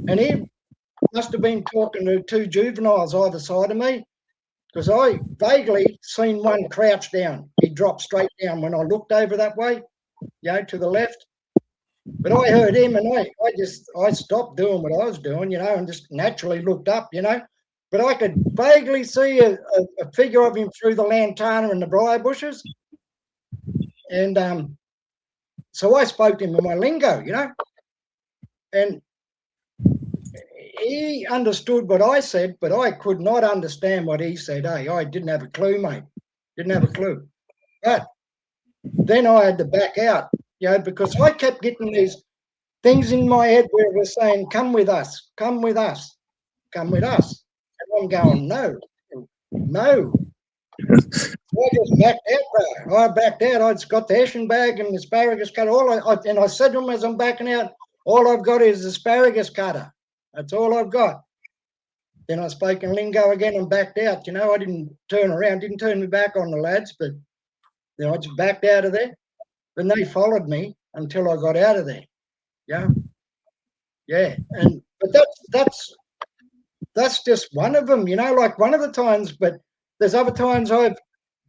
G: and he must have been talking to 2 juveniles either side of me, because I vaguely seen one crouch down. He dropped straight down when I looked over that way, you know, to the left. But I heard him, and I stopped doing what I was doing, you know, and just naturally looked up, you know. but I could vaguely see a figure of him through the lantana and the briar bushes. And so I spoke to him in my lingo, you know, and he understood what I said, but I could not understand what he said. Hey, I didn't have a clue, mate. Didn't have a clue. But then I had to back out, you know, because I kept getting these things in my head where it was saying, come with us, come with us, come with us. And I'm going, no, no. So I just backed out, bro. I backed out. I'd got the hessian bag and the asparagus cutter. And I said to him as I'm backing out, all I've got is asparagus cutter. That's all I've got. Then I spoke in lingo again and backed out. You know, I didn't turn around, didn't turn me back on the lads, but you know, I just backed out of there. And they followed me until I got out of there. Yeah. Yeah. But that's just one of them, you know, like one of the times, but there's other times I've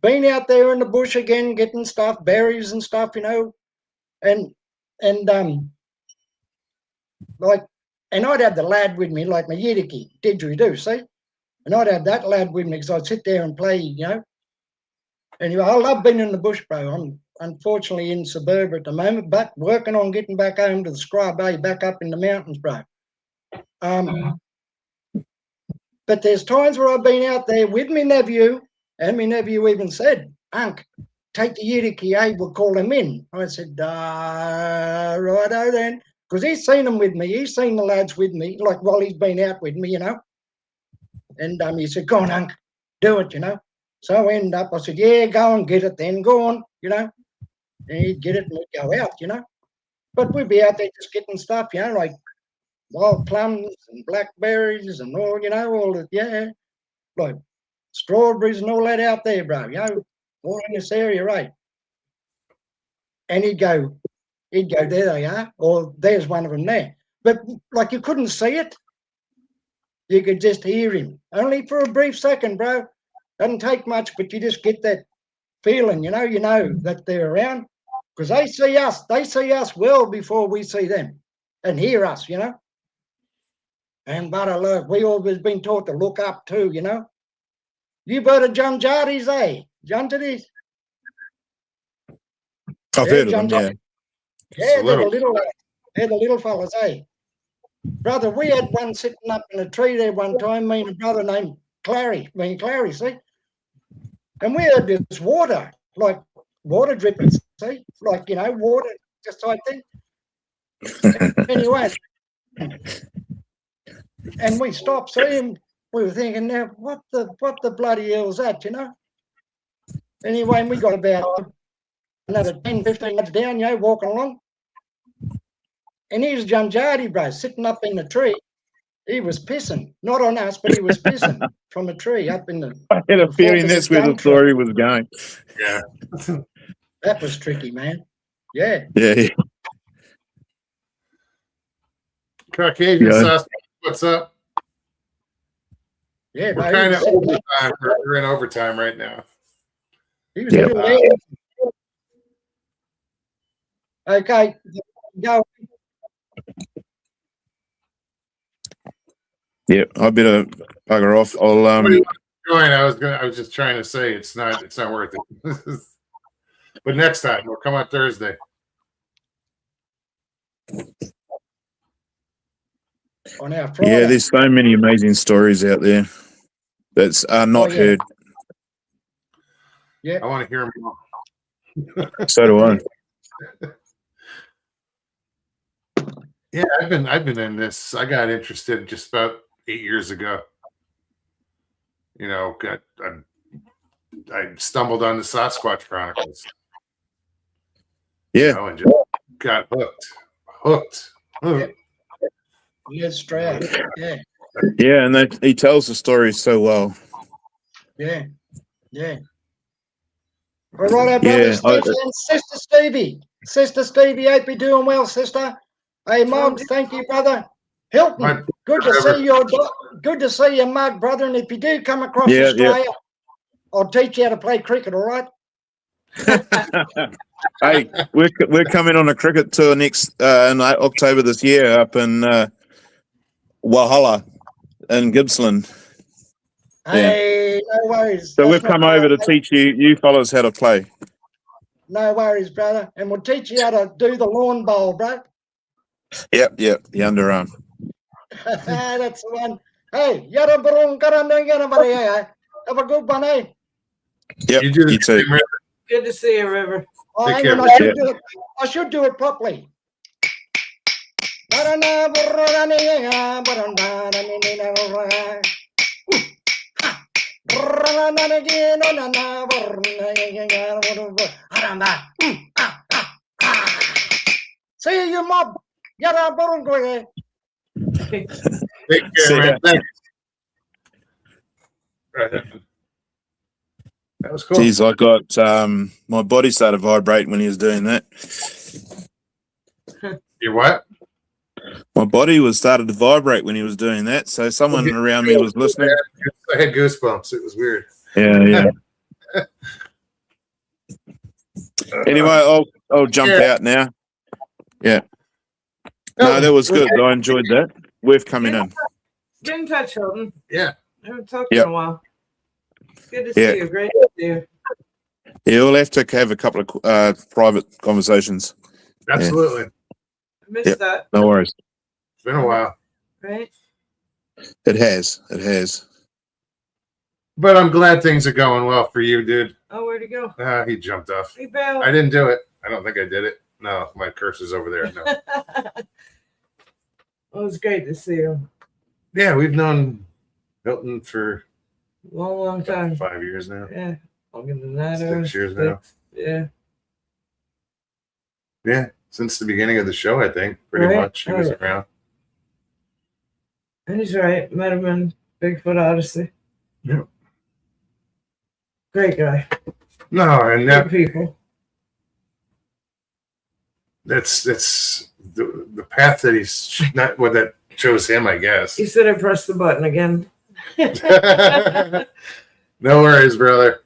G: been out there in the bush again, getting stuff, berries and stuff, you know, and I'd have the lad with me, like my Yidiki, didgeridoo, see? And I'd have that lad with me because I'd sit there and play, you know. Anyway, I love being in the bush, bro. I'm unfortunately in suburb at the moment, but working on getting back home to the Scribe Bay, back up in the mountains, bro. But there's times where I've been out there with my nephew, and my nephew even said, Unc, take the Yidiki, we'll call him in. I said, righto then. Because he's seen them with me. He's seen the lads with me, like while he's been out with me, you know. And he said, go on, Unc, do it, you know. So I end up, I said, yeah, go and get it then, go on, you know. And he'd get it and we'd go out, you know. But we'd be out there just getting stuff, you know, like wild plums and blackberries and all, you know, all the, yeah, like strawberries and all that out there, bro, you know, all in this area, right? And he'd go, there they are, or there's one of them there. But like you couldn't see it. You could just hear him. Only for a brief second, bro. Doesn't take much, but you just get that feeling, you know that they're around. Because they see us well before we see them and hear us, you know. And but we always been taught to look up too, you know. You've heard of John Jardy's, Janjadis?
F: I've heard of them, yeah.
G: Yeah, they're the little fellas, Brother, we had one sitting up in a tree there one time, me and a brother named Clary, see? And we had this water, like water dripping, see? Like, you know, water, just type thing. Anyway, and we stopped seeing, we were thinking, now, what the bloody hell's that, you know? Anyway, and we got about another 10, 15 minutes down, you know, walking along. And here's John Jardy, bro, sitting up in the tree. He was pissing, not on us, but he was pissing from a tree up in the.
F: I had a feeling that's where the story was going.
A: Yeah.
G: That was tricky, man. Yeah.
F: Yeah.
A: Caucasian
F: Yeah.
A: Sausage, what's up?
G: Yeah,
A: We're
G: bro,
A: kind
G: he
A: of
G: was sitting
A: overtime. We're in overtime right now.
G: He was
F: Yeah.
G: sitting there. Okay, go.
F: Yeah, I better bugger off. I'll
A: Join. I was just trying to say it's not worth it. But next time we'll come on Thursday.
G: On our Friday.
F: yeah, there's so many amazing stories out there that's not
G: yeah.
F: heard.
A: I want to hear more.
F: So do I.
A: Yeah, I've been in this. I got interested just about 8 years ago. You know, I stumbled on the Sasquatch Chronicles.
F: Yeah.
A: You know, and just got hooked.
G: Yeah, straight. Yeah,
F: Yeah, and he tells the story so well.
G: yeah. All right, brother, Sister Stevie, hope you're doing well, sister. Hey, Mog, thank you, brother. Hilton, good to see you, Mug, brother. And if you do come across Australia, I'll teach you how to play cricket. All right.
F: Hey, we're coming on a cricket tour next in October this year up in Walhalla in Gippsland.
G: Hey, no worries.
F: So
G: That's
F: we've
G: what
F: come over to
G: mate.
F: teach you fellas how to play.
G: No worries, brother. And we'll teach you how to do the lawn bowl, bro.
F: Yep, the underarm.
G: That's the one. Hey, yada barong karandang yada bari. Have a good one, eh?
F: Yep,
A: You do the
F: you too.
A: same, Rick.
B: Good to see you, River.
G: Oh,
A: Take
G: hang
A: care,
G: on,
A: Rick.
G: I should do it properly. See you, mob. Yada barong ko.
A: Take
F: See
A: care,
F: ya.
A: man. Thanks. Right. That was cool.
F: Geez, I got my body started vibrating when he was doing that.
A: You what?
F: My body was started to vibrate when he was doing that. So someone around me was listening.
A: I had goosebumps. It was weird.
F: Yeah. Anyway, I'll jump out now. Yeah. No, that was good. I enjoyed that. We've coming in.
B: Get in touch, Hilton.
A: Yeah.
B: I haven't talked
F: Yep.
B: in a while. Good to
F: Yeah.
B: see you. Great to see you.
F: Yeah, we'll have to have a couple of private conversations.
A: Absolutely.
B: I missed
F: Yep.
B: that,
F: No worries.
A: It's been a while.
B: right?
F: It has. It has.
A: But I'm glad things are going well for you, dude.
B: Oh, where'd he go?
A: He jumped off.
B: He bailed.
A: I didn't do it. I don't think I did it. No, my cursor's over there. No.
B: Well, it was great to see you.
A: Yeah, we've known Hilton for
B: Long time.
A: 5 years now.
B: Yeah. Longer than that.
A: 6 years now.
B: Yeah.
A: Yeah, since the beginning of the show, I think, pretty
B: Right.
A: much. He was
B: Oh,
A: around.
B: And he's right. Met him in Bigfoot Odyssey.
A: Yeah.
B: Great guy.
A: No, and
B: Good people.
A: that's the path that he's not what that chose him, I guess.
B: He said I pressed the button again.
A: No worries, brother.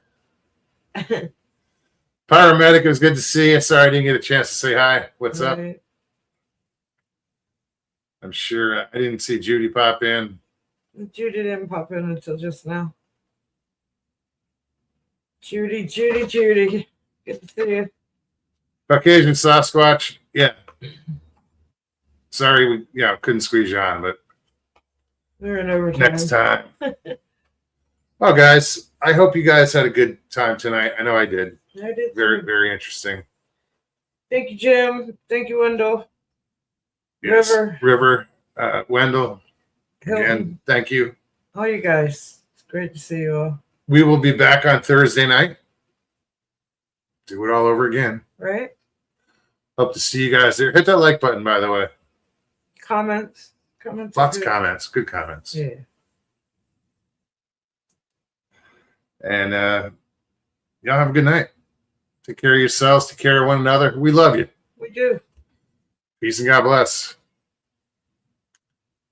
A: Paramedic, it was good to see you. Sorry I didn't get a chance to say hi. What's up?
B: Right.
A: I'm sure I didn't see Judy pop in.
B: Judy didn't pop in until just now. Judy. Good to see you.
A: Caucasian Sasquatch. Yeah. Sorry, we couldn't squeeze you on, but
B: We're in overtime.
A: next time. Well, guys, I hope you guys had a good time tonight. I know I did.
B: I did.
A: Very,
B: too.
A: very interesting.
B: Thank you, Jim. Thank you, Wendell.
A: Yes.
B: River.
A: River, Wendell,
B: Hilton.
A: again, thank you.
B: All you guys. It's great to see you all.
A: We will be back on Thursday night. Do it all over again.
B: Right?
A: Hope to see you guys there. Hit that like button, by the way.
B: Comments. Comments. are
A: Lots of
B: good.
A: comments. Good comments.
B: Yeah.
A: And y'all have a good night. Take care of yourselves. Take care of one another. We love you.
B: We do.
A: Peace and God bless.